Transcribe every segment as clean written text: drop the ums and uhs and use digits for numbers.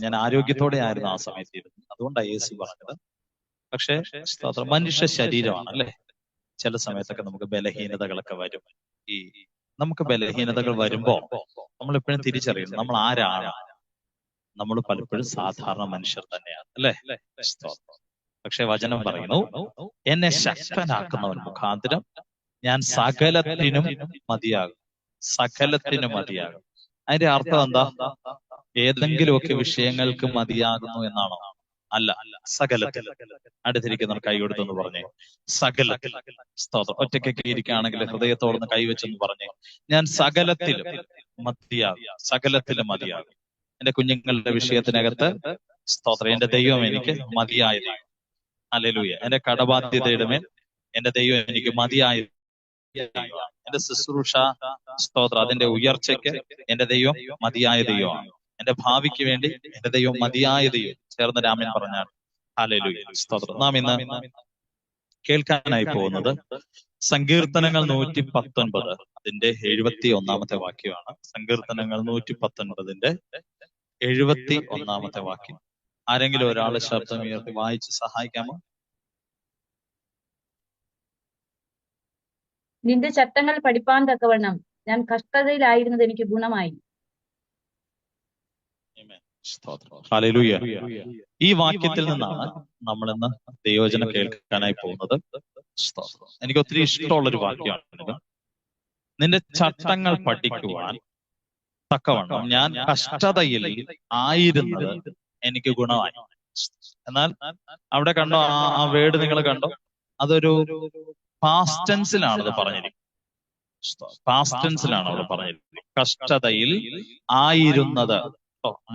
ഞാൻ ആരോഗ്യത്തോടെ ആയിരുന്നു ആ സമയത്ത് ഇരുന്നത്. അതുകൊണ്ടാണ് യേശു പറഞ്ഞത്. പക്ഷേ സ്തോത്രം, മനുഷ്യ ശരീരമാണ് അല്ലെ. ചില സമയത്തൊക്കെ നമുക്ക് ബലഹീനതകളൊക്കെ വരും. ഈ നമുക്ക് ബലഹീനതകൾ വരുമ്പോ നമ്മൾ എപ്പോഴും തിരിച്ചറിയണം നമ്മൾ ആരാണ്. നമ്മൾ പലപ്പോഴും സാധാരണ മനുഷ്യർ തന്നെയാണ് അല്ലെ. പക്ഷെ വചനം പറയുന്നു, എന്നെ ശക്തനാക്കുന്നവൻ മുഖാന്തരം ഞാൻ സകലത്തിനും മതിയാകും. സകലത്തിനും മതിയാകും. അതിന്റെ അർത്ഥം എന്താ? ഏതെങ്കിലുമൊക്കെ വിഷയങ്ങൾക്ക് മതിയാകുന്നു എന്നാണോ? അല്ല, സകലത്തിൽ. അടുത്തിരിക്കുന്നവർ കൈ കൊടുത്തെന്ന് പറഞ്ഞേ, സകലത്തിൽ. സ്തോത്രം. ഒറ്റയ്ക്കൊക്കെ ഇരിക്കുകയാണെങ്കിൽ ഹൃദയത്തോടൊന്ന് കൈവച്ചെന്ന് പറഞ്ഞേ, ഞാൻ സകലത്തിലും മതിയാകും. സകലത്തിലും മതിയാകും. എന്റെ കുഞ്ഞുങ്ങളുടെ വിഷയത്തിനകത്ത് സ്തോത്രം, എന്റെ ദൈവം എനിക്ക് മതിയായ ദൈവം. ഹല്ലേലൂയ. എന്റെ കടബാധ്യതയുടെ മേൽ എന്റെ ദൈവം എനിക്ക് മതിയായ ദൈവമാണ്. എന്റെ ശുശ്രൂഷ സ്തോത്രം, അതിന്റെ ഉയർച്ചയ്ക്ക് എന്റെ ദൈവം മതിയായ ദൈവമാണ്. എന്റെ ഭാവിക്ക് വേണ്ടി എന്റെ ദൈവം മതിയായ ദൈവം. ചേർന്ന് രാമൻ പറഞ്ഞാൽ ഹല്ലേലൂയ, സ്തോത്രം. നാം ഇന്ന് കേൾക്കാനായി പോകുന്നത് സങ്കീർത്തനങ്ങൾ 119 അതിന്റെ 71 വാക്യമാണ്. സങ്കീർത്തനങ്ങൾ 119 71 വാക്യം. ആരെങ്കിലും ഒരാൾ ശബ്ദം ഉയർത്തി വായിച്ച് സഹായിക്കാമോ? നിന്റെ ചട്ടങ്ങൾ പഠിപ്പാൻ തക്കവണ്ണം ഞാൻ കഷ്ടതയിലായിരുന്നത് എനിക്ക് ഗുണമായി. ഹല്ലേലൂയ. ഈ വാക്യത്തിൽ നിന്നാണ് നമ്മൾ ഇന്ന് ദൈവവചനം കേൾക്കാനായി പോകുന്നത്. എനിക്ക് ഒത്തിരി ഇഷ്ടമുള്ളൊരു വാക്യമാണ്. നിന്റെ ചട്ടങ്ങൾ പഠിക്കുവാൻ തക്കവണ്ണം ഞാൻ കഷ്ടതയിൽ ആയിരുന്നത് എനിക്ക് ഗുണമായി. എന്നാൽ അവിടെ കണ്ടോ, ആ വേർഡ് നിങ്ങൾ കണ്ടോ? അതൊരു പാസ്റ്റ് ടെൻസിലാണ് അത് പറഞ്ഞിരിക്കുന്നത്. പാസ്റ്റ് ടെൻസിലാണ് അവിടെ പറഞ്ഞിരിക്കുന്നത്. കഷ്ടതയിൽ ആയിരുന്നത്,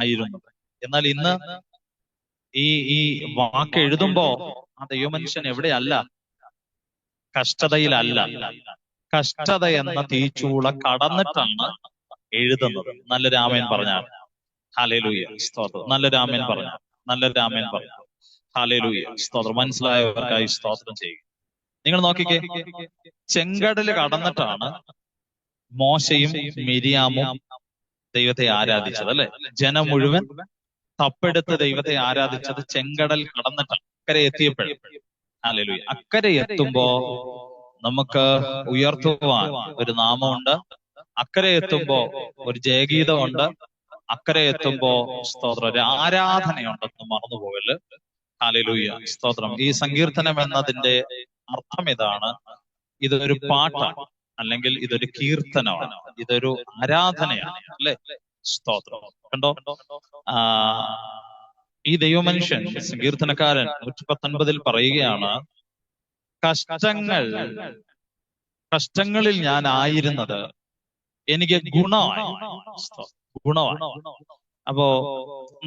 ആയിരുന്നത്. എന്നാൽ ഇന്ന് ഈ വാക്ക് എഴുതുമ്പോ ആ ദൈവമനുഷ്യൻ എവിടെയല്ല? കഷ്ടതയിലല്ല. കഷ്ടത എന്ന തീച്ചൂള കടന്നിട്ടാണ് എഴുതുന്നത്. നല്ലൊരു ആമേൻ പറഞ്ഞാൽ ഹല്ലേലൂയ, സ്തോത്രം. നല്ലൊരു ആമേൻ പറഞ്ഞാൽ, നല്ലൊരു ആമേൻ പറഞ്ഞാൽ ഹല്ലേലൂയ, സ്തോത്രം. മനസ്സിലായവർക്കായി സ്തോത്രം ചെയ്യുക. നിങ്ങൾ നോക്കിക്കേ, ചെങ്കടല് കടന്നിട്ടാണ് മോശയും മിരിയാമും ദൈവത്തെ ആരാധിച്ചത് അല്ലെ. ജനം മുഴുവൻ തപ്പെടുത്ത് ദൈവത്തെ ആരാധിച്ചത് ചെങ്കടൽ കടന്നിട്ടാണ്. അക്കരെ എത്തിയപ്പോഴും ഹല്ലേലൂയ. അക്കരെ എത്തുമ്പോ നമുക്ക് ഉയർത്തുവാൻ ഒരു നാമമുണ്ട്. അക്കരെ എത്തുമ്പോ ഒരു ജയഗീതമുണ്ട്. അക്കരെ എത്തുമ്പോ സ്തോത്രം ഒരു ആരാധനയുണ്ടെന്ന് മറന്നുപോകല്. ഹല്ലേലൂയ, സ്തോത്രം. ഈ സങ്കീർത്തനം എന്നതിന്റെ അർത്ഥം ഇതാണ്. ഇതൊരു പാട്ടാണ്, അല്ലെങ്കിൽ ഇതൊരു കീർത്തനമാണ്, ഇതൊരു ആരാധനയാണ് അല്ലെ. സ്തോത്രം. കണ്ടോ, ഈ ദൈവമനുഷ്യൻ സങ്കീർത്തനക്കാരൻ 119 പറയുകയാണ്, കഷ്ടങ്ങളിൽ ഞാൻ ആയിരുന്നത് എനിക്ക് ഗുണമായി. ഗുണമായി. അപ്പോ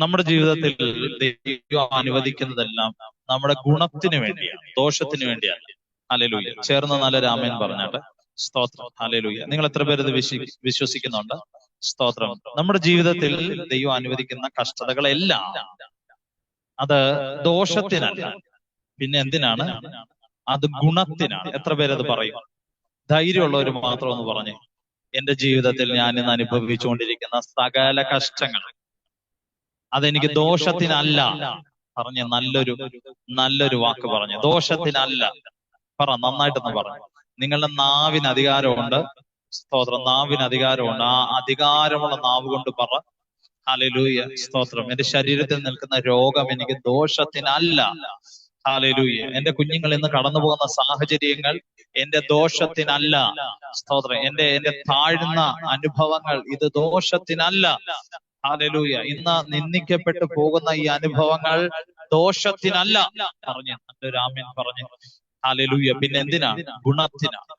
നമ്മുടെ ജീവിതത്തിൽ ദൈവം അനുവദിക്കുന്നതെല്ലാം നമ്മുടെ ഗുണത്തിന് വേണ്ടിയാണ്, ദോഷത്തിന് വേണ്ടിയല്ല. ഹല്ലേലൂയ. ചേർന്ന് നല്ലൊരു ആമേൻ പറഞ്ഞാട്ടെ. സ്തോത്രം. ഹല്ലേലൂയ. നിങ്ങൾ എത്ര പേര് ഇത് വിശ്വസിക്കുന്നുണ്ട്? സ്തോത്രം. നമ്മുടെ ജീവിതത്തിൽ ദൈവം അനുവദിക്കുന്ന കഷ്ടതകളെല്ലാം അത് ദോഷത്തിനല്ല, പിന്നെ എന്തിനാണ്? അത് ഗുണത്തിനാണ്. എത്ര പേരത് പറയും? ധൈര്യമുള്ളവർ മാത്രം ഒന്ന് പറഞ്ഞേ, എന്റെ ജീവിതത്തിൽ ഞാൻ ഇന്ന് അനുഭവിച്ചുകൊണ്ടിരിക്കുന്ന സകല കഷ്ടങ്ങൾ അതെനിക്ക് ദോഷത്തിനല്ല. പറഞ്ഞ നല്ലൊരു വാക്ക് പറഞ്ഞു, ദോഷത്തിനല്ല. പറ, നന്നായിട്ടൊന്ന് പറഞ്ഞു. നിങ്ങളുടെ നാവിന് അധികാരമുണ്ട്. സ്തോത്രം. നാവിന് അധികാരമുണ്ട്. ആ അധികാരമുള്ള നാവ് കൊണ്ട് പറ ഹല്ലേലൂയ, സ്തോത്രം. എന്റെ ശരീരത്തിൽ നിൽക്കുന്ന രോഗം എനിക്ക് ദോഷത്തിനല്ല. ഹല്ലേലൂയ. എന്റെ കുഞ്ഞുങ്ങൾ ഇന്ന് കടന്നു പോകുന്ന സാഹചര്യങ്ങൾ എന്റെ ദോഷത്തിനല്ല. സ്തോത്രം. എന്റെ താഴ്ന്ന അനുഭവങ്ങൾ ഇത് ദോഷത്തിനല്ല. ഹല്ലേലൂയ. ഇന്ന് നിന്ദിക്കപ്പെട്ടു പോകുന്ന ഈ അനുഭവങ്ങൾ ദോഷത്തിനല്ല. പറഞ്ഞു നല്ലൊരു ആമേൻ പറഞ്ഞു. ഹല്ലേലൂയ. പിന്നെ എന്തിനാണ്? ഗുണത്തിനാണ്.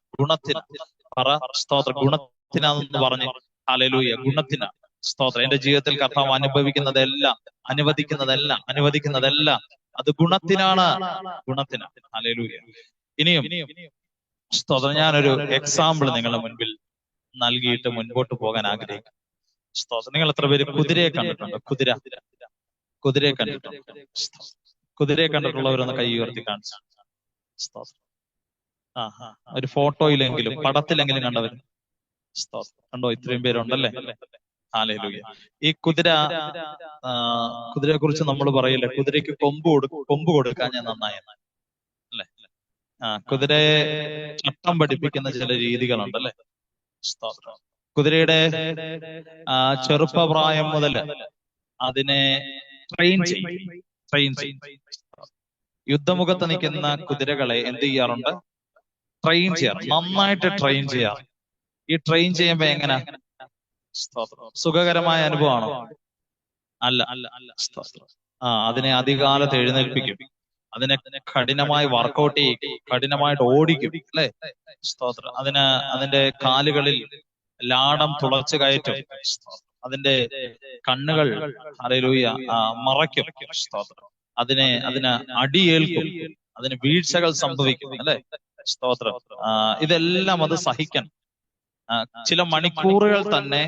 പറ, സ്തോത്രം. ഗുണത്തിനാന്ന് പറഞ്ഞു. ഹല്ലേലൂയ. ഗുണത്തിനാണ്. സ്തോത്രം. എന്റെ ജീവിതത്തിൽ കർത്താവ് അനുവദിക്കുന്നതെല്ലാം അത് ഗുണത്തിനാണ്. ഹല്ലേലൂയ. ഇനിയും സ്തോത്രം, ഞാനൊരു എക്സാമ്പിൾ നിങ്ങളുടെ മുൻപിൽ നൽകിയിട്ട് മുൻപോട്ട് പോകാൻ ആഗ്രഹിക്കുന്നു. സ്തോത്രം. നിങ്ങൾ എത്ര പേര് കുതിരയെ കണ്ടിട്ടുണ്ട്? കുതിരയെ കണ്ടിട്ടുണ്ട്? കുതിരയെ കണ്ടിട്ടുള്ളവരൊന്ന് കൈ ഉയർത്തി കാണിച്ചു. സ്തോത്രം. ഒരു ഫോട്ടോയിലെങ്കിലും പടത്തിലെങ്കിലും കണ്ടവർ? സ്തോത്രം. കണ്ടോ, ഇത്രയും പേരുണ്ടല്ലേ. ഹല്ലേലൂയ. ഈ കുതിരയെ കുറിച്ച് നമ്മൾ പറയില്ലേ, കുതിരയ്ക്ക് കൊമ്പ് കൊടുക്കാൻ ഞാൻ നന്നായി അല്ലെ. കുതിരയെ ചട്ടം പഠിപ്പിക്കുന്ന ചില രീതികളുണ്ട് അല്ലെ. സ്തോത്രം. കുതിരയുടെ ചെറുപ്പപ്രായം മുതൽ അതിനെ ട്രെയിൻ ചെയ്യും. യുദ്ധമുഖത്ത് നിൽക്കുന്ന കുതിരകളെ എന്ത് ചെയ്യാറുണ്ട്? ട്രെയിൻ ചെയ്യാറ്, നന്നായിട്ട് ട്രെയിൻ ചെയ്യാറ്. ഈ ട്രെയിൻ ചെയ്യുമ്പോ എങ്ങനെ? സുഖകരമായ അനുഭവമാണോ? അല്ല. അതിനെ അധികാലത്ത് എഴുന്നേൽപ്പിക്കും, അതിനെ കഠിനമായി വർക്കൗട്ട് ചെയ്യിക്കും, കഠിനമായിട്ട് ഓടിക്കും അല്ലെ. സ്തോത്രം. അതിന്റെ കാലുകളിൽ ലാടം തുളച്ചു കയറ്റും, അതിന്റെ കണ്ണുകൾ ഹല്ലേലൂയ മറയ്ക്കും. സ്തോത്രം. അതിന് അടിയേൽക്കും, അതിന് വീഴ്ചകൾ സംഭവിക്കും അല്ലെ. സ്തോത്രം. ഇതെല്ലാം അത് സഹിക്കണം. ചില മണിക്കൂറുകൾ തന്നെ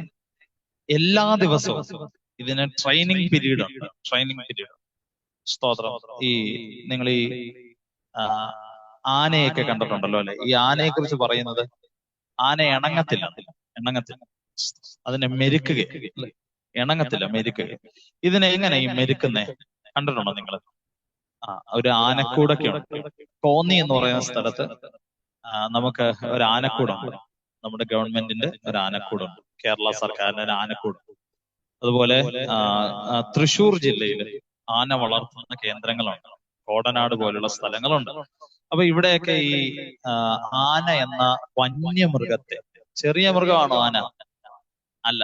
എല്ലാ ദിവസവും ഇതിന് ട്രെയിനിങ് പീരീഡ് ഉണ്ട്. സ്തോത്രം. നിങ്ങൾ ഈ ആനയൊക്കെ കണ്ടിട്ടുണ്ടല്ലോ അല്ലെ. ഈ ആനയെ കുറിച്ച് പറയുന്നത്, ആന ഇണങ്ങത്തില്ല, അതിനെ മെരുക്കുക, ഇണങ്ങത്തില്ല, മെരുക്കുക. ഇതിനെ എങ്ങനെ ഈ മെരുക്കുന്നേ കണ്ടിട്ടുണ്ടോ നിങ്ങൾ? ഒരു ആനക്കൂടൊക്കെ ഉണ്ട്. കോന്നി എന്ന് പറയുന്ന സ്ഥലത്ത് നമുക്ക് ഒരു ആനക്കൂടുണ്ട്. നമ്മുടെ ഗവൺമെന്റിന്റെ ഒരു ആനക്കൂടുണ്ട്, കേരള സർക്കാരിന്റെ ഒരു ആനക്കൂടുണ്ട്. അതുപോലെ തൃശ്ശൂർ ജില്ലയിൽ ആന വളർത്തുന്ന കേന്ദ്രങ്ങളുണ്ട്, കോടനാട് പോലുള്ള സ്ഥലങ്ങളുണ്ട്. അപ്പൊ ഇവിടെയൊക്കെ ഈ ആന എന്ന വന്യമൃഗത്തെ, ചെറിയ മൃഗമാണോ ആന? അല്ല,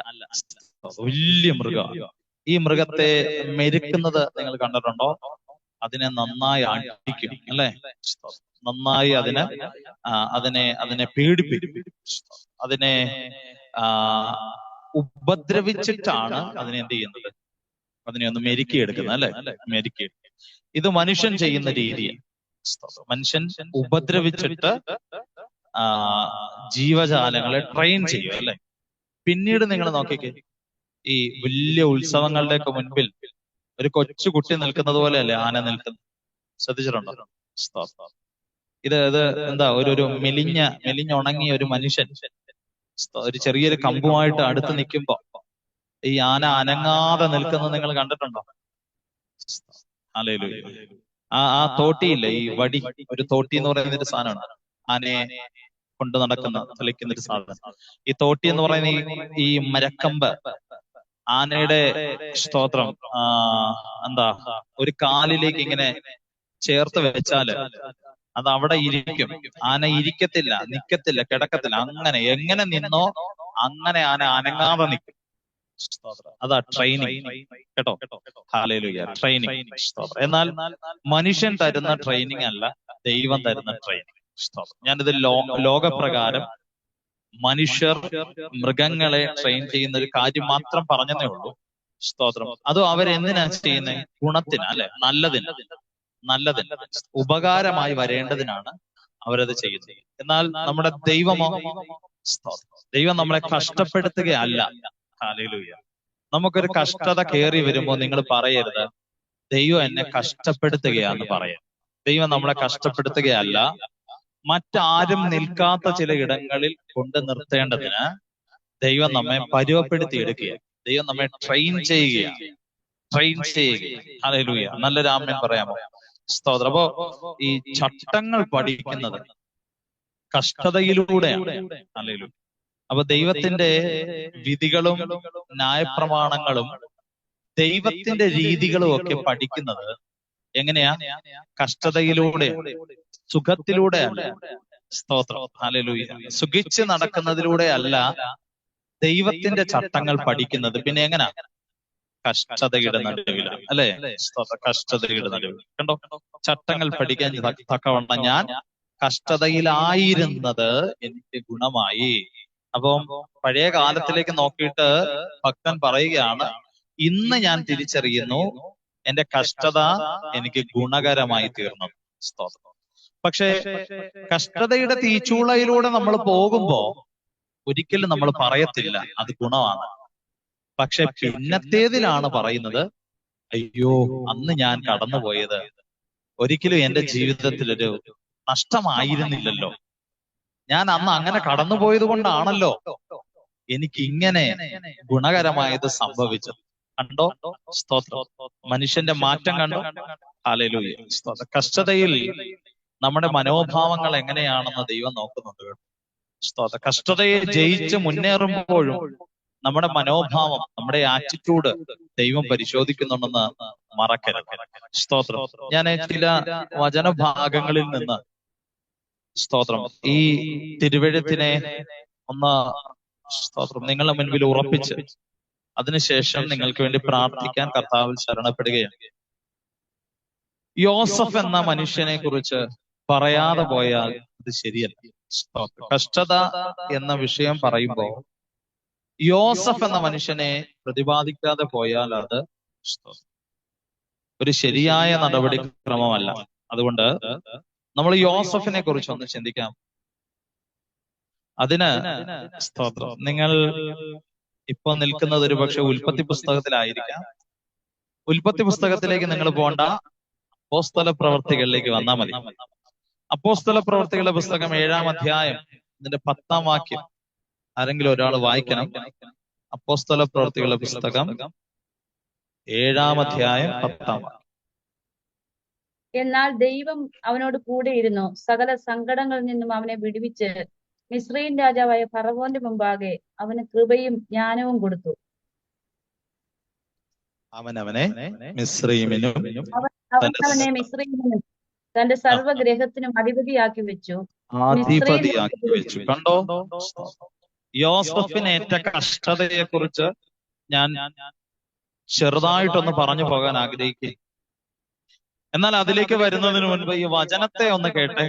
വലിയ മൃഗമാണ്. ഈ മൃഗത്തെ മെരുക്കുന്നത് നിങ്ങൾ കണ്ടിട്ടുണ്ടോ? അതിനെ നന്നായി അടിക്കും അല്ലെ. നന്നായി അതിനെ പീഡിപ്പിക്കും, അതിനെ ഉപദ്രവിച്ചിട്ടാണ് അതിനെ എന്ത് ചെയ്യുന്നത്? അതിനെ ഒന്ന് മെരുക്കിയെടുക്കുന്നത് അല്ലെ. മെരുക്കിയെടുക്കും. ഇത് മനുഷ്യൻ ചെയ്യുന്ന രീതിയാണ്. മനുഷ്യൻ ഉപദ്രവിച്ചിട്ട് ജീവജാലങ്ങളെ ട്രെയിൻ ചെയ്യും അല്ലെ. പിന്നീട് നിങ്ങൾ നോക്കിക്കേ, ഈ വലിയ ഉത്സവങ്ങളുടെയൊക്കെ മുൻപിൽ ഒരു കൊച്ചുകുട്ടി നിൽക്കുന്നത് പോലെയല്ലേ ആന നിൽക്കുന്നത്? ശ്രദ്ധിച്ചിട്ടുണ്ടോ? ഇത് എന്താ, ഒരു മെലിഞ്ഞുണങ്ങിയ ഒരു മനുഷ്യൻ ഒരു ചെറിയൊരു കമ്പുമായിട്ട് അടുത്ത് നിൽക്കുമ്പോ ഈ ആന അനങ്ങാതെ നിൽക്കുന്നത് നിങ്ങൾ കണ്ടിട്ടുണ്ടോ? ഹല്ലേലൂയ. ആ തോട്ടിയില്ലേ, ഈ വടി, ഒരു തോട്ടി എന്ന് പറയുന്ന ഒരു സാധനമാണ് ആനയെ കൊണ്ട് തെളിക്കുന്ന ഒരു സാധനം. ഈ തോട്ടി എന്ന് പറയുന്ന ഈ മരക്കമ്പ് ആനയുടെ സ്തോത്രം എന്താ, ഒരു കാലിലേക്ക് ഇങ്ങനെ ചേർത്ത് വെച്ചാല് അത് അവിടെ ഇരിക്കും. ആന ഇരിക്കത്തില്ല, നിക്കത്തില്ല, കിടക്കത്തില്ല. എങ്ങനെ നിന്നോ അങ്ങനെ ആന അനങ്ങാതെ നിൽക്കും. അതാ ട്രെയിനിങ് കേട്ടോ. ഹല്ലേലൂയ. ട്രെയിനിങ്. എന്നാൽ മനുഷ്യൻ തരുന്ന ട്രെയിനിങ് അല്ല, ദൈവം തരുന്ന ട്രെയിനിങ്. ഞാനിത് ലോകപ്രകാരം മനുഷ്യർ മൃഗങ്ങളെ ട്രെയിൻ ചെയ്യുന്ന ഒരു കാര്യം മാത്രം പറഞ്ഞതേ ഉള്ളൂ. സ്തോത്രം. അതും അവരെന്തിനാ ചെയ്യുന്നത്? ഗുണത്തിന് അല്ലെ, നല്ലതിന് ഉപകാരമായി വരേണ്ടതിനാണ് അവരത് ചെയ്യുന്നത്. എന്നാൽ നമ്മുടെ ദൈവം നമ്മളെ കഷ്ടപ്പെടുത്തുകയല്ല. ഹല്ലേലൂയ. നമുക്കൊരു കഷ്ടത കയറി വരുമ്പോൾ നിങ്ങൾ പറയരുത് ദൈവം എന്നെ കഷ്ടപ്പെടുത്തുകയാന്ന് പറയാം. ദൈവം നമ്മളെ കഷ്ടപ്പെടുത്തുകയല്ല, മറ്റാരും നിൽക്കാത്ത ചില ഇടങ്ങളിൽ കൊണ്ട് നിർത്തേണ്ടതിന് ദൈവം നമ്മെ പരുവപ്പെടുത്തിയെടുക്കുകയാണ്. ദൈവം നമ്മെ ട്രെയിൻ ചെയ്യുകയാണ്. ഹല്ലേലൂയ. നല്ലൊരു ആമേൻ പറയാമോ? സ്തോത്രം. അപ്പോ ഈ ചട്ടങ്ങൾ പഠിക്കുന്നത് കഷ്ടതയിലൂടെയാണ്. ഹല്ലേലൂയ. അപ്പൊ ദൈവത്തിന്റെ വിധികളും ന്യായപ്രമാണങ്ങളും ദൈവത്തിന്റെ രീതികളും ഒക്കെ പഠിക്കുന്നത് എങ്ങനെയാ? കഷ്ടതയിലൂടെ, സുഖത്തിലൂടെ അല്ല. സ്തോത്രം. ഹല്ലേലൂയ. സുഖിച്ച് നടക്കുന്നതിലൂടെ അല്ല ദൈവത്തിന്റെ ചട്ടങ്ങൾ പഠിക്കുന്നത്. പിന്നെ എങ്ങനാ? കഷ്ടതയുടെ നടുവിലാണ് അല്ലെ. കഷ്ടതയുടെ നടുവിൽ കണ്ടോ, ചട്ടങ്ങൾ പഠിക്കാൻ തക്കവണ്ണം ഞാൻ കഷ്ടതയിലായിരുന്നത് എനിക്ക് ഗുണമായി. അപ്പം പഴയ കാലത്തിലേക്ക് നോക്കിയിട്ട് ഭക്തൻ പറയുകയാണ്, ഇന്ന് ഞാൻ തിരിച്ചറിയുന്നു എന്റെ കഷ്ടത എനിക്ക് ഗുണകരമായി തീർന്നു. സ്തോത്രം. പക്ഷെ കഷ്ടതയുടെ തീച്ചൂളയിലൂടെ നമ്മൾ പോകുമ്പോ ഒരിക്കലും നമ്മൾ പറയത്തില്ല അത് ഗുണമാണ്. പക്ഷെ പിന്നത്തേതിലാണ് പറയുന്നത്, അയ്യോ അന്ന് ഞാൻ കടന്നുപോയത് ഒരിക്കലും എന്റെ ജീവിതത്തിലൊരു നഷ്ടമായിരുന്നില്ലല്ലോ, ഞാൻ അന്ന് അങ്ങനെ കടന്നുപോയത് കൊണ്ടാണല്ലോ എനിക്ക് ഇങ്ങനെ ഗുണകരമായത് സംഭവിച്ചത്. കണ്ടോ? സ്തോത്രം. മനുഷ്യന്റെ മാറ്റം കണ്ടോ? ഹല്ലേലൂയ. സ്തോത്രം. കഷ്ടതയിൽ നമ്മുടെ മനോഭാവങ്ങൾ എങ്ങനെയാണെന്ന് ദൈവം നോക്കുന്നുണ്ട് കേട്ടോ. സ്തോത്രം. കഷ്ടതയെ ജയിച്ച് മുന്നേറുമ്പോഴും നമ്മുടെ മനോഭാവം, നമ്മുടെ ആറ്റിറ്റ്യൂഡ് ദൈവം പരിശോധിക്കുന്നുണ്ടെന്ന് മറക്കരുത്. സ്തോത്രം. ഞാൻ ചില വചനഭാഗങ്ങളിൽ നിന്ന് സ്തോത്രം ഈ തിരുവെഴുത്തിനെ ഒന്ന് സ്തോത്രം നിങ്ങളുടെ മുൻപിൽ ഉറപ്പിച്ച് അതിനുശേഷം നിങ്ങൾക്ക് വേണ്ടി പ്രാർത്ഥിക്കാൻ കർത്താവിൽ ശരണപ്പെടുകയാണ്. യോസഫ് എന്ന മനുഷ്യനെ കുറിച്ച് പറയാതെ പോയാൽ അത് ശരിയല്ല. കഷ്ടത എന്ന വിഷയം പറയുമ്പോൾ യോസഫ് എന്ന മനുഷ്യനെ പ്രതിപാദിക്കാതെ പോയാൽ അത് ഒരു ശരിയായ നടപടിക്രമമല്ല. അതുകൊണ്ട് നമ്മൾ യോസഫിനെ കുറിച്ചൊന്ന് ചിന്തിക്കാം. അതിന് സ്തോത്രം, നിങ്ങൾ ഇപ്പൊ നിൽക്കുന്നത് ഒരു പക്ഷെ ഉൽപ്പത്തി പുസ്തകത്തിലായിരിക്കാം. ഉൽപ്പത്തി പുസ്തകത്തിലേക്ക് നിങ്ങൾ പോകണ്ട, അപ്പോസ്തല പ്രവർത്തികളിലേക്ക് വന്നാൽ മതി. അപ്പോസ്തല പ്രവർത്തികളുടെ പുസ്തകം 7-ാം അധ്യായം ഇതിന്റെ 10-ാം വാക്യം ആരെങ്കിലും ഒരാൾ വായിക്കണം. അപ്പോസ്തല പ്രവർത്തികളുടെ പുസ്തകം 7-ാം അധ്യായം 10-ാം വാക്യം. എന്നാൽ ദൈവം അവനോട് കൂടെയിരുന്നു, സകല സങ്കടങ്ങളിൽ നിന്നും അവനെ വിടുവിച്ച് മിസ്രയീം രാജാവായ ഫറവോന്റെ മുമ്പാകെ അവന് കൃപയും ജ്ഞാനവും കൊടുത്തു. അവനെ മിസ്രയീമിനും അവനെ മിസ്രയീമിനും തന്റെ സർവ്വഗ്രഹത്തിനും അധിപതിയാക്കി വെച്ചു. കണ്ടോ? യോസഫിനേറ്റ കഷ്ടതയെ കുറിച്ച് ഞാൻ ചെറുതായിട്ടൊന്ന് പറഞ്ഞു പോകാൻ ആഗ്രഹിക്കുക. എന്നാൽ അതിലേക്ക് വരുന്നതിന് മുൻപ് ഈ വചനത്തെ ഒന്ന് കേട്ടെ.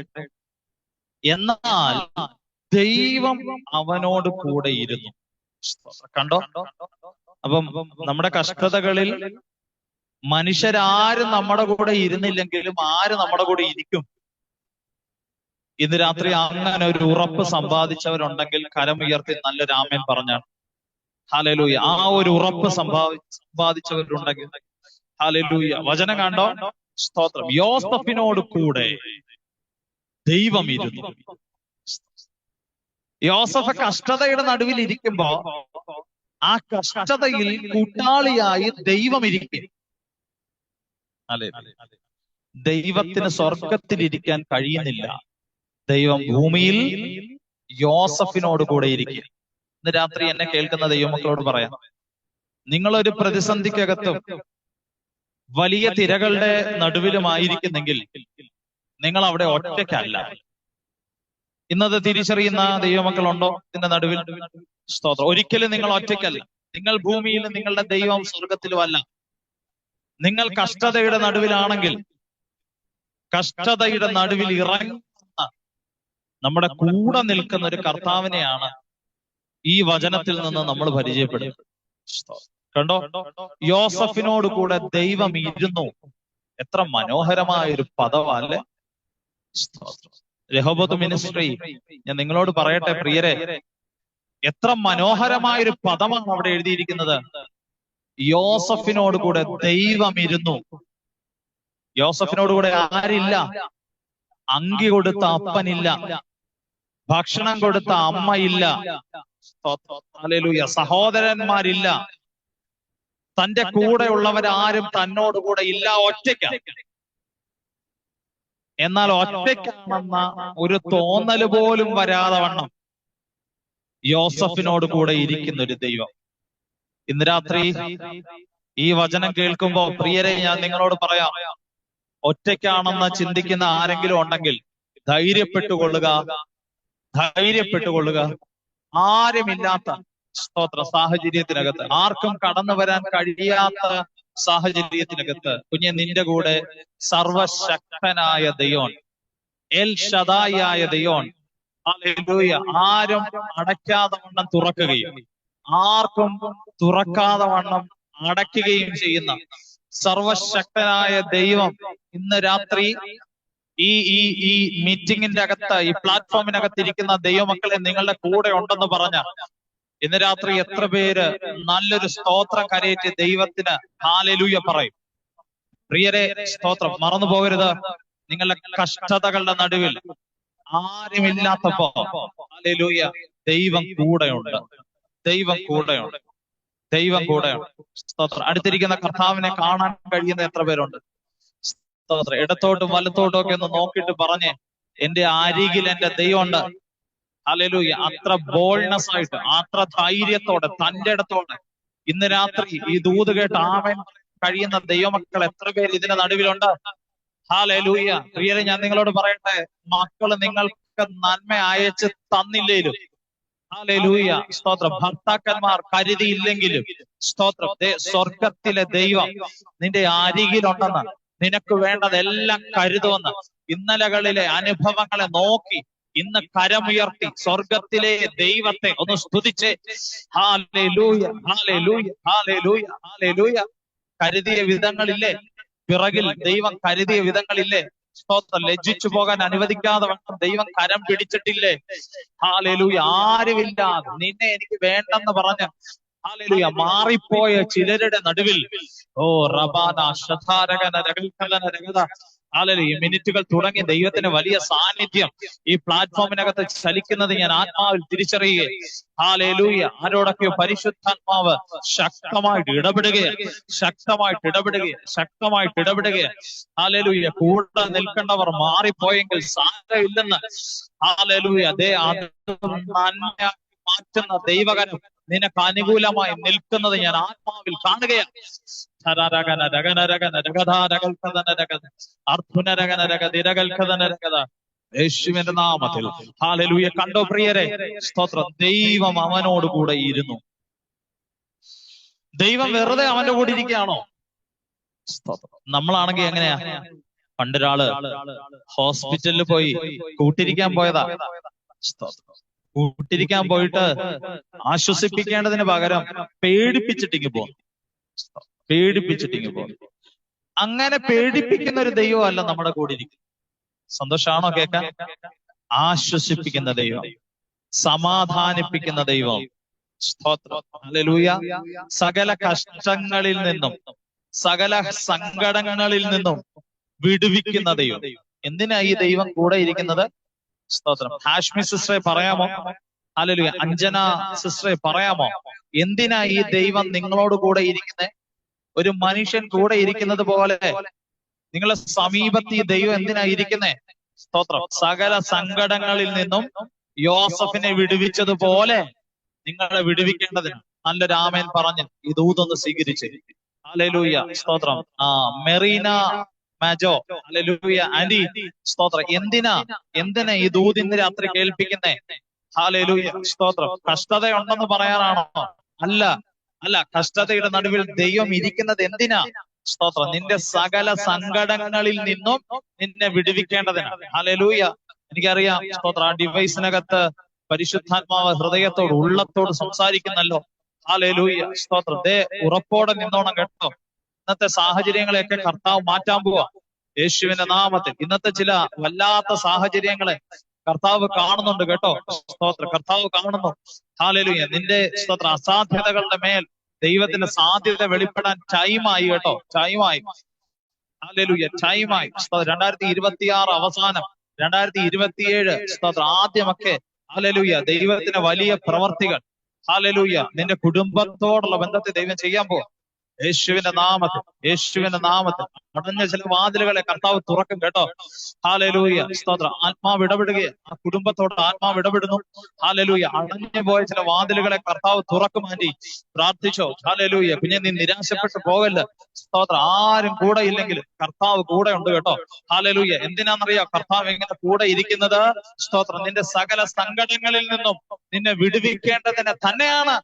എന്നാൽ ദൈവം അവനോട് കൂടെ ഇരുന്നു. കണ്ടോ? അപ്പം നമ്മുടെ കഷ്ടതകളിൽ മനുഷ്യരാരും നമ്മുടെ കൂടെ ഇരുന്നില്ലെങ്കിലും ആര് നമ്മുടെ കൂടെ ഇരിക്കും? ഇന്ന് രാത്രി അങ്ങനെ ഒരു ഉറപ്പ് സമ്പാദിച്ചവരുണ്ടെങ്കിൽ കരമുയർത്തി നല്ലൊരു ആമേൻ പറഞ്ഞാണ്. ഹല്ലേലൂയ. ആ ഒരു ഉറപ്പ് സമ്പാദിച്ചവരുണ്ടെങ്കിൽ ഹല്ലേലൂയ. വചനം കണ്ടോ? സ്തോത്രം. യോസഫിനോട് കൂടെ ദൈവം ഇരുന്നു. യോസഫ് കഷ്ടതയുടെ നടുവിൽ ഇരിക്കുമ്പോ ആ കഷ്ടതയിൽ കൂട്ടാളിയായി ദൈവം ഇരിക്കും. അല്ലെ? ദൈവത്തിന് സ്വർഗത്തിലിരിക്കാൻ കഴിയുന്നില്ല. ദൈവം ഭൂമിയിൽ യോസഫിനോട് കൂടെ ഇരിക്കും. ഇന്ന് രാത്രി എന്നെ കേൾക്കുന്ന ദൈവമക്കളോട് പറയാം, നിങ്ങളൊരു പ്രതിസന്ധിക്കകത്തും വലിയ തിരകളുടെ നടുവിലുമായിരിക്കുന്നെങ്കിൽ നിങ്ങൾ അവിടെ ഒറ്റയ്ക്കല്ല. ഇന്നത് തിരിച്ചറിയുന്ന ദൈവമക്കളുണ്ടോ ഇതിന്റെ നടുവിൽ? സ്തോത്രം. ഒരിക്കലും നിങ്ങൾ ഒറ്റയ്ക്കല്ല. നിങ്ങൾ ഭൂമിയിലും നിങ്ങളുടെ ദൈവം സ്വർഗത്തിലുമല്ല. നിങ്ങൾ കഷ്ടതയുടെ നടുവിലാണെങ്കിൽ കഷ്ടതയുടെ നടുവിൽ ഇറങ്ങുന്ന നമ്മുടെ കൂടെ നിൽക്കുന്ന ഒരു കർത്താവിനെയാണ് ഈ വചനത്തിൽ നിന്ന് നമ്മൾ പരിചയപ്പെടുന്നത്. കണ്ടോ? യോസഫിനോട് കൂടെ ദൈവം ഇരുന്നു. എത്ര മനോഹരമായ ഒരു പദമല്ലേ? രഹോബത്ത് മിനിസ്ട്രി, ഞാൻ നിങ്ങളോട് പറയട്ടെ പ്രിയരെ, എത്ര മനോഹരമായൊരു പദമാണ് അവിടെ എഴുതിയിരിക്കുന്നത്. യോസഫിനോട് കൂടെ ദൈവം ഇരുന്നു. യോസഫിനോട് കൂടെ ആരില്ല? അങ്കി കൊടുത്ത അപ്പനില്ല, ഭക്ഷണം കൊടുത്ത അമ്മയില്ല, ഹല്ലേലൂയ, സഹോദരന്മാരില്ല, തന്റെ കൂടെ ഉള്ളവരാരും തന്നോട് കൂടെ ഇല്ല, ഒറ്റയ്ക്ക. എന്നാൽ ഒറ്റയ്ക്കാണെന്ന ഒരു തോന്നൽ പോലും വരാതെ വണ്ണം യോസഫിനോട് കൂടെ ഇരിക്കുന്ന ഒരു ദൈവം. ഇന്ന് രാത്രി ഈ വചനം കേൾക്കുമ്പോ പ്രിയരെ, ഞാൻ നിങ്ങളോട് പറയാം, ഒറ്റയ്ക്കാണെന്ന് ചിന്തിക്കുന്ന ആരെങ്കിലും ഉണ്ടെങ്കിൽ ധൈര്യപ്പെട്ടുകൊള്ളുക, ധൈര്യപ്പെട്ടുകൊള്ളുക. ആരുമില്ലാത്ത സ്തോത്ര സാഹചര്യത്തിനകത്ത്, ആർക്കും കടന്നു വരാൻ കഴിയാത്ത സാഹചര്യത്തിനകത്ത് കുഞ്ഞെ നിന്റെ കൂടെ സർവശക്തനായ ദൈവം, എൽ ഷദായിയായ ദൈവം, ഹല്ലേലൂയ, ആരും അടയ്ക്കാതെ വണ്ണം തുറക്കുകയും ആർക്കും തുറക്കാതെ വണ്ണം അടയ്ക്കുകയും ചെയ്യുന്ന സർവശക്തനായ ദൈവം ഇന്ന് രാത്രി ഈ ഈ ഈ മീറ്റിംഗിന്റെ അകത്ത്, ഈ പ്ലാറ്റ്ഫോമിനകത്ത് ഇരിക്കുന്ന ദൈവമക്കളെ നിങ്ങളുടെ കൂടെ ഉണ്ടെന്ന് പറഞ്ഞ ഇന്ന് രാത്രി എത്ര പേര് നല്ലൊരു സ്തോത്രം കരയേറ്റ് ദൈവത്തിന് ഹല്ലേലൂയ പറയും? പ്രിയരെ, സ്തോത്രം. മറന്നു പോകരുത്, നിങ്ങളുടെ കഷ്ടതകളുടെ നടുവിൽ ആരുമില്ലാത്തപ്പോ ഹല്ലേലൂയ ദൈവം കൂടെയുണ്ട്. ദൈവം കൂടെയുണ്ട്. ദൈവം കൂടെയുണ്ട്. സ്തോത്രം. അടുത്തിരിക്കുന്ന കർത്താവിനെ കാണാൻ കഴിയുന്ന എത്ര പേരുണ്ട്? സ്തോത്രം. ഇടത്തോട്ടും വലത്തോട്ടും ഒക്കെ ഒന്ന് നോക്കിയിട്ട് പറഞ്ഞേ, എന്റെ അരികിൽ എന്റെ ദൈവമുണ്ട്. ഹല്ലേലൂയ. അത്ര ബോൾഡ്നെസ് ആയിട്ട്, അത്ര ധൈര്യത്തോടെ, തന്റെ ഇടത്തോടെ ഇന്ന് രാത്രി ഈ ദൂത് കേട്ട് ആമേൻ കഴിയുന്ന ദൈവമക്കൾ എത്ര പേര് ഇതിന്റെ നടുവിലുണ്ട്? ഹല്ലേലൂയ. പ്രിയരെ, ഞാൻ നിങ്ങളോട് പറയട്ടെ, മക്കള് നിങ്ങൾക്ക് നന്മ അയച്ച് തന്നില്ലേലും, ഹല്ലേലൂയ, സ്തോത്രം, ഭർത്താക്കന്മാർ കരുതിയില്ലെങ്കിലും, സ്തോത്രം, സ്വർഗത്തിലെ ദൈവം നിന്റെ അരികിലുണ്ടെന്ന്, നിനക്ക് വേണ്ടതെല്ലാം കരുതുമെന്ന്, ഇന്നലകളിലെ അനുഭവങ്ങളെ നോക്കി ഇന്ന് കരമുയർത്തി സ്വർഗത്തിലെ ദൈവത്തെ ഒന്ന് സ്തുതിച്ചേ. ഹല്ലേലൂയ, ഹല്ലേലൂയ, ഹല്ലേലൂയ, ഹല്ലേലൂയ. കരുതിയ വിധങ്ങളില്ലേ? പിറകിൽ ദൈവം കരുതിയ വിധങ്ങളില്ലേ? സ്തോത്രം. ലജ്ജിച്ചു പോകാൻ അനുവദിക്കാതെ വേണം ദൈവം കരം പിടിച്ചിട്ടില്ലേ? ഹല്ലേലൂയ. ആരുമില്ലാതെ നിന്നെ എനിക്ക് വേണ്ടെന്ന് പറഞ്ഞ് ഹല്ലേലൂയ മാറിപ്പോയ ചിലരുടെ നടുവിൽ, ഓ റബാന ശതാരകന രകൽകലന രഗത, ഹല്ലേലൂയ, മിനിറ്റുകൾ തുടങ്ങി ദൈവത്തിന് വലിയ സാന്നിധ്യം ഈ പ്ലാറ്റ്ഫോമിനകത്ത് ചലിക്കുന്നത് ഞാൻ ആത്മാവിൽ തിരിച്ചറിയുകയാണ്. ഹല്ലേലൂയ. ആരോടൊക്കെയോ പരിശുദ്ധാത്മാവ് ശക്തമായിട്ട് ഇടപെടുകയാണ്, ശക്തമായിട്ട് ഇടപെടുകയാണ്, ശക്തമായിട്ട് ഇടപെടുകയാണ്. ഹല്ലേലൂയ. കൂടെ നിൽക്കേണ്ടവർ മാറിപ്പോയെങ്കിൽ സാരമില്ലെന്ന്, ഹല്ലേലൂയ, മാറ്റുന്ന ദൈവകരം നിനക്ക് അനുകൂലമായി നിൽക്കുന്നത് ഞാൻ ആത്മാവിൽ കാണുകയാണ്. യേശുവിന്റെ നാമത്തിൽ ഹല്ലേലൂയ. കണ്ടോ പ്രിയരെ? സ്തോത്രം. ദൈവം അവനോട് കൂടെ ഇരുന്നു. ദൈവം വെറുതെ അവന്റെ കൂടെ ഇരിക്കുകയാണോ? സ്തോത്രം. നമ്മളാണെങ്കിൽ എങ്ങനെയാ? പണ്ടൊരാള് ഹോസ്പിറ്റലിൽ പോയി കൂട്ടിരിക്കാൻ പോയതാ. സ്തോത്രം. കൂട്ടിരിക്കാൻ പോയിട്ട് ആശ്വസിപ്പിക്കേണ്ടതിന് പകരം പേടിപ്പിച്ചിട്ടിങ്ങ് പോകും. പേടിപ്പിച്ചിട്ടിങ്ങ് പോകും. അങ്ങനെ പേടിപ്പിക്കുന്ന ഒരു ദൈവമല്ല നമ്മുടെ കൂടെ ഇരിക്കുന്നത്. സന്തോഷാണോ കേൾക്കാൻ? ആശ്വസിപ്പിക്കുന്ന ദൈവം, സമാധാനിപ്പിക്കുന്ന ദൈവം. സ്തോത്രം. ഹല്ലേലൂയ. സകല കഷ്ടങ്ങളിൽ നിന്നും, സകല സങ്കടങ്ങളിൽ നിന്നും വിടുവിക്കുന്ന ദൈവം. എന്തിനാ ഈ ദൈവം കൂടെ ഇരിക്കുന്നത്? സ്തോത്രം. ഹാഷ്മി സിസ്റ്ററെ പറയാമോ? ഹല്ലേലൂയ. അഞ്ജന സിസ്റ്ററെ പറയാമോ? എന്തിനാ ഈ ദൈവം നിങ്ങളോട് കൂടെ ഇരിക്കുന്നത്? ഒരു മനുഷ്യൻ കൂടെ ഇരിക്കുന്നത് പോലെ നിങ്ങളെ സമീപത്ത് ഈ ദൈവം എന്തിനാ ഇരിക്കുന്നേ? സ്തോത്രം. സകല സങ്കടങ്ങളിൽ നിന്നും യോസഫിനെ വിടുവിച്ചതുപോലെ നിങ്ങളെ വിടുവിക്കേണ്ടതിന്. നല്ലൊരു ആമേൻ പറഞ്ഞ് ഈ ദൂതൊന്ന് സ്വീകരിച്ച്. ഹല്ലേലൂയ. സ്തോത്രം. മെറീന മാജോ, ഹല്ലേലൂയ. ആന്റി, സ്തോത്രം. എന്തിനാ ഈ ദൂത് ഇന്ന് രാത്രി കേൾപ്പിക്കുന്നേ? ഹല്ലേലൂയ. സ്തോത്രം. കഷ്ടതയുണ്ടെന്ന് പറയാനാണോ? അല്ല, അല്ല. കഷ്ടതയുടെ നടുവിൽ ദൈവം ഇരിക്കുന്നത് എന്തിനാ? സ്തോത്രം. നിന്റെ സകല സങ്കടങ്ങളിൽ നിന്നും നിന്നെ വിടുവിക്കേണ്ടതിനാണ്. ഹല്ലേലൂയ. എനിക്കറിയാം. സ്തോത്രം. ആ ഡിവൈസിനകത്ത് പരിശുദ്ധാത്മാവ് ഹൃദയത്തോട്, ഉള്ളത്തോട് സംസാരിക്കുന്നല്ലോ. ഹല്ലേലൂയ. സ്തോത്രം. ഉറപ്പോടെ നിന്നോണം കേട്ടോ. ഇന്നത്തെ സാഹചര്യങ്ങളെയൊക്കെ കർത്താവ് മാറ്റാൻ പോവാ യേശുവിന്റെ നാമത്തിൽ. ഇന്നത്തെ ചില വല്ലാത്ത സാഹചര്യങ്ങളെ കർത്താവ് കാണുന്നുണ്ട് കേട്ടോ. സ്തോത്രം. കർത്താവ് കാണുന്നു. ഹല്ലേലൂയ. നിന്റെ സ്തോത്ര അസാധ്യതകളുടെ മേൽ ദൈവത്തിന്റെ സാധ്യത വെളിപ്പെടാൻ ടൈമായി കേട്ടോ. ടൈമായി. ഹല്ലേലൂയ. ടൈമായി. 2026 അവസാനം, 2027 സ്തോത്രം ആദ്യമൊക്കെ ഹല്ലേലൂയ ദൈവത്തിന്റെ വലിയ പ്രവർത്തികൾ, ഹല്ലേലൂയ, നിന്റെ കുടുംബത്തോടുള്ള ബന്ധത്തെ ദൈവം ചെയ്യാൻ പോവാ യേശുവിന്റെ നാമത്തിൽ. യേശുവിന്റെ നാമത്തിൽ അടഞ്ഞ ചില വാതിലുകളെ കർത്താവ് തുറക്കും കേട്ടോ. ഹല്ലേലൂയ. സ്തോത്രം. ആത്മാവ് ഇടപെടുകയെ, ആ കുടുംബത്തോട് ആത്മാവ് ഇടപെടുന്നു. ഹല്ലേലൂയ. അടഞ്ഞു പോയ ചില വാതിലുകളെ കർത്താവ് തുറക്കും. ആന്റി പ്രാർത്ഥിച്ചോ. ഹല്ലേലൂയ. പിന്നെ നീ നിരാശപ്പെട്ടു പോകല്ല. സ്തോത്രം. ആരും കൂടെ ഇല്ലെങ്കിലും കർത്താവ് കൂടെ ഉണ്ട് കേട്ടോ. ഹല്ലേലൂയ. എന്തിനാണെന്നറിയാം കർത്താവ് എങ്ങനെ കൂടെ ഇരിക്കുന്നത്? സ്തോത്രം. നിന്റെ സകല സങ്കടങ്ങളിൽ നിന്നും നിന്നെ വിടുവിക്കേണ്ടതിന് തന്നെയാണ്.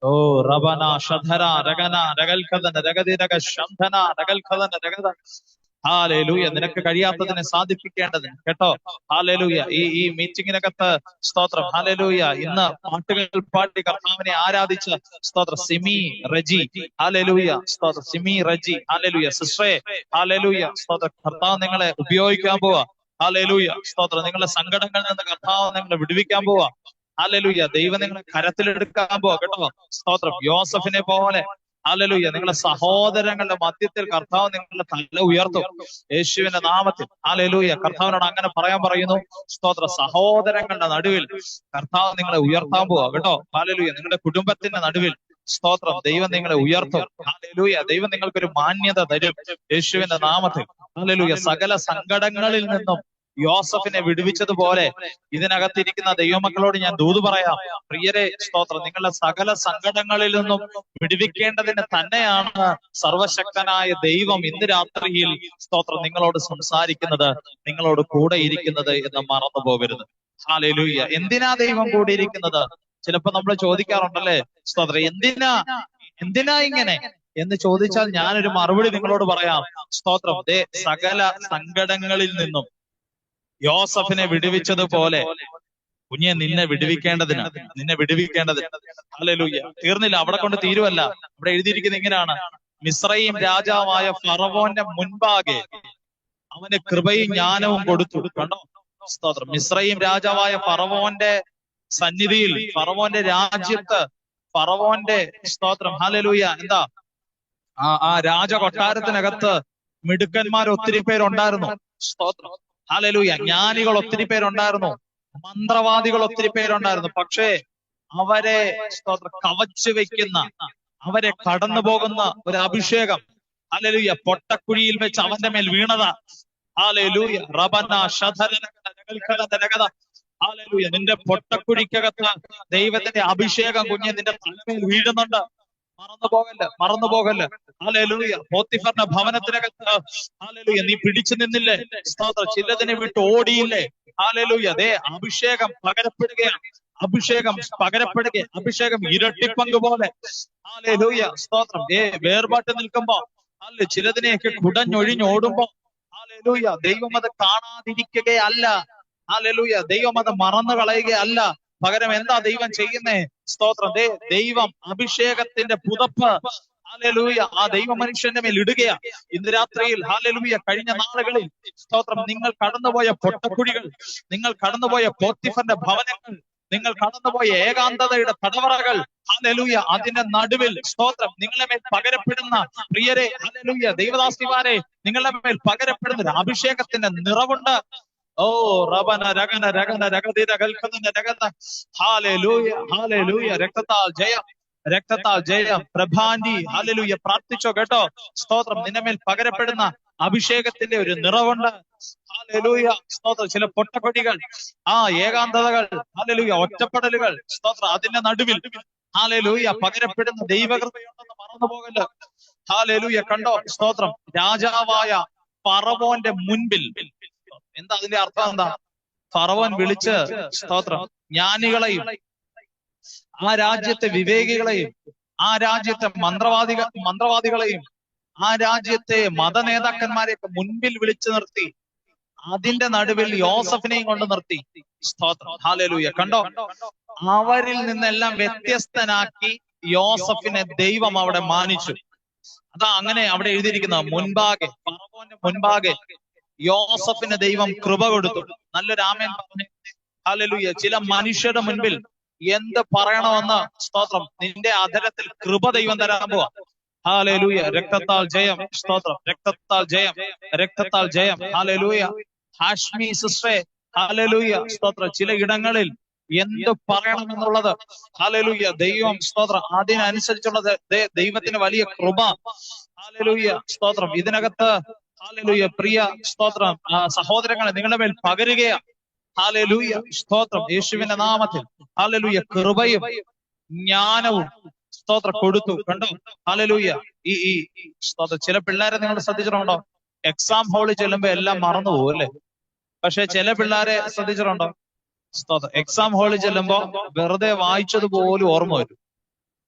ഓ റബന ഷധര രഗന രഗൽഖദന രഗതിരഗ ശംധന രഗൽഖദന രഗത. ഹല്ലേലൂയ. നിനക്ക് കഴിയാത്തതിനെ സാധിപ്പിക്കേണ്ടതിന് കേട്ടോ. ഹല്ലേലൂയ. ഈ മീറ്റിങ്ങിനകത്ത് സ്തോത്രം. ഹല്ലേലൂയ. ഇന്ന് പാട്ടുകൾ പാടി കർത്താവിനെ ആരാധിച്ച സ്തോത്രം സിമി റജി, ഹല്ലേലൂയ. സ്തോത്രം. സിമി റജി, ഹല്ലേലൂയ. സിസ്റ്ററെ, ഹല്ലേലൂയ. സ്തോത്രം. കർത്താവ് നിങ്ങളെ ഉപയോഗിക്കാൻ പോവാ. ഹല്ലേലൂയ. സ്തോത്രം. നിങ്ങളുടെ സങ്കടങ്ങളിൽ നിന്ന് കർത്താവ് നിങ്ങളെ വിടുവിക്കാൻ പോവാ. ഹല്ലേലൂയ. ദൈവം നിങ്ങളെ കരത്തിലെടുക്കാൻ പോവാ കേട്ടോ. സ്തോത്രം. യോസഫിനെ പോലെ ഹല്ലേലൂയ. നിങ്ങളുടെ സഹോദരങ്ങളുടെ മധ്യത്തിൽ കർത്താവ് നിങ്ങളുടെ തല ഉയർത്തും യേശുവിന്റെ നാമത്തിൽ. ഹല്ലേലൂയ. കർത്താവിനോട് അങ്ങനെ പറയാൻ പറയുന്നു. സ്തോത്ര. സഹോദരങ്ങളുടെ നടുവിൽ കർത്താവ് നിങ്ങളെ ഉയർത്താൻ പോവാ കേട്ടോ. ഹല്ലേലൂയ. നിങ്ങളുടെ കുടുംബത്തിന്റെ നടുവിൽ സ്തോത്രം ദൈവം നിങ്ങളെ ഉയർത്തും. ഹല്ലേലൂയ. ദൈവം നിങ്ങൾക്കൊരു മാന്യത തരും യേശുവിന്റെ നാമത്തിൽ. ഹല്ലേലൂയ. സകല സങ്കടങ്ങളിൽ നിന്നും യോസഫിനെ വിടുവിച്ചതുപോലെ ഇതിനകത്തിരിക്കുന്ന ദൈവമക്കളോട് ഞാൻ ദൂത് പറയാം. പ്രിയരെ, സ്തോത്രം, നിങ്ങളുടെ സകല സങ്കടങ്ങളിൽ നിന്നും വിടുവിക്കേണ്ടതിന് തന്നെയാണ് സർവശക്തനായ ദൈവം ഇന്ന് രാത്രിയിൽ സ്തോത്രം നിങ്ങളോട് സംസാരിക്കുന്നത്, നിങ്ങളോട് കൂടെ ഇരിക്കുന്നത് എന്ന് മറന്നു പോകരുത്. ഹല്ലേലൂയ. എന്തിനാ ദൈവം കൂടെ ഇരിക്കുന്നത്? ചിലപ്പോ നമ്മൾ ചോദിക്കാറുണ്ടല്ലേ, സ്തോത്രം, എന്തിനാ ഇങ്ങനെ എന്ന് ചോദിച്ചാൽ ഞാനൊരു മറുപടി നിങ്ങളോട് പറയാം. സ്തോത്രം, സകല സങ്കടങ്ങളിൽ നിന്നും യോസഫിനെ വിടുവിച്ചതുപോലെ കുഞ്ഞെ നിന്നെ വിടുവിക്കേണ്ടതിന്. ഹല്ലേലൂയ. തീർന്നില്ല, അവിടെ കൊണ്ട് തീരുവല്ല. അവിടെ എഴുതിയിരിക്കുന്നത് ഇങ്ങനെയാണ്: മിസ്രയീം രാജാവായ ഫറവോന്റെ മുൻപാകെ അവന് കൃപയും ജ്ഞാനവും കൊടുത്തു. കണ്ടോ? സ്തോത്രം. മിസ്രയീം രാജാവായ ഫറവോന്റെ സന്നിധിയിൽ, ഫറവോന്റെ രാജ്യത്ത്, ഫറവോന്റെ സ്തോത്രം, ഹല്ലേലൂയ, എന്താ ആ രാജകൊട്ടാരത്തിനകത്ത് മിടുക്കന്മാർ ഒത്തിരി പേരുണ്ടായിരുന്നു. സ്തോത്രം, ഹല്ലേലൂയ. ജ്ഞാനികൾ ഒത്തിരി പേരുണ്ടായിരുന്നു, മന്ത്രവാദികൾ ഒത്തിരി പേരുണ്ടായിരുന്നു. പക്ഷേ അവരെ സ്തോത്രം കവച്ചു വെക്കുന്ന, അവരെ കടന്നു പോകുന്ന ഒരു അഭിഷേകം, ഹല്ലേലൂയ, പൊട്ടക്കുഴിയിൽ വെച്ച് അവന്റെ മേൽ വീണതാ. ഹല്ലേലൂയ. റബന ശധരന നഗൽഖദ. ഹല്ലേലൂയ. നിന്റെ പൊട്ടക്കുഴിക്കകത്ത് ദൈവത്തിന്റെ അഭിഷേകം കുഞ്ഞെ നിന്റെ തലമേൽ വീഴുന്നുണ്ട്. മറന്നു പോകല്ല. ഹല്ലേലൂയ. പോത്തിഫറിന്റെ ഭവനത്തിനകത്ത് ഹല്ലേലൂയ നീ പിടിച്ചു നിന്നില്ലേ? സ്തോത്രം. ചിലതിനെ വിട്ട് ഓടിയില്ലേ? ഹല്ലേലൂയ. അഭിഷേകം പകരപ്പെടുകയാണ്. അഭിഷേകം ഇരട്ടിപ്പങ്ക് പോലെ. ഹല്ലേലൂയ. സ്തോത്രം. വേർപാട്ട് നിൽക്കുമ്പോ, അല്ലെ, ചിലതിനെയൊക്കെ കുടഞ്ഞൊഴിഞ്ഞോടുമ്പോ, ഹല്ലേലൂയ, ദൈവം അത് കാണാതിരിക്കുകയല്ല. ഹല്ലേലൂയ. ദൈവം അത് മറന്നു കളയുകയല്ല. പകരം എന്താ ദൈവം ചെയ്യുന്നേ? സ്തോത്രം. ദൈവം അഭിഷേകത്തിന്റെ പുതപ്പ്, ഹല്ലേലൂയ, ആ ദൈവ മനുഷ്യന്റെ മേൽ ഇടുകയാ ഇന്ന് രാത്രിയിൽ. ഹല്ലേലൂയ. കഴിഞ്ഞ നാളുകളിൽ സ്തോത്രം നിങ്ങൾ കടന്നുപോയ പൊട്ടക്കുഴികൾ, നിങ്ങൾ കടന്നുപോയ പോത്തിഫറിന്റെ ഭവനങ്ങൾ, നിങ്ങൾ കടന്നുപോയ ഏകാന്തതയുടെ തടവറകൾ, ഹല്ലേലൂയ, അതിന്റെ നടുവിൽ സ്തോത്രം നിങ്ങളുടെ മേൽ പകരപ്പെടുന്ന പ്രിയരെ, ഹല്ലേലൂയ, ദൈവദാസിമാരെ, നിങ്ങളുടെ മേൽ പകരപ്പെടുന്ന ഒരു അഭിഷേകത്തിന്റെ നിറവുണ്ട്. ഓ റബന രഗന രഗന രഗതിര കൽക്കന രഗന. ഹല്ലേലൂയ. ഹല്ലേലൂയ. രക്തത്താൽ ജയം. പ്രഭാന്തി, ഹല്ലേലൂയ, പ്രാർത്ഥിച്ചോ കേട്ടോ. സ്തോത്രം. നിന്റെ മേൽ പകരപ്പെടുന്ന അഭിഷേകത്തിന്റെ ഒരു നിറവുണ്ട്. ഹല്ലേലൂയ. സ്തോത്രം. ചില പൊട്ടക്കൊടികൾ, ഏകാന്തതകൾ, ഹല്ലേലൂയ, ഒറ്റപ്പെടലുകൾ, സ്തോത്രം, അതിന്റെ നടുവിൽ ഹല്ലേലൂയ പകരപ്പെടുന്ന ദൈവകൃപയുണ്ടെന്ന് മറന്നു പോകല്ല. ഹല്ലേലൂയ. കണ്ടോ? സ്തോത്രം. രാജാവായ ഫറവോന്റെ മുൻപിൽ, എന്താ അതിന്റെ അർത്ഥം? എന്താ? ഫറവോൻ വിളിച്ച് സ്തോത്രം ജ്ഞാനികളെയും ആ രാജ്യത്തെ വിവേകികളെയും ആ രാജ്യത്തെ മന്ത്രവാദികളെയും ആ രാജ്യത്തെ മതനേതാക്കന്മാരെയൊക്കെ മുൻപിൽ വിളിച്ചു നിർത്തി. അതിന്റെ നടുവിൽ യോസഫിനെയും കൊണ്ട് നിർത്തി. സ്തോത്രം. ഹല്ലേലൂയ. കണ്ടോ? അവരിൽ നിന്നെല്ലാം വ്യത്യസ്തനാക്കി യോസഫിനെ ദൈവം അവിടെ മാനിച്ചു. അതാ അങ്ങനെ അവിടെ എഴുതിയിരിക്കുന്നത്. ഫറവോന്റെ മുൻപാകെ യോസഫിന് ദൈവം കൃപ കൊടുത്തു. നല്ലൊരു ആമേൻ പറഞ്ഞു. ഹല്ലേലൂയ. ചില മനുഷ്യരുടെ മുൻപിൽ എന്ത് പറയണമെന്ന് സ്തോത്രം നിന്റെ അധരത്തിൽ കൃപ ദൈവം തരാൻ പോവാ. ഹല്ലേലൂയ. രക്തത്താൽ ജയം. സ്തോത്രം. രക്തത്താൽ ജയം. ഹല്ലേലൂയ. ഹാഷ്മി സിസ്റ്ററെ, ഹല്ലേലൂയ, സ്തോത്രം. ചില ഇടങ്ങളിൽ എന്ത് പറയണമെന്നുള്ളത്, ഹല്ലേലൂയ, ദൈവം സ്തോത്രം അതിനനുസരിച്ചുള്ളത് ദൈവത്തിന് വലിയ കൃപ. ഹല്ലേലൂയ. സ്തോത്രം. ഇതിനകത്ത് ഹല്ലേലൂയ പ്രിയ സ്തോത്രം സഹോദരങ്ങളെ നിങ്ങളുടെ മേൽ പകരുകയാ. ഹല്ലേലൂയ. സ്തോത്രം. യേശുവിന്റെ നാമത്തിൽ ഹല്ലേലൂയ കൃപയും ജ്ഞാനവും സ്തോത്രം കൊടുത്തു. കണ്ടോ? ഹല്ലേലൂയ. ഈ സ്തോത്രം. ചില പിള്ളേരെ നിങ്ങൾ ശ്രദ്ധിച്ചിട്ടുണ്ടോ? എക്സാം ഹാളിൽ ചെല്ലുമ്പോ എല്ലാം മറന്നു പോകും അല്ലേ? പക്ഷെ ചില പിള്ളേരെ ശ്രദ്ധിച്ചിട്ടുണ്ടോ? സ്തോത്രം. എക്സാം ഹാളിൽ ചെല്ലുമ്പോ വെറുതെ വായിച്ചതുപോലും ഓർമ്മ വരും.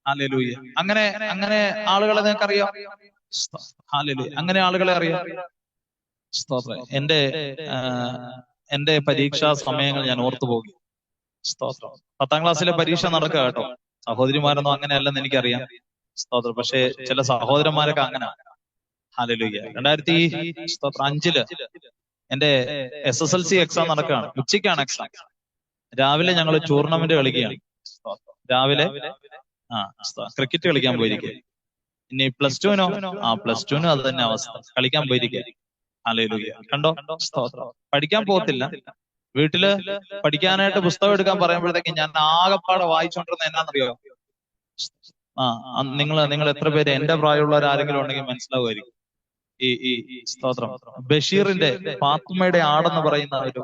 ഹല്ലേലൂയ. അങ്ങനെ ആളുകളെ നിങ്ങൾക്കറിയാം. ഹല്ലേലൂയ. അങ്ങനെ ആളുകളെ അറിയാം. സ്തോത്രം. എന്റെ പരീക്ഷാ സമയങ്ങൾ ഞാൻ ഓർത്തു പോകും. സ്തോത്രം. 10ാം ക്ലാസ്സിലെ പരീക്ഷ നടക്കുക കേട്ടോ. സഹോദരിമാരൊന്നും അങ്ങനെയല്ലെന്ന് എനിക്കറിയാം. സ്തോത്രം. പക്ഷെ ചില സഹോദരന്മാരൊക്കെ അങ്ങനെ. ഹല്ലേലൂയ. 2005 എന്റെ SSLC എക്സാം നടക്കുകയാണ്. ഉച്ചയ്ക്കാണ് എക്സാം. രാവിലെ ഞങ്ങൾ ടൂർണമെന്റ് കളിക്കുകയാണ്. രാവിലെ ക്രിക്കറ്റ് കളിക്കാൻ പോയിരിക്കുക. ഇനി +2-നോ? +2-നും അത് തന്നെ അവസ്ഥ. കളിക്കാൻ പോയിരിക്കുക. ഹല്ലേലൂയ. കണ്ടോ? സ്തോത്രം. പഠിക്കാൻ പോകത്തില്ല. വീട്ടില് പഠിക്കാനായിട്ട് പുസ്തകം എടുക്കാൻ പറയുമ്പോഴത്തേക്ക് ഞാൻ ആകെപ്പാടെ വായിച്ചോണ്ടിരുന്ന എന്നാന്നറിയോ? നിങ്ങൾ എത്ര പേര് എന്റെ പ്രായമുള്ളവർ ആരെങ്കിലും ഉണ്ടെങ്കിൽ മനസ്സിലാവുമായിരിക്കും. ഈ സ്തോത്രം ബഷീറിന്റെ പാത്തുമ്മയുടെ ആടെന്ന് പറയുന്ന ഒരു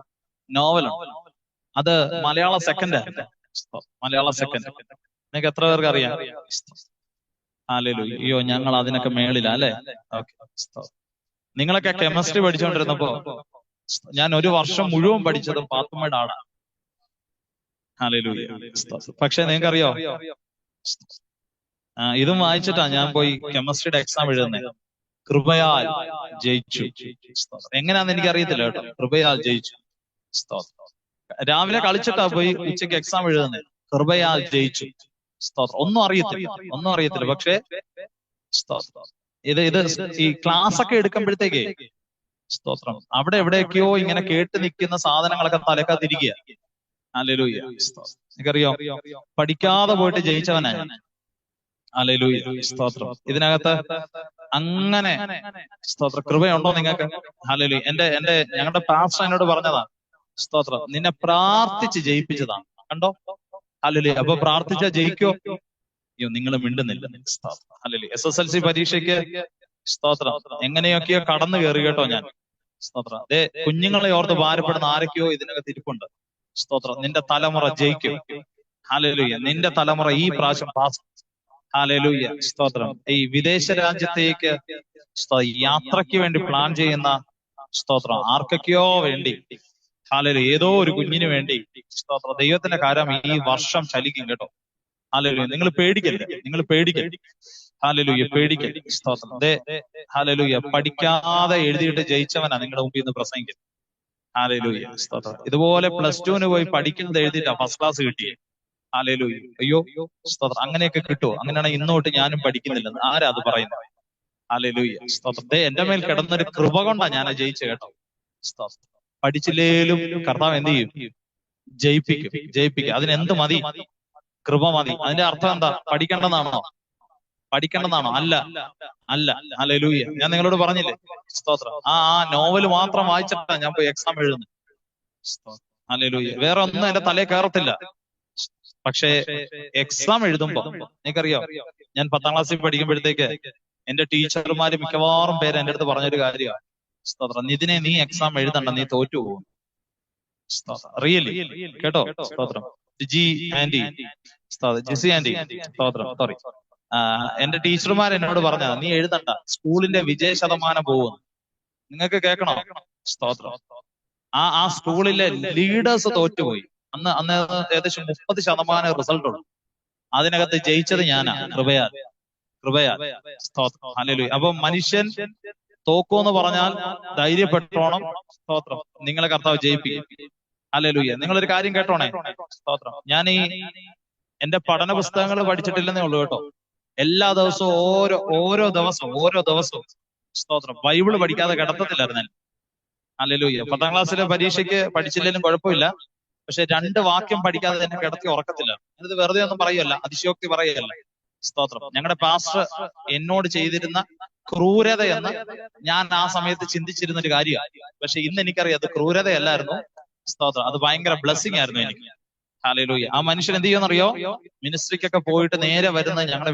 നോവലാണ്. അത് മലയാള സെക്കൻഡ്. മലയാള സെക്കൻഡ് നിങ്ങൾക്ക് എത്ര പേർക്ക് അറിയാം? ഹല്ലേലൂയ. അയ്യോ, ഞങ്ങൾ അതിനൊക്കെ മേളിലാ അല്ലെ? നിങ്ങളൊക്കെ കെമിസ്ട്രി പഠിച്ചുകൊണ്ടിരുന്നപ്പോ ഞാൻ ഒരു വർഷം മുഴുവൻ പഠിച്ചത് പാത്തുമ്മയുടെ ആടാണ്. ഹല്ലേലൂയ. പക്ഷെ നിങ്ങൾക്കറിയോ, ഇതും വായിച്ചിട്ടാ ഞാൻ പോയി കെമിസ്ട്രിയുടെ എക്സാം എഴുതുന്നത്. കൃപയാൽ ജയിച്ചു. എങ്ങനെയാന്ന് എനിക്ക് അറിയത്തില്ല കേട്ടോ. കൃപയാൽ ജയിച്ചു. രാവിലെ കളിച്ചിട്ടാ പോയി ഉച്ചയ്ക്ക് എക്സാം എഴുതുന്നത്. കൃപയാൽ ജയിച്ചു. ഒന്നും അറിയത്തില്ല. പക്ഷേ ഇത് ഈ ക്ലാസ് ഒക്കെ എടുക്കുമ്പോഴത്തേക്ക് സ്തോത്രം അവിടെ എവിടെയൊക്കെയോ ഇങ്ങനെ കേട്ട് നിൽക്കുന്ന സാധനങ്ങളൊക്കെ തലക്കകത്തിരിക്കുക. ഹല്ലേലൂയ. നിങ്ങൾക്കറിയോ, പഠിക്കാതെ പോയിട്ട് ജയിച്ചവനാ. ഹല്ലേലൂയ. സ്തോത്രം. ഇതിനകത്ത് അങ്ങനെ സ്തോത്ര കൃപയുണ്ടോ നിങ്ങൾക്ക്? ഹല്ലേലൂയ. ഞങ്ങളുടെ പാസ്റ്റർ എന്നോട് പറഞ്ഞതാ, സ്തോത്രം, നിന്നെ പ്രാർത്ഥിച്ച് ജയിപ്പിച്ചതാണ്. കണ്ടോ? ഹല്ലേലൂയ. അപ്പൊ പ്രാർത്ഥിച്ചാ ജയിക്കോ? അയ്യോ, നിങ്ങൾ മിണ്ടുന്നില്ല. ഹല്ലേലൂയ. SSLC പരീക്ഷയ്ക്ക് സ്തോത്രം എങ്ങനെയൊക്കെയോ കടന്നു കയറി കേട്ടോ ഞാൻ. സ്തോത്രം. കുഞ്ഞുങ്ങളെ ഓർത്ത് ഭാരപ്പെടുന്ന ആരൊക്കെയോ ഇതിനകത്ത് ഇരിപ്പുണ്ട്. സ്തോത്രം. നിന്റെ തലമുറ ജയിക്കും. ഹല്ലേലൂയ. നിന്റെ തലമുറ ഈ പ്രാവശ്യം പാസ്. ഹല്ലേലൂയ. സ്തോത്രം. ഈ വിദേശ രാജ്യത്തേക്ക് യാത്രയ്ക്ക് വേണ്ടി പ്ലാൻ ചെയ്യുന്ന സ്തോത്രം ആർക്കൊക്കെയോ വേണ്ടി, ഹല്ലേലൂയ, ഏതോ ഒരു കുഞ്ഞിന് വേണ്ടി സ്തോത്രം ദൈവത്തിന്റെ കാര്യം ഈ വർഷം ചലിക്കും കേട്ടോ. ഹല്ലേലൂയ. നിങ്ങൾ പേടിക്കരുത്. ഹല്ലേലൂയ. പേടിക്കരുത്. സ്തോത്രം. ഹല്ലേലൂയ. പഠിക്കാതെ എഴുതിയിട്ട് ജയിച്ചവനാ നിങ്ങളുടെ മുമ്പിൽ നിന്ന് പ്രസംഗിക്കുന്നത്. ഹല്ലേലൂയ. സ്തോത്രം. ഇതുപോലെ +2-ന് പോയി പഠിക്കുന്നത് എഴുതിയിട്ടാ ഫസ്റ്റ് ക്ലാസ് കിട്ടിയേ. ഹല്ലേലൂയ. അയ്യോ, സ്തോത്രം. അങ്ങനെയൊക്കെ കിട്ടുമോ? അങ്ങനെയാണെങ്കിൽ ഇന്നോട്ട് ഞാനും പഠിക്കുന്നില്ലെന്ന് ആരാ അത് പറയുന്നത്? ഹല്ലേലൂയ. സ്തോത്രം. എന്റെ മേൽ കിടന്നൊരു കൃപ കൊണ്ടാ ഞാൻ ജയിച്ചു കേട്ടോ. സ്തോത്രം. പഠിച്ചില്ലേലും കർത്താവ് എന്ത് ചെയ്യും? ജയിപ്പിക്കും. അതിനെന്ത് മതി? കൃപ മതി. അതിന്റെ അർത്ഥം എന്താ? പഠിക്കേണ്ടതാണോ? അല്ല. ഹല്ലേലൂയ. ഞാൻ നിങ്ങളോട് പറഞ്ഞില്ലേ, സ്തോത്രം, ആ നോവൽ മാത്രം വായിച്ചിട്ടാ ഞാൻ പോയി എക്സാം എഴുതുന്നത്. ഹല്ലേലൂയ. വേറെ ഒന്നും എന്റെ തലയിൽ കയറത്തില്ല. പക്ഷേ എക്സാം എഴുതുമ്പോ നിനക്കറിയോ, ഞാൻ 10ാം ക്ലാസ്സിൽ പഠിക്കുമ്പോഴത്തേക്ക് എന്റെ ടീച്ചർമാര് മിക്കവാറും പേര് എന്റെ അടുത്ത് പറഞ്ഞൊരു കാര്യമാണ്, സ്തോത്രം, നിതിനെ നീ എക്സാം എഴുതണ്ട, നീ തോറ്റു പോകും. റിയലി കേട്ടോ. സ്തോത്രം. ജിസി ആന്റി, സ്തോത്രം, സോറി, എന്റെ ടീച്ചർമാർ എന്നോട് പറഞ്ഞ നീ എഴുതണ്ട, സ്കൂളിന്റെ വിജയ ശതമാനം പോകുന്നു. നിങ്ങൾക്ക് കേൾക്കണോ? സ്തോത്രം. ആ സ്കൂളിലെ ലീഡേഴ്സ് തോറ്റുപോയി. അന്ന് ഏകദേശം 30% റിസൾട്ട് ഉള്ളു. അതിനകത്ത് ജയിച്ചത് ഞാനാ. കൃപയാൽ. സ്തോത്രം. ഹല്ലേലൂയ. അപ്പൊ മനുഷ്യൻ തോക്കുമെന്ന് പറഞ്ഞാൽ ധൈര്യപ്പെട്ടോണം. സ്തോത്രം. നിങ്ങളെ കർത്താവ് ജയിപ്പിക്കും. ഹല്ലേലൂയ. നിങ്ങളൊരു കാര്യം കേട്ടോണേ. സ്തോത്രം. ഞാൻ എന്റെ പഠന പുസ്തകങ്ങൾ പഠിച്ചിട്ടില്ലെന്നേ ഉള്ളൂ കേട്ടോ. എല്ലാ ദിവസവും ഓരോ ദിവസവും സ്തോത്രം ബൈബിള് പഠിക്കാതെ കിടത്തത്തില്ലായിരുന്നു. ഹല്ലേലൂയ. 10ാം ക്ലാസ്സിലെ പരീക്ഷയ്ക്ക് പഠിച്ചില്ലെങ്കിലും കുഴപ്പമില്ല. പക്ഷെ 2 വാക്യം പഠിക്കാതെ തന്നെ കിടത്തി ഉറക്കത്തില്ല. ഇത് വെറുതെ ഒന്നും പറയല്ല, അതിശയോക്തി പറയല്ല. സ്തോത്രം. ഞങ്ങളുടെ പാസ്റ്റർ എന്നോട് ചെയ്തിരുന്ന ക്രൂരതയെന്ന് ഞാൻ ആ സമയത്ത് ചിന്തിച്ചിരുന്ന ഒരു കാര്യമാണ്. പക്ഷെ ഇന്ന് എനിക്കറിയാം അത് ക്രൂരതയല്ലായിരുന്നു. സ്തോത്രം. അത് ഭയങ്കര ബ്ലെസ്സിങ് ആയിരുന്നു എനിക്ക്. ഹല്ലേലൂയ. ആ മനുഷ്യൻ എന്ത് ചെയ്യുമെന്നറിയോ? മിനിസ്ട്രിക്കൊക്കെ പോയിട്ട് നേരെ വരുന്നത് ഞങ്ങളുടെ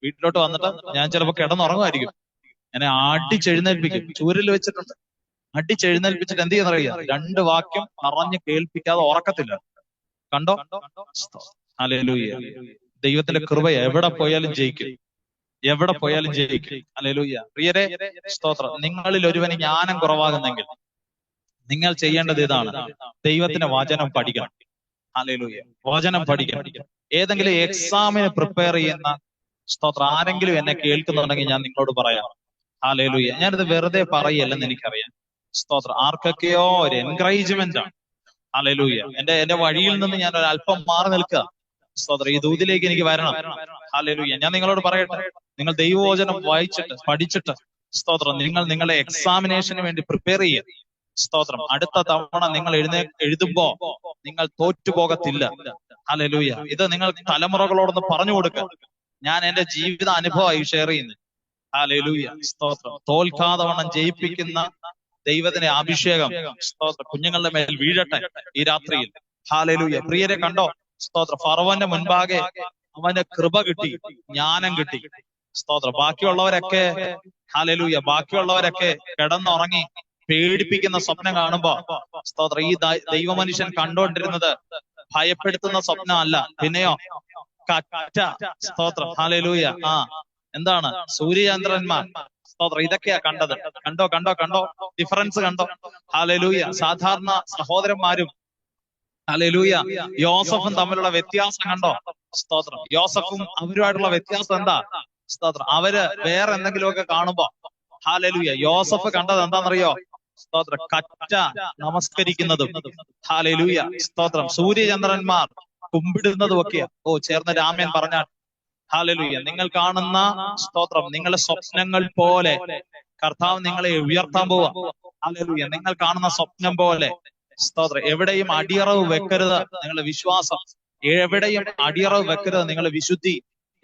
വീട്ടിലോട്ട് വന്നിട്ട് ഞാൻ ചിലപ്പോൾ കിടന്നുറങ്ങുമായിരിക്കും. എന്നെ അടിച്ചെഴുന്നേൽപ്പിക്കും. ചൂരിൽ വെച്ചിട്ടുണ്ട്. അടിച്ചെഴുന്നേൽപ്പിച്ചിട്ട് എന്ത് ചെയ്യുന്നറിയാം? 2 വാക്യം പറഞ്ഞ് കേൾപ്പിക്കാതെ ഉറക്കത്തില്ല. കണ്ടോ? ഹല്ലേലൂയ. ദൈവത്തിന്റെ കൃപ എവിടെ പോയാലും ജയിക്കും. ഹല്ലേലൂയ. പ്രിയരെ, സ്തോത്രം. നിങ്ങളിൽ ഒരുവന് ജ്ഞാനം കുറവാകുന്നെങ്കിൽ നിങ്ങൾ ചെയ്യേണ്ടത് ഇതാണ്: ദൈവത്തിന്റെ വചനം പഠിക്കണം. ഹല്ലേലൂയ. വചനം പഠിക്കണം. ഏതെങ്കിലും എക്സാമിന് പ്രിപ്പയർ ചെയ്യുന്ന സ്തോത്രം ആരെങ്കിലും എന്നെ കേൾക്കുന്നുണ്ടെങ്കിൽ ഞാൻ നിങ്ങളോട് പറയാം, ഹല്ലേലൂയ, ഞാനിത് വെറുതെ പറയല്ലെന്ന് എനിക്കറിയാം. സ്തോത്രം. ആർക്കൊക്കെയോ ഒരു എൻകറേജ്മെന്റ് ആണ്. ഹല്ലേലൂയ. എന്റെ വഴിയിൽ നിന്ന് ഞാൻ ഒരു അല്പം മാറി നിൽക്കുക. സ്തോത്രം. ഈ ദൂതിലേക്ക് എനിക്ക് വരണം. ഹല്ലേലൂയ. ഞാൻ നിങ്ങളോട് പറയട്ടെ, നിങ്ങൾ ദൈവവചനം വായിച്ചിട്ട് പഠിച്ചിട്ട് സ്തോത്രം നിങ്ങളുടെ എക്സാമിനേഷന് വേണ്ടി പ്രിപ്പയർ ചെയ്യുക. സ്തോത്രം. അടുത്ത തവണ നിങ്ങൾ എഴുതുമ്പോ നിങ്ങൾ തോറ്റുപോകത്തില്ല. ഹല്ലേലൂയ. ഇത് നിങ്ങൾ തലമുറകളോടൊന്ന് പറഞ്ഞു കൊടുക്കുക. ഞാൻ എന്റെ ജീവിത അനുഭവമായി ഷെയർ ചെയ്യുന്നത്. ഹല്ലേലൂയ, സ്തോത്രം. തോൽക്കാതവണ്ണം ജയിപ്പിക്കുന്ന ദൈവത്തിന്റെ അഭിഷേകം സ്തോത്രം കുഞ്ഞുങ്ങളുടെ മേൽ വീഴട്ടെ ഈ രാത്രിയിൽ. ഹല്ലേലൂയ. പ്രിയരെ കണ്ടോ, സ്തോത്രം. ഫറവോന്റെ മുൻപാകെ അവന് കൃപ കിട്ടി, ജ്ഞാനം കിട്ടി. സ്തോത്രം. ബാക്കിയുള്ളവരൊക്കെ ബാക്കിയുള്ളവരൊക്കെ കിടന്നുറങ്ങി പേടിപ്പിക്കുന്ന സ്വപ്നം കാണുമ്പോ സ്തോത്രം ഈ ദൈവമനുഷ്യൻ കണ്ടോണ്ടിരുന്നത് ഭയപ്പെടുത്തുന്ന സ്വപ്നമല്ല, പിന്നെയോ കറ്റ. സ്തോത്രം. ഹല്ലേലൂയ. എന്താണ് സൂര്യചന്ദ്രന്മാർ. സ്തോത്രം. ഇതൊക്കെയാ കണ്ടത്. കണ്ടോ കണ്ടോ കണ്ടോ ഡിഫറൻസ് കണ്ടോ? ഹല്ലേലൂയ. സാധാരണ സഹോദരന്മാരും ഹല്ലേലൂയ യോസഫും തമ്മിലുള്ള വ്യത്യാസം കണ്ടോ? സ്തോത്രം. യോസഫും അവരുമായിട്ടുള്ള വ്യത്യാസം എന്താ? സ്തോത്രം. അവര് വേറെ എന്തെങ്കിലുമൊക്കെ കാണുമ്പോ ഹല്ലേലൂയ യോസഫ് കണ്ടത് എന്താണെന്നറിയോ? സ്തോത്രം. കറ്റ നമസ്കരിക്കുന്നതും ഹല്ലേലൂയ സ്തോത്രം സൂര്യചന്ദ്രന്മാർ കുമ്പിടുന്നതും ഒക്കെയാ. ചേർന്ന് രാമൻ പറഞ്ഞാൽ ഹല്ലേലൂയ. നിങ്ങൾ കാണുന്ന സ്തോത്രം നിങ്ങളുടെ സ്വപ്നങ്ങൾ പോലെ കർത്താവ് നിങ്ങളെ ഉയർത്താൻ പോവാ. ഹല്ലേലൂയ. നിങ്ങൾ കാണുന്ന സ്വപ്നം പോലെ സ്തോത്രം എവിടെയും അടിയറവ് വെക്കരുത് നിങ്ങളുടെ വിശ്വാസം, എവിടെയും അടിയറവ് വെക്കരുത് നിങ്ങളുടെ വിശുദ്ധി,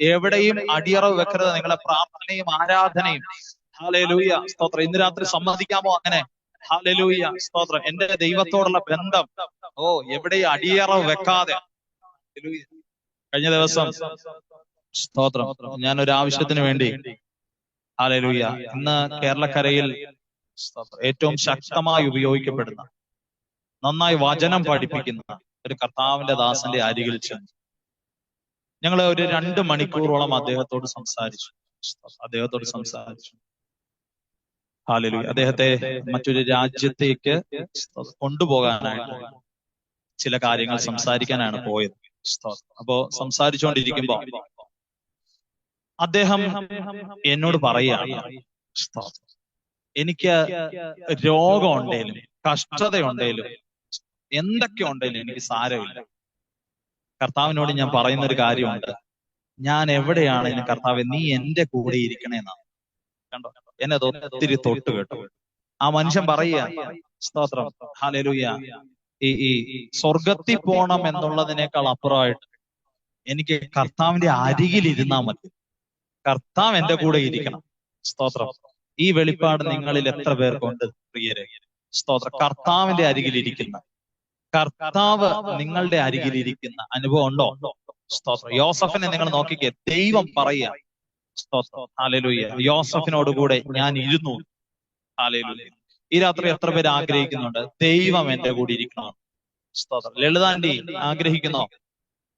എവിടെയും അടിയറവ് വെക്കരുത് നിങ്ങളുടെ പ്രാർത്ഥനയും ആരാധനയും. ഹല്ലേലൂയ സ്തോത്രം. ഇന്ന് രാത്രി സമ്മതിക്കാമോ അങ്ങനെ? ഹല്ലേലൂയ സ്തോത്രം. എന്റെ ദൈവത്തോടുള്ള ബന്ധം എവിടെയും അടിയറവ് വെക്കാതെ. കഴിഞ്ഞ ദിവസം സ്തോത്രം ഞാനൊരു ആവശ്യത്തിന് വേണ്ടി ഹല്ലേലൂയ ഇന്ന് കേരളക്കരയിൽ ഏറ്റവും ശക്തമായി ഉപയോഗിക്കപ്പെടുന്ന, നന്നായി വചനം പഠിപ്പിക്കുന്ന ഒരു കർത്താവിന്റെ ദാസന്റെ അരികിൽ ചെന്നു. ഞങ്ങൾ ഒരു 2 മണിക്കൂറോളം അദ്ദേഹത്തോട് സംസാരിച്ചു. ഹല്ലേലൂയ. അദ്ദേഹത്തെ മറ്റൊരു രാജ്യത്തേക്ക് കൊണ്ടുപോകാനായിട്ട് ചില കാര്യങ്ങൾ സംസാരിക്കാനാണ് പോയത്. അപ്പോ സംസാരിച്ചുകൊണ്ടിരിക്കുമ്പോ അദ്ദേഹം എന്നോട് പറയുകയാണ്, എനിക്ക് രോഗമുണ്ടേലും കഷ്ടതയുണ്ടേലും എന്തൊക്കെ ഉണ്ടേലും എനിക്ക് സാരമില്ല. കർത്താവിനോട് ഞാൻ പറയുന്ന ഒരു കാര്യമുണ്ട്, ഞാൻ എവിടെയാണെങ്കിലും കർത്താവെ നീ എന്റെ കൂടെ ഇരിക്കണേന്നാണ്. കണ്ടോ, എന്നെ അത് ഒത്തിരി തൊട്ട് കേട്ടോ. ആ മനുഷ്യൻ പറയുക, സ്തോത്രം ഹല്ലേലൂയ, ഈ സ്വർഗത്തിൽ പോണം എന്നുള്ളതിനേക്കാൾ അപ്പുറമായിട്ട് എനിക്ക് കർത്താവിന്റെ അരികിൽ ഇരുന്നാ മതി, കർത്താവ് എന്റെ കൂടെ ഇരിക്കണം. സ്തോത്രം. ഈ വെളിപ്പാട് നിങ്ങളിൽ എത്ര പേർക്കുണ്ട് പ്രിയരെ? സ്തോത്രം. കർത്താവിന്റെ അരികിലിരിക്കുന്ന, കർത്താവ് നിങ്ങളുടെ അരികിലിരിക്കുന്ന അനുഭവം ഉണ്ടോ? സ്തോത്രം. യോസഫിനെ നിങ്ങൾ നോക്കിക്കേ, ദൈവം പറയുക, സ്തോത്രം ഹല്ലേലൂയ, യോസഫിനോടുകൂടെ ഞാൻ ഇരുന്നു. ഹല്ലേലൂയ. ഈ രാത്രി എത്ര പേര് ആഗ്രഹിക്കുന്നുണ്ട് ദൈവം എന്റെ കൂടെ ഇരിക്കണം? സ്തോത്രം. ലളിതാന്റി ആഗ്രഹിക്കുന്നോ?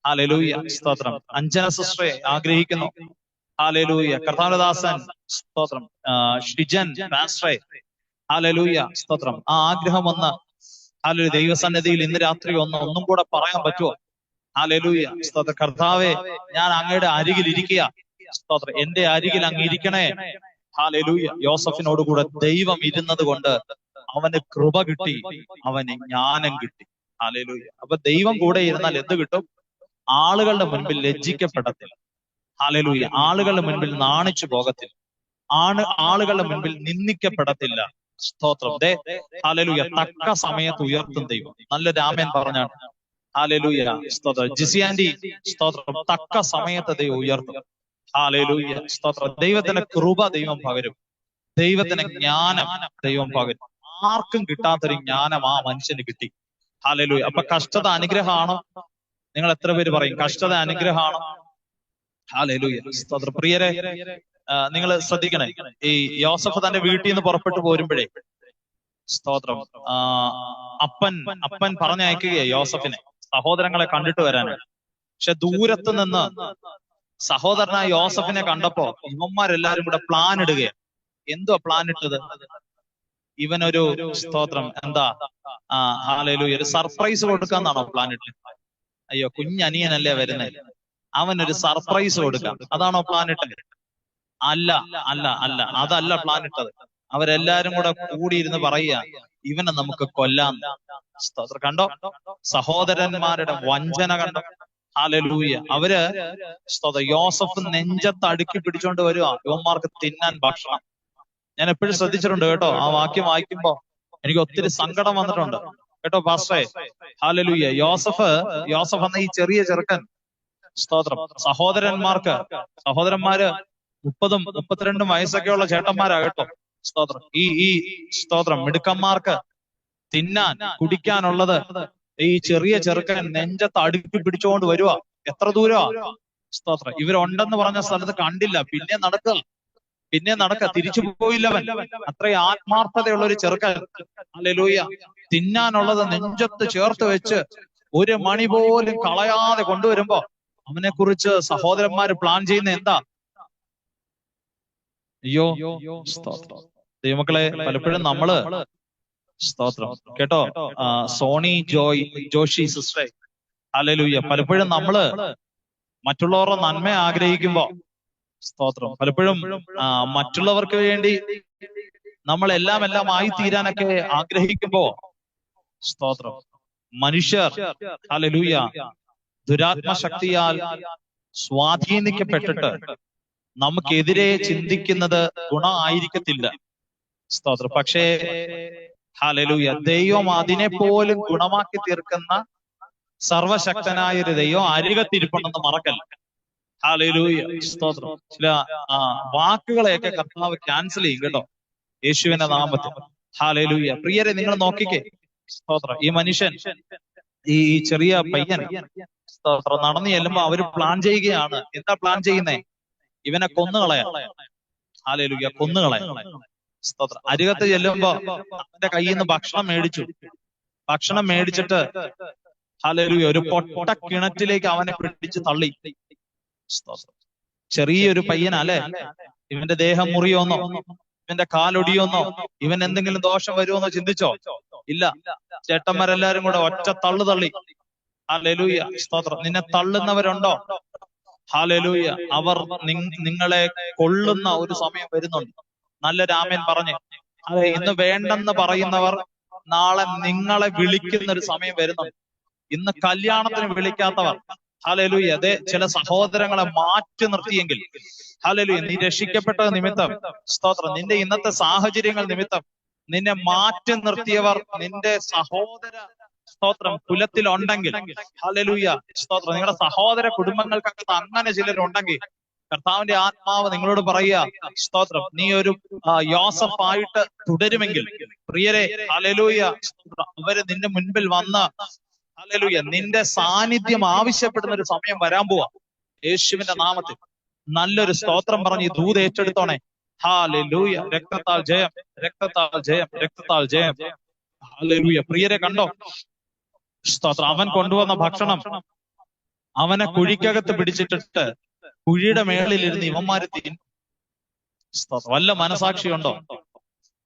ഹല്ലേലൂയ സ്തോത്രം. അഞ്ജന സിസ്റ്ററെ ആഗ്രഹിക്കുന്നു. ഹല്ലേലൂയ. കർത്താവദാസൻ സ്തോത്രം. ഷിജൻ പാസ്റ്ററെ ഹല്ലേലൂയ സ്തോത്രം. ആ ആഗ്രഹം ഒന്ന് ഹല്ലേലൂയ ദൈവസന്നിധിയിൽ ഇന്ന് രാത്രി ഒന്നും കൂടെ പറയാൻ പറ്റുമോ? ഹല്ലേലൂയ സ്തോത്രം. കർത്താവേ, ഞാൻ അങ്ങയുടെ അരികിൽ ഇരിക്കുക. സ്തോത്രം. എന്റെ അരികിൽ അങ്ങ് ഇരിക്കണേ. ഹല്ലേലൂയ. യോസഫിനോടുകൂടെ ദൈവം ഇരുന്നത് കൊണ്ട് അവന് കൃപ കിട്ടി, അവന് ജ്ഞാനം കിട്ടി. ഹല്ലേലൂയ. അപ്പൊ ദൈവം കൂടെ ഇരുന്നാൽ എന്ത് കിട്ടും? ആളുകളുടെ മുൻപിൽ ലജ്ജിക്കപ്പെടത്തില്ല. ഹല്ലേലൂയ. ആളുകളുടെ മുൻപിൽ നാണിച്ചു പോകത്തില്ല. ആളുകളുടെ മുൻപിൽ നിന്ദിക്കപ്പെടത്തില്ല. സ്തോത്രം. ഹല്ലേലൂയ. തക്ക സമയത്ത് ഉയർത്തും ദൈവം. നല്ല രാമൻ പറഞ്ഞാണ്. ഹല്ലേലൂയ സ്തോത്രം. ജിസിയാന്റി സ്തോത്രം. തക്ക സമയത്ത് ദൈവം ഉയർത്തും. ഹല്ലേലൂയ സ്തോത്രം. ദൈവത്തിന്റെ കൃപ ദൈവം പകരും, ദൈവത്തിന്റെ ജ്ഞാനം ദൈവം പകരും. ആർക്കും കിട്ടാത്തൊരു ജ്ഞാനം ആ മനുഷ്യന് കിട്ടി. ഹല്ലേലൂയ. അപ്പൊ കഷ്ടത അനുഗ്രഹമാണോ? നിങ്ങൾ എത്ര പേര് പറയും കഷ്ടത അനുഗ്രഹമാണോ? ഹല്ലേലൂയ സ്തോത്രം. പ്രിയരെ, നിങ്ങൾ ശ്രദ്ധിക്കണേ, ഈ യോസഫ് തന്റെ വീട്ടിൽ നിന്ന് പുറപ്പെട്ടു പോരുമ്പോഴേ സ്തോത്രം അപ്പൻ പറഞ്ഞയക്കുകയെ യോസഫിനെ സഹോദരങ്ങളെ കണ്ടിട്ട് വരാനാണ്. പക്ഷെ ദൂരത്ത് നിന്ന് സഹോദരനായ യോസഫിനെ കണ്ടപ്പോ ഇവന്മാരെല്ലാരും കൂടെ പ്ലാൻ ഇടുകയാണ്. എന്തുവാ പ്ലാൻ ഇട്ടത്? ഇവനൊരു സ്തോത്രം ഹല്ലേലൂയ ഒരു സർപ്രൈസ് കൊടുക്കാന്നാണോ പ്ലാൻ ഇട്ടത്? അയ്യോ, കുഞ്ഞനിയനല്ലേ വരുന്നത്, അവനൊരു സർപ്രൈസ് കൊടുക്കാം, അതാണോ പ്ലാൻ ഇട്ടത്? അല്ല അല്ല അല്ല, അതല്ല പ്ലാൻ ഇട്ടത്. അവരെല്ലാരും കൂടെ കൂടിയിരുന്ന് പറയുക, ഇവനെ നമുക്ക് കൊല്ലാം. സ്തോത്രം. കണ്ടോ സഹോദരന്മാരുടെ വഞ്ചന കണ്ടോ? ഹല്ലേലൂയ. അവര് സ്തോത്രം യോസഫ് നെഞ്ചത്ത് അടുക്കി പിടിച്ചോണ്ട് വരുക, യുവന്മാർക്ക് തിന്നാൻ ഭക്ഷണം. ഞാൻ എപ്പോഴും ശ്രദ്ധിച്ചിട്ടുണ്ട് കേട്ടോ, ആ വാക്യം വായിക്കുമ്പോ എനിക്ക് ഒത്തിരി സങ്കടം വന്നിട്ടുണ്ട് കേട്ടോ പാസ്റ്ററെ. ഹല്ലേലൂയ. യോസഫ് എന്ന ഈ ചെറിയ ചെറുക്കൻ സ്തോത്രം. സഹോദരന്മാര് 30ഉം 32ഉം വയസ്സൊക്കെയുള്ള ചേട്ടന്മാരാകട്ടോ. സ്തോത്രം. ഈ സ്തോത്രം മിടുക്കന്മാർക്ക് തിന്നാൻ കുടിക്കാനുള്ളത് ഈ ചെറിയ ചെറുക്കൻ നെഞ്ചത്ത് അടുപ്പി പിടിച്ചുകൊണ്ട് വരുക. എത്ര ദൂരമാ. സ്തോത്രം. ഇവരുണ്ടെന്ന് പറഞ്ഞ സ്ഥലത്ത് കണ്ടില്ല, പിന്നെ നടക്കുക, തിരിച്ചു പോയില്ലവൻ. അത്രയും ആത്മാർത്ഥതയുള്ള ഒരു ചെറുക്കൻ. ഹല്ലേലൂയ. തിന്നാനുള്ളത് നെഞ്ചത്ത് ചേർത്ത് വെച്ച് ഒരു മണി പോലും കളയാതെ കൊണ്ടുവരുമ്പോ അവനെ കുറിച്ച് സഹോദരന്മാര് പ്ലാൻ ചെയ്യുന്ന എന്താ? അയ്യോ, സ്തോത്രം. ദൈവമക്കളെ, പലപ്പോഴും നമ്മള് സ്തോത്രം കേട്ടോ, സോണി ജോഷി സിസ്റ്ററെ, ഹല്ലേലൂയ, പലപ്പോഴും നമ്മള് മറ്റുള്ളവരുടെ നന്മ ആഗ്രഹിക്കുമ്പോ, സ്തോത്രം, പലപ്പോഴും മറ്റുള്ളവർക്ക് വേണ്ടി നമ്മൾ എല്ലാം ആയി തീരാനൊക്കെ ആഗ്രഹിക്കുമ്പോ, സ്തോത്രം, മനുഷ്യർ ഹല്ലേലൂയ ദുരാത്മശക്തിയാൽ സ്വാധീനിക്കപ്പെട്ടിട്ട് നമുക്കെതിരെ ചിന്തിക്കുന്നത് ഗുണമായിരിക്കത്തില്ല. സ്തോത്രം. പക്ഷേ ഹല്ലേലൂയ ദൈവം അതിനെ പോലും ഗുണമാക്കി തീർക്കുന്ന സർവശക്തനായ ഒരു ദൈവം അരികത്തിരിപ്പുണ്ടെന്ന് മറക്കല്ല. ഹല്ലേലൂയ. സ്തോത്രം. ചില വാക്കുകളെയൊക്കെ കർത്താവ് ക്യാൻസൽ ചെയ്യും കേട്ടോ, യേശുവിന്റെ നാമത്തിൽ. ഹല്ലേലൂയ. പ്രിയരെ, നിങ്ങൾ നോക്കിക്കേ. സ്തോത്രം. ഈ മനുഷ്യൻ, ഈ ചെറിയ പയ്യൻ, സ്തോത്രം, നടന്നു ചെല്ലുമ്പോ അവര് പ്ലാൻ ചെയ്യുകയാണ്. എന്താ പ്ലാൻ ചെയ്യുന്നേ? ഇവനെ കൊന്നുകളയാം. ഹല്ലേലൂയ. കൊന്നുകളയാം. സ്തോത്രം. അരികത്ത് ചെല്ലുമ്പോ അവന്റെ കയ്യിൽ നിന്ന് ഭക്ഷണം മേടിച്ചിട്ട് ഹല്ലേലൂയ ഒരു പൊട്ട കിണറ്റിലേക്ക് അവനെ പിടിച്ച് തള്ളി. സ്തോത്രം. ചെറിയൊരു പയ്യനല്ലേ? ഇവന്റെ ദേഹം മുറിയോന്നോ, ഇവന്റെ കാലൊടിയോന്നോ, ഇവൻ എന്തെങ്കിലും ദോഷം വരുമോന്നോ ചിന്തിച്ചോ? ഇല്ല. ചേട്ടന്മാരെല്ലാരും കൂടെ ഒറ്റ തള്ളി. ഹല്ലേലൂയ. സ്തോത്രം. നിന്നെ തള്ളുന്നവരുണ്ടോ? ഹല്ലേലൂയ. അവർ നിങ്ങളെ കൊള്ളുന്ന ഒരു സമയം വരുന്നുണ്ട്. നല്ലൊരു ആമേൻ പറഞ്ഞ്. അതെ, ഇന്ന് വേണ്ടെന്ന് പറയുന്നവർ നാളെ നിങ്ങളെ വിളിക്കുന്ന ഒരു സമയം വരുന്നുണ്ട്. ഇന്ന് കല്യാണത്തിന് വിളിക്കാത്തവർ, ഹല്ലേലൂയ, അതെ, ചില സഹോദരങ്ങളെ മാറ്റി നിർത്തിയെങ്കിൽ, ഹല്ലേലൂയ, നീ രക്ഷിക്കപ്പെട്ട നിമിത്തം, സ്തോത്രം, നിന്റെ ഇന്നത്തെ സാഹചര്യങ്ങൾ നിമിത്തം നിന്നെ മാറ്റി നിർത്തിയവർ നിന്റെ സഹോദര, സ്തോത്രം, കുലത്തിലുണ്ടെങ്കിൽ, ഹല്ലേലൂയ, സ്തോത്രം, നിങ്ങളുടെ സഹോദര കുടുംബങ്ങൾക്കകത്ത് അങ്ങനെ ചിലരുണ്ടെങ്കിൽ കർത്താവിന്റെ ആത്മാവ് നിങ്ങളോട് പറയുക, സ്തോത്രം, നീ ഒരു യോസഫായിട്ട് തുടരുമെങ്കിൽ, പ്രിയരെ, ഹല്ലേലൂയ, അവര് നിന്റെ മുൻപിൽ വന്ന്, ഹല്ലേലൂയ, നിന്റെ സാന്നിധ്യം ആവശ്യപ്പെടുന്ന ഒരു സമയം വരാൻ പോവാ. യേശുവിന്റെ നാമത്തിൽ നല്ലൊരു സ്തോത്രം പറഞ്ഞ് ഈ ദൂത് ഏറ്റെടുത്തോണേ. ഹല്ലേലൂയ. രക്തത്താൽ ജയം, രക്തത്താൽ ജയം, രക്തത്താൽ ജയം. ഹല്ലേലൂയ. പ്രിയരെ, കണ്ടോ? സ്തോത്രം. അവൻ കൊണ്ടുവന്ന ഭക്ഷണം അവനെ കുഴിക്കകത്ത് പിടിച്ചിട്ടിട്ട് കുഴിയുടെ മേളിലിരുന്ന് ഇവന്മാര് തിന്നു. സ്തോത്രം. വല്ല മനസാക്ഷിയുണ്ടോ?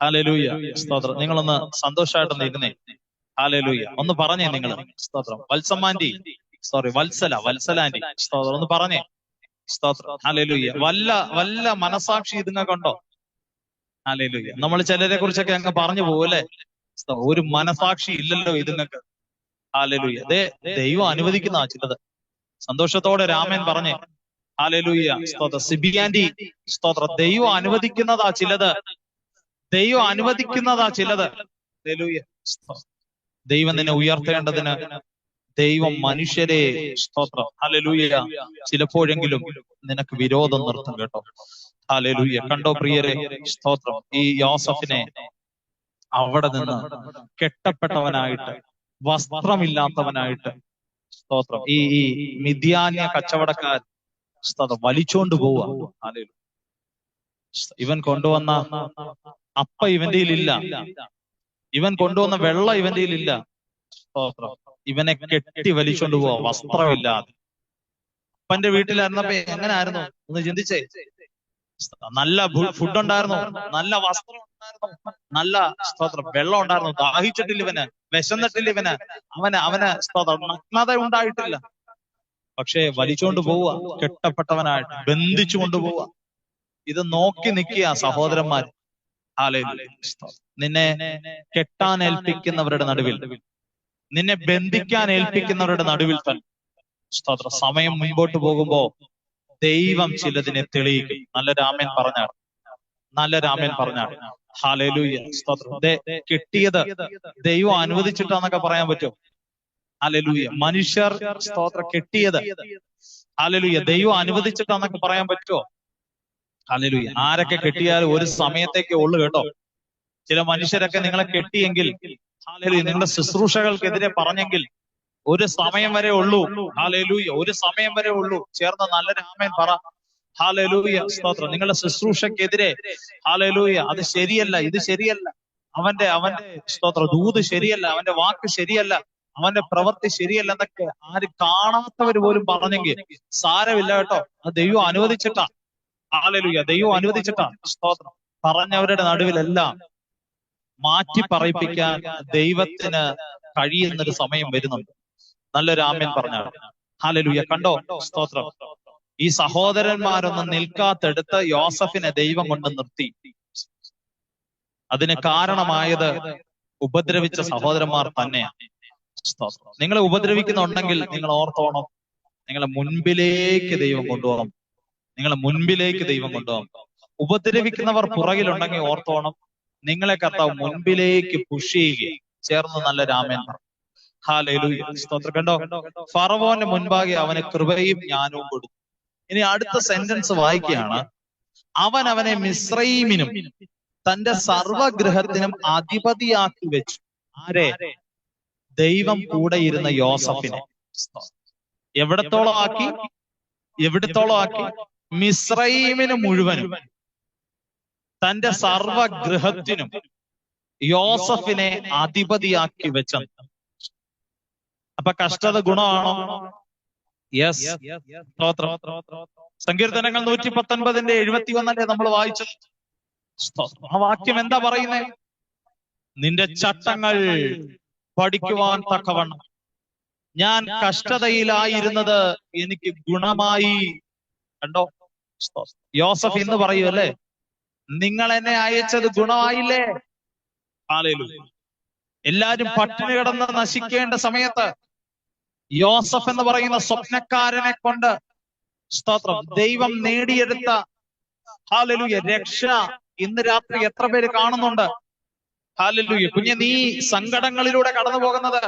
ഹല്ലേലൂയ. സ്തോത്രം. നിങ്ങളൊന്ന് സന്തോഷമായിട്ടൊന്ന് ഇരുന്നേ. ഹല്ലേലൂയ. ഒന്ന് പറഞ്ഞേ നിങ്ങൾ. സ്തോത്രം. വത്സലാന്റി, സ്തോത്രം. ഒന്ന് പറഞ്ഞേ. സ്തോത്രം. ഹല്ലേലൂയ. വല്ല മനസാക്ഷി ഇതുങ്ങൾക്കുണ്ടോ? ഹല്ലേലൂയ. നമ്മൾ ചിലരെ കുറിച്ചൊക്കെ അങ്ങ് പറഞ്ഞു പോകല്ലേ. ഒരു മനസാക്ഷി ഇല്ലല്ലോ ഇതുങ്ങൾക്ക്. ഹല്ലേലൂയ. ദൈവം അനുവദിക്കുന്ന ചിലത്. സന്തോഷത്തോടെ രാമൻ പറഞ്ഞേ. ഹല്ലേലൂയ. സ്തോത്രം. സിബിയാന്റി, സ്തോത്രം. ദൈവം അനുവദിക്കുന്നതാ ചിലത്. ഹല്ലേലൂയ. ദൈവം നിന്നെ ഉയർത്തേണ്ടതിന് ദൈവം മനുഷ്യരെ, സ്തോത്രം, ഹല്ലേലൂയ, ചിലപ്പോഴെങ്കിലും നിനക്ക് വിരോധം നിർത്തും കേട്ടോ. ഹല്ലേലൂയ. കണ്ടോ പ്രിയരെ? സ്തോത്രം. ഈ യോസഫിനെ അവിടെ നിന്ന് കെട്ടപ്പെട്ടവനായിട്ട്, വസ്ത്രമില്ലാത്തവനായിട്ട്, സ്തോത്രം, ഈ മിദ്യാന്യ കച്ചവടക്കാർ, സ്തോത്രം, വലിച്ചോണ്ട് പോവുക. ഹല്ലേലൂയ. ഇവൻ കൊണ്ടുവന്ന അപ്പ ഇവന്റെ ഇല്ല, ഇവൻ കൊണ്ടുവന്ന വെള്ളം ഇവന്റെ ഇല്ല. സ്തോത്രം. ഇവനെ കെട്ടി വലിച്ചോണ്ട് പോവാ വസ്ത്രമില്ലാതെ. അപ്പന്റെ വീട്ടിലായിരുന്നപ്പോ എങ്ങനെ ആയിരുന്നു ഒന്ന് ചിന്തിച്ചേ. നല്ല ഫുഡ് ഉണ്ടായിരുന്നു, നല്ല വസ്ത്രം ഉണ്ടായിരുന്നു, നല്ല, സ്തോത്രം, വെള്ളം ഉണ്ടായിരുന്നു. ദാഹിച്ചിട്ടില്ല ഇവന്, വിശന്നിട്ടില്ല ഇവന്, അവന് സ്തോത്രം, നഗ്നത ഉണ്ടായിട്ടില്ല. പക്ഷേ വലിച്ചോണ്ട് പോവുക, കെട്ടപ്പെട്ടവനായിട്ട് ബന്ധിച്ചു കൊണ്ടുപോവുക. ഇത് നോക്കി നിൽക്കുക സഹോദരന്മാർ. ഹല്ലേലൂയ. നിന്നെ കെട്ടാൻ ഏൽപ്പിക്കുന്നവരുടെ നടുവിൽ, നിന്നെ ബന്ധിക്കാൻ ഏൽപ്പിക്കുന്നവരുടെ നടുവിൽ തന്നെ, സ്തോത്രം, സമയം മുൻപോട്ട് പോകുമ്പോ ദൈവം ചിലതിനെ തെളിയിക്കും. നല്ല രാമൻ പറഞ്ഞാണ്. ഹല്ലേലൂയ. സ്തോത്രം. കിട്ടിയത് ദൈവം അനുവദിച്ചിട്ടാന്നൊക്കെ പറയാൻ പറ്റും? ഹല്ലേലൂയ. മനുഷ്യർ സ്തോത്രം കെട്ടിയത് ഹല്ലേലൂയ ദൈവം അനുവദിച്ചിട്ടാന്നൊക്കെ പറയാൻ പറ്റുമോ? ഹല്ലേലൂയ. ആരൊക്കെ കെട്ടിയാലും ഒരു സമയത്തേക്കേ ഉള്ളു കേട്ടോ. ചില മനുഷ്യരൊക്കെ നിങ്ങളെ കെട്ടിയെങ്കിൽ ഹല്ലേലൂയ, നിങ്ങളുടെ ശുശ്രൂഷകൾക്കെതിരെ പറഞ്ഞെങ്കിൽ ഒരു സമയം വരെ ഉള്ളൂ. ഹല്ലേലൂയ, ഒരു സമയം വരെ ഉള്ളൂ. ചേർന്ന് നല്ലൊരു ആമേൻ പറ. ഹല്ലേലൂയ, സ്തോത്രം. നിങ്ങളുടെ ശുശ്രൂഷക്കെതിരെ ഹല്ലേലൂയ, അത് ശരിയല്ല, ഇത് ശരിയല്ല, അവന്റെ സ്തോത്രം ദൂത് ശരിയല്ല, അവന്റെ വാക്ക് ശരിയല്ല, അവന്റെ പ്രവൃത്തി ശരിയല്ല എന്നൊക്കെ ആര് കാണാത്തവര് പോലും പറഞ്ഞെങ്കിൽ സാരമില്ല കേട്ടോ. അത് ദൈവം അനുവദിച്ചിട്ടാ. ഹല്ലേലൂയ, ദൈവം അനുവദിച്ചിട്ടാ. സ്തോത്രം. പറഞ്ഞവരുടെ നടുവിലെല്ലാം മാറ്റി പറയിപ്പിക്കാൻ ദൈവത്തിന് കഴിയുന്നൊരു സമയം വരുന്നുണ്ട്. നല്ലൊരു ആമേൻ പറഞ്ഞാൽ ഹല്ലേലൂയ. കണ്ടോ സ്തോത്രം, ഈ സഹോദരന്മാരൊന്നും നിൽക്കാത്തെടുത്ത് യോസഫിനെ ദൈവം കൊണ്ട് നിർത്തി. അതിന് കാരണമായത് ഉപദ്രവിച്ച സഹോദരന്മാർ തന്നെയാണ്. സ്തോത്രം. നിങ്ങളെ ഉപദ്രവിക്കുന്നുണ്ടെങ്കിൽ നിങ്ങൾ ഓർത്തോണം, നിങ്ങളെ മുൻപിലേക്ക് ദൈവം കൊണ്ടുപോകണം. നിങ്ങളെ മുൻപിലേക്ക് ദൈവം കൊണ്ടുപോകണം. ഉപദ്രവിക്കുന്നവർ പുറകിലുണ്ടെങ്കിൽ ഓർത്തോണം, നിങ്ങളെ കർത്താവ് മുൻപിലേക്ക് പുഷ് ചെയ്യുകയും. ചേർന്ന് നല്ലൊരു ആമേൻ പറഞ്ഞു. ഹല്ലേലൂയ, സ്തോത്രം. കണ്ടോ, ഫറവോന്റെ മുൻപാകെ അവന് കൃപയും ജ്ഞാനവും കൊടുത്തു. ഇനി അടുത്ത സെന്റൻസ് വായിക്കുകയാണ്. അവൻ അവനെ മിസ്രയീമിനും തന്റെ സർവഗൃഹത്തിനും അധിപതിയാക്കി വെച്ചു. ആരെ? ദൈവം കൂടെ ഇരുന്ന യോസഫിനെ. എവിടത്തോളം ആക്കി? മിസ്രയീമിന് മുഴുവനും തന്റെ സർവഗൃഹത്തിനും യോസഫിനെ അധിപതിയാക്കി വെച്ച. അപ്പൊ കഷ്ടത ഗുണമാണോ? യെസ്. സങ്കീർത്തനങ്ങൾ 119:71 നമ്മൾ വായിച്ചത്. ആ വാക്യം എന്താ പറയുന്നത്? നിന്റെ ചട്ടങ്ങൾ പഠിക്കുവാൻ തക്കവണ്ണം ഞാൻ കഷ്ടതയിലായിരുന്നത് എനിക്ക് ഗുണമായി. കണ്ടോ, യോസഫ് ഇന്ന് പറയൂല്ലേ, നിങ്ങൾ എന്നെ അയച്ചത് ഗുണമായില്ലേ? ഹല്ലേലൂയ. എല്ലാരും പട്ടിണി കിടന്ന് നശിക്കേണ്ട സമയത്ത് യോസഫ് എന്ന് പറയുന്ന സ്വപ്നക്കാരനെ കൊണ്ട് സ്തോത്രം ദൈവം നേടിയെടുത്ത ഹല്ലേലൂയ രക്ഷ ഇന്ന് രാത്രി എത്ര പേര് കാണുന്നുണ്ട്? ഹല്ലേലൂയ. കുഞ്ഞെ, നീ സങ്കടങ്ങളിലൂടെ കടന്നു പോകുന്നത്,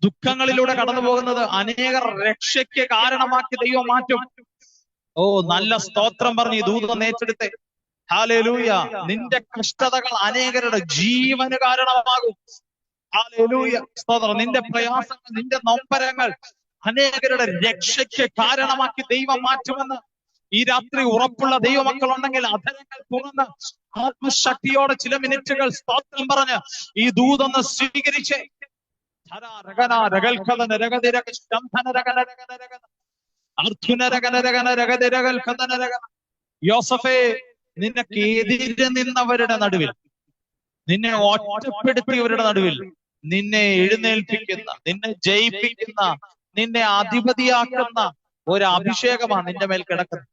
ദുഃഖങ്ങളിലൂടെ കടന്നു പോകുന്നത് അനേകർ രക്ഷയ്ക്ക് കാരണമാക്കി ദൈവം മാറ്റും. ഓ, നല്ല സ്തോത്രം പറഞ്ഞ് ദൂതം ഏറ്റെടുത്തേ. ഹല്ലേലൂയ. നിന്റെ കഷ്ടതകൾ അനേകരുടെ ജീവന് കാരണമാകും. ഹല്ലേലൂയ, സ്തോത്രം. നിന്റെ പ്രയാസങ്ങൾ, നിന്റെ നൊമ്പരങ്ങൾ അനേകരുടെ രക്ഷയ്ക്ക് കാരണമാക്കി ദൈവം മാറ്റുമെന്ന് ഈ രാത്രി ഉറപ്പുള്ള ദൈവമക്കൾ ഉണ്ടെങ്കിൽ അധരങ്ങൾ തുറന്ന് ആത്മശക്തിയോടെ ചില മിനിറ്റുകൾ സ്തോത്രം പറഞ്ഞ് ഈ ദൂതൊന്ന് സ്വീകരിച്ച്. യോസഫേ, നിനക്കെതിരെ നിന്നവരുടെ നടുവിൽ, നിന്നെ ഒറ്റപ്പെടുത്തിയവരുടെ നടുവിൽ നിന്നെ എഴുന്നേൽപ്പിക്കുന്ന, നിന്നെ ജയിപ്പിക്കുന്ന, നിന്നെ അധിപതിയാക്കുന്ന ഒരു അഭിഷേകമാണ് നിന്റെ മേൽ കിടക്കുന്നത്.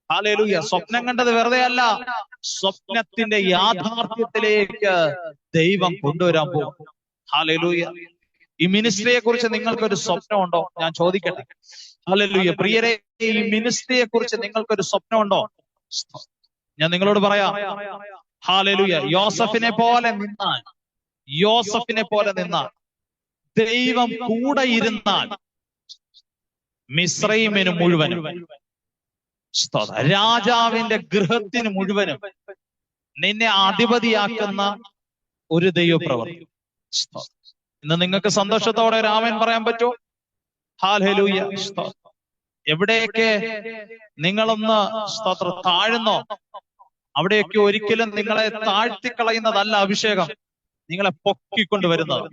ഹല്ലേലൂയ. സ്വപ്നം കണ്ടത് വെറുതെ അല്ല, സ്വപ്നത്തിന്റെ യാഥാർത്ഥ്യത്തിലേക്ക് ദൈവം കൊണ്ടുവരാൻ പോകും. ഹല്ലേലൂയ. ഈ മിനിസ്ട്രിയെ കുറിച്ച് നിങ്ങൾക്കൊരു സ്വപ്നമുണ്ടോ? ഞാൻ ചോദിക്കട്ടെ. ഹല്ലേലൂയ. പ്രിയരെ, ഈ മിനിസ്ട്രിയെ കുറിച്ച് നിങ്ങൾക്കൊരു സ്വപ്നമുണ്ടോ? ഞാൻ നിങ്ങളോട് പറയാം. ഹല്ലേലൂയ. യോസഫിനെ പോലെ നിന്നാൽ, ദൈവം കൂടെ ഇരുന്നാൽ മിസ്രയീമിന് മുഴുവനും, രാജാവിന്റെ ഗൃഹത്തിന് മുഴുവനും നിന്നെ അധിപതിയാക്കുന്ന ഒരു ദൈവപ്രവൃത്തി. ഇന്ന് നിങ്ങൾക്ക് സന്തോഷത്തോടെ ഒരു ആമേൻ പറയാൻ പറ്റുമോ? ഹല്ലേലൂയ. എവിടെയൊക്കെ നിങ്ങളൊന്ന് സ്തോത്രം താഴുന്നോ, അവിടെയൊക്കെ ഒരിക്കലും നിങ്ങളെ താഴ്ത്തിക്കളയുന്നതല്ല അഭിഷേകം, നിങ്ങളെ പൊക്കിക്കൊണ്ടുവരുന്നത്.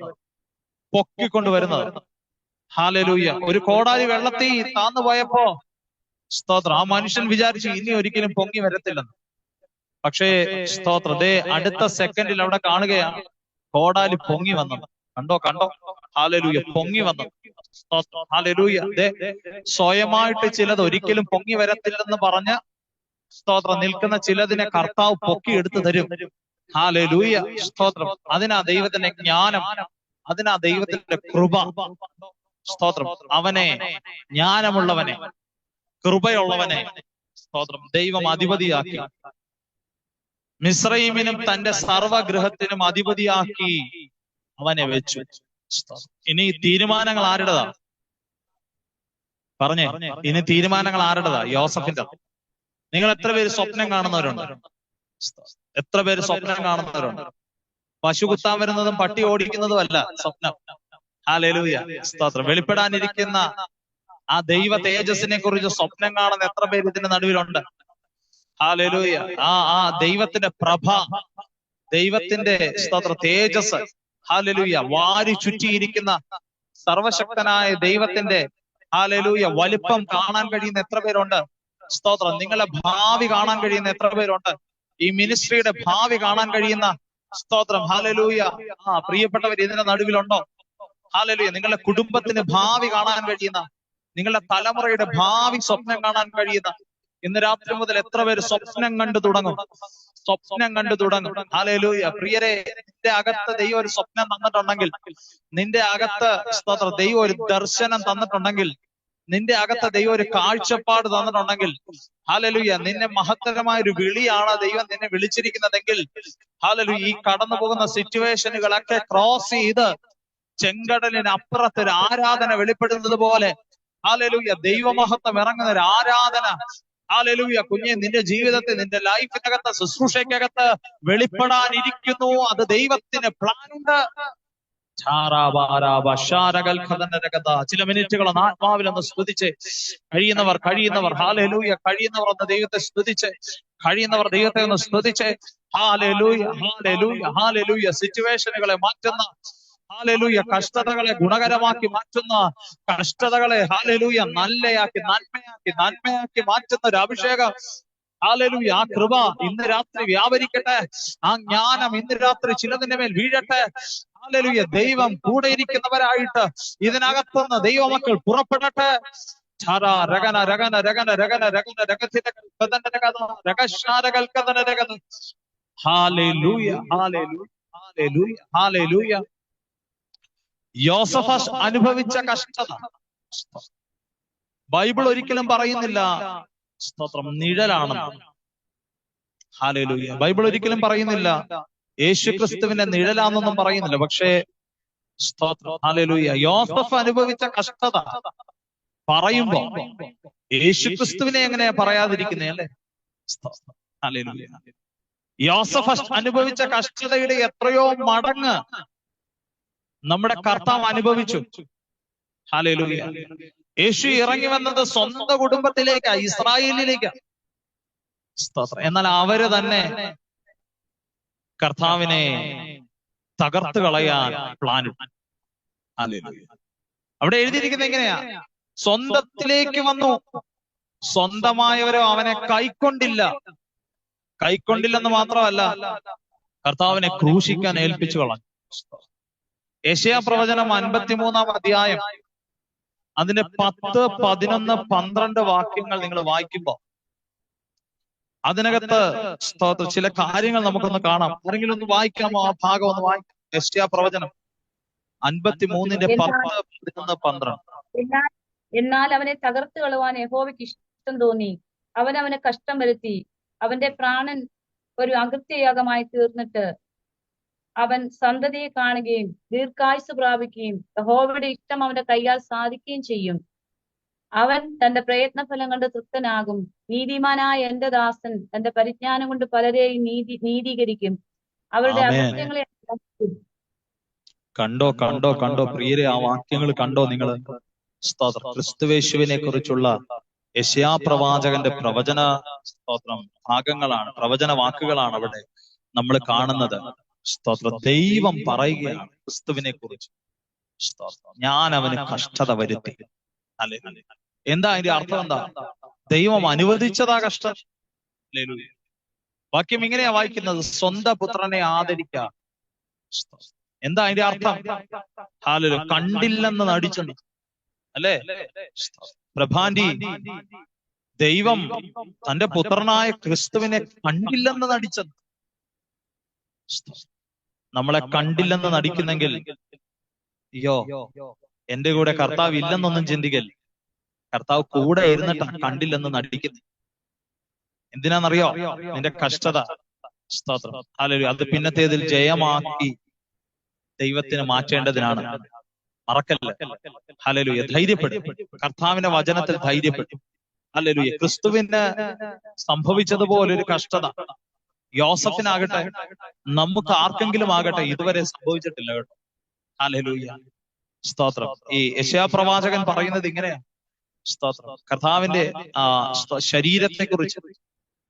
ഹല്ലേലൂയ. ഒരു കോടാലി വെള്ളത്തിൽ താന്നു പോയപ്പോ സ്തോത്രം ആ മനുഷ്യൻ വിചാരിച്ചു ഇനി ഒരിക്കലും പൊങ്ങി വരത്തില്ലെന്ന്. പക്ഷേ സ്തോത്രം ദേ അടുത്ത സെക്കൻഡിൽ അവിടെ കാണുകയാണ് കോടാലി പൊങ്ങി വന്നത്. കണ്ടോ? ഹല്ലേലൂയ. പൊങ്ങി വന്നത്. സ്തോത്രം. ഹല്ലേലൂയ. സ്വയമായിട്ട് ചിലത് ഒരിക്കലും പൊങ്ങി വരത്തില്ലെന്ന് പറഞ്ഞ് സ്തോത്രം നിൽക്കുന്ന ചിലതിനെ കർത്താവ് പൊക്കി എടുത്തു തരും. ഹല്ലേലൂയ. സ്തോത്രം. അതിനാ ദൈവത്തിന്റെ ജ്ഞാനം, അതിനാ ദൈവത്തിന്റെ കൃപ. സ്തോത്രം. അവനെ, ജ്ഞാനമുള്ളവനെ, കൃപയുള്ളവനെ സ്തോത്രം ദൈവം അധിപതിയാക്കി. മിസ്രയീമിനും തന്റെ സർവഗൃഹത്തിനും അധിപതിയാക്കി അവനെ വെച്ചു. ഇനി തീരുമാനങ്ങൾ ആരുടേതാ? പറഞ്ഞേ, ഇനി തീരുമാനങ്ങൾ ആരുടേതാ? യോസഫിന്റെ. നിങ്ങൾ എത്ര പേര് സ്വപ്നം കാണുന്നവരുണ്ട്? എത്ര പേര് സ്വപ്നം കാണുന്നവരുണ്ട്? പശു കുത്താൻ വരുന്നതും പട്ടി ഓടിക്കുന്നതും അല്ല സ്വപ്നം. ഹല്ലേലൂയ, സ്തോത്രം. വെളിപ്പെടാനിരിക്കുന്ന ആ ദൈവ തേജസ്സിനെ കുറിച്ച് സ്വപ്നം കാണുന്ന എത്ര പേര് ഇതിന്റെ നടുവിലുണ്ട്? ഹല്ലേലൂയ. ആ ദൈവത്തിന്റെ പ്രഭ, ദൈവത്തിന്റെ സ്തോത്ര തേജസ്, ഹല്ലേലൂയ, വാരി ചുറ്റിയിരിക്കുന്ന സർവശക്തനായ ദൈവത്തിന്റെ ഹല്ലേലൂയ വലിപ്പം കാണാൻ കഴിയുന്ന എത്ര പേരുണ്ട്? സ്തോത്രം. നിങ്ങളുടെ ഭാവി കാണാൻ കഴിയുന്ന എത്ര പേരുണ്ട്? ഈ മിനിസ്ട്രിയുടെ ഭാവി കാണാൻ കഴിയുന്ന, സ്തോത്രം, ഹല്ലേലൂയ, പ്രിയപ്പെട്ടവർ ഇതിന്റെ നടുവിലുണ്ടോ? ഹല്ലേലൂയ. നിങ്ങളുടെ കുടുംബത്തിന് ഭാവി കാണാൻ കഴിയുന്ന, നിങ്ങളുടെ തലമുറയുടെ ഭാവി സ്വപ്നം കാണാൻ കഴിയുന്ന ഇന്ന് രാത്രി മുതൽ എത്ര പേര് സ്വപ്നം കണ്ടു തുടങ്ങും? സ്വപ്നം കണ്ടു തുടങ്ങും. ഹല്ലേലൂയ. പ്രിയരെ, നിന്റെ അകത്ത് ദൈവം ഒരു സ്വപ്നം തന്നിട്ടുണ്ടെങ്കിൽ, നിന്റെ അകത്ത് സ്തോത്രം ദൈവം ഒരു ദർശനം തന്നിട്ടുണ്ടെങ്കിൽ, നിന്റെ അകത്ത് ദൈവം ഒരു കാഴ്ചപ്പാട് തന്നിട്ടുണ്ടെങ്കിൽ, ഹല്ലേലൂയ, നിന്നെ മഹത്തരമായ ഒരു വിളിയാണ് ദൈവം നിന്നെ വിളിച്ചിരിക്കുന്നതെങ്കിൽ, ഹല്ലേലൂയ, ഈ കടന്നു പോകുന്ന സിറ്റുവേഷനുകളൊക്കെ ക്രോസ് ചെയ്ത് ചെങ്കടലിനപ്പുറത്ത് ഒരു ആരാധന വെളിപ്പെടുന്നത് പോലെ, ഹല്ലേലൂയ, ദൈവമഹത്വം ഇറങ്ങുന്ന ഒരു ആരാധന, ഹല്ലേലൂയ, കുഞ്ഞെ, നിന്റെ ജീവിതത്തിൽ, നിന്റെ ലൈഫിനകത്ത്, ശുശ്രൂഷയ്ക്കകത്ത് വെളിപ്പെടാനിരിക്കുന്നു. അത് ദൈവത്തിന് പ്ലാനുണ്ട്. ചില മിനിറ്റുകളൊന്ന് ആത്മാവിലൊന്ന് സ്തുതിച്ച് കഴിയുന്നവർ ഹല്ലേലൂയ, കഴിയുന്നവർ ഒന്ന് ദൈവത്തെ സ്തുതിച്ച്, കഴിയുന്നവർ ദൈവത്തെ ഒന്ന് സ്തുതിച്ച്, ഹല്ലേലൂയ, ഹല്ലേലൂയ, ഹല്ലേലൂയ. സിറ്റുവേഷനുകളെ മാറ്റുന്ന, ഹല്ലേലൂയ, കഷ്ടതകളെ ഗുണകരമാക്കി മാറ്റുന്ന, കഷ്ടതകളെ ഹല്ലേലൂയ നന്മയാക്കി മാറ്റുന്ന ഒരു അഭിഷേകം, ഹല്ലേലൂയ, ആ കൃപ ഇന്ന് രാത്രി വ്യാപരിക്കട്ടെ. ആ ജ്ഞാനം ഇന്ന് രാത്രി ചിലതിന്റെ മേൽ വീഴട്ടെ. ഹല്ലേലൂയ. ദൈവം കൂടെ ഇരിക്കുന്നവരായിട്ട് ഇതിനകത്തുനിന്ന് ദൈവമക്കൾ പുറപ്പെടട്ടെ. രഗന രഗന രഗന രഗന രഗന രഗ. ഹല്ലേലൂയ, ഹല്ലേലൂയ, ഹല്ലേലൂയ, ഹല്ലേലൂയ. യോസഫ് അനുഭവിച്ച കഷ്ടത ബൈബിൾ ഒരിക്കലും പറയുന്നില്ല സ്തോത്രം നിഴലാണെന്ന്. ഹല്ലേലൂയ. ബൈബിൾ ഒരിക്കലും പറയുന്നില്ല യേശുക്രിസ്തുവിന്റെ നിഴലാണെന്നൊന്നും പറയുന്നില്ല. പക്ഷേ സ്തോത്രം, ഹല്ലേലൂയ, യോസഫ് അനുഭവിച്ച കഷ്ടത പറയുമ്പോ യേശുക്രിസ്തുവിനെ എങ്ങനെയാ പറയാതിരിക്കുന്നേ, അല്ലേ? ഹല്ലേലൂയ. യോസഫ് അനുഭവിച്ച കഷ്ടതയുടെ എത്രയോ മടങ്ങ് നമ്മുടെ കർത്താവ് അനുഭവിച്ചു. ഹല്ലേലൂയ. യേശു ഇറങ്ങി വന്നത് സ്വന്തം കുടുംബത്തിലേക്കാ, ഇസ്രായേലിലേക്കാ. എന്നാൽ അവര് തന്നെ കർത്താവിനെ തകർത്ത് കളയാൻ പ്ലാനിട്ടു. ഹല്ലേലൂയ. അവിടെ എഴുതിയിരിക്കുന്നത് എങ്ങനെയാ? സ്വന്തത്തിലേക്ക് വന്നു, സ്വന്തമായവരോ അവനെ കൈക്കൊണ്ടില്ലെന്ന് മാത്രമല്ല, കർത്താവിനെ ക്രൂശിക്കാൻ ഏൽപ്പിച്ചു കളഞ്ഞു. യെശയ്യാ പ്രവചനം 53-ാം അധ്യായം അതിന്റെ 10, 11, 12 വാക്യങ്ങൾ നിങ്ങൾ വായിക്കുമ്പോ അതിനകത്ത് ചില കാര്യങ്ങൾ നമുക്കൊന്ന് കാണാം. ആരെങ്കിലും ഒന്ന് വായിക്കാമോ? ആ ഭാഗം ഒന്ന് വായിക്കാം. യെശയ്യാ പ്രവചനം 53-ന്റെ 10, 11, 12. എന്നാൽ അവനെ തകർത്ത് കളവാൻ യഹോവയ്ക്ക് ഇഷ്ടം തോന്നി. അവനെ കഷ്ടം വരുത്തി. അവന്റെ പ്രാണൻ ഒരു അകൃത്യയാഗമായി തീർന്നിട്ട് അവൻ സന്തതിയെ കാണുകയും ദീർഘായുസ് പ്രാപിക്കുകയും യഹോവയുടെ ഇഷ്ടം അവന്റെ കൈയാൽ സാധിക്കുകയും ചെയ്യും. അവൻ തന്റെ പ്രയത്നഫലം കൊണ്ട് തൃപ്തനാകും. നീതിമാനായ എന്റെ ദാസൻ തന്റെ പരിജ്ഞാനം കൊണ്ട് പലരെയും നീതീകരിക്കും. അവരുടെ അകൃത്യങ്ങളെ കണ്ടോ പ്രിയരെ, ആ വാക്യങ്ങൾ കണ്ടോ നിങ്ങൾ? സ്തോത്രം. ക്രിസ്തുവേശുവിനെ കുറിച്ചുള്ള യെശയ്യാ പ്രവാചകന്റെ പ്രവചന സ്തോത്രം ഭാഗങ്ങളാണ്, പ്രവചന വാക്കുകളാണ് അവിടെ നമ്മൾ കാണുന്നത്. സ്തോത്രം. ദൈവം പറയുകയാണ് ക്രിസ്തുവിനെ കുറിച്ച്, സ്തോത്രം, ഞാൻ അവന് കഷ്ടത വരുത്തി. അല്ലെ? എന്താ അതിന്റെ അർത്ഥം? എന്താ? ദൈവം അനുവദിച്ചതാ കഷ്ടം. വാക്യം ഇങ്ങനെയാ വായിക്കുന്നത്: സ്വന്തം പുത്രനെ ആദരിക്കുക. എന്താ അതിന്റെ അർത്ഥം? ഹല്ലേലൂയ. കണ്ടില്ലെന്ന് നടിച്ചെന്ന്, അല്ലേ? പ്രഭാന്റി, ദൈവം തന്റെ പുത്രനായ ക്രിസ്തുവിനെ കണ്ടില്ലെന്ന് നടിച്ചത്. നമ്മളെ കണ്ടില്ലെന്ന് നടിക്കുന്നെങ്കിൽ, അയ്യോ എന്റെ കൂടെ കർത്താവ് ഇല്ലെന്നൊന്നും ചിന്തിക്കൽ. കർത്താവ് കൂടെ ഇരുന്നിട്ടാണ് കണ്ടില്ലെന്ന് നടിക്കുന്നത്. എന്തിനാണെന്നറിയോ? നിന്റെ കഷ്ടത. സ്തോത്രം. ഹല്ലേലൂയ. അത് പിന്നത്തേതിൽ ജയമാക്കി ദൈവത്തിന് മാറ്റേണ്ടതിനാണ്. മറക്കല്ല. ഹല്ലേലൂയ. ധൈര്യപ്പെടും. കർത്താവിന്റെ വചനത്തിൽ ധൈര്യപ്പെടും. ഹല്ലേലൂയ. ക്രിസ്തുവിന് സംഭവിച്ചതുപോലൊരു കഷ്ടത യോസഫിനാകട്ടെ, നമുക്ക് ആർക്കെങ്കിലും ആകട്ടെ, ഇതുവരെ സംഭവിച്ചിട്ടില്ല കേട്ടോ. ഹല്ലേലൂയ. സ്തോത്രം. ഈ യെശയ്യാ പ്രവാചകൻ പറയുന്നത് ഇങ്ങനെയാണ്. സ്തോത്രം. കർത്താവിന്റെ ശരീരത്തെ കുറിച്ച്,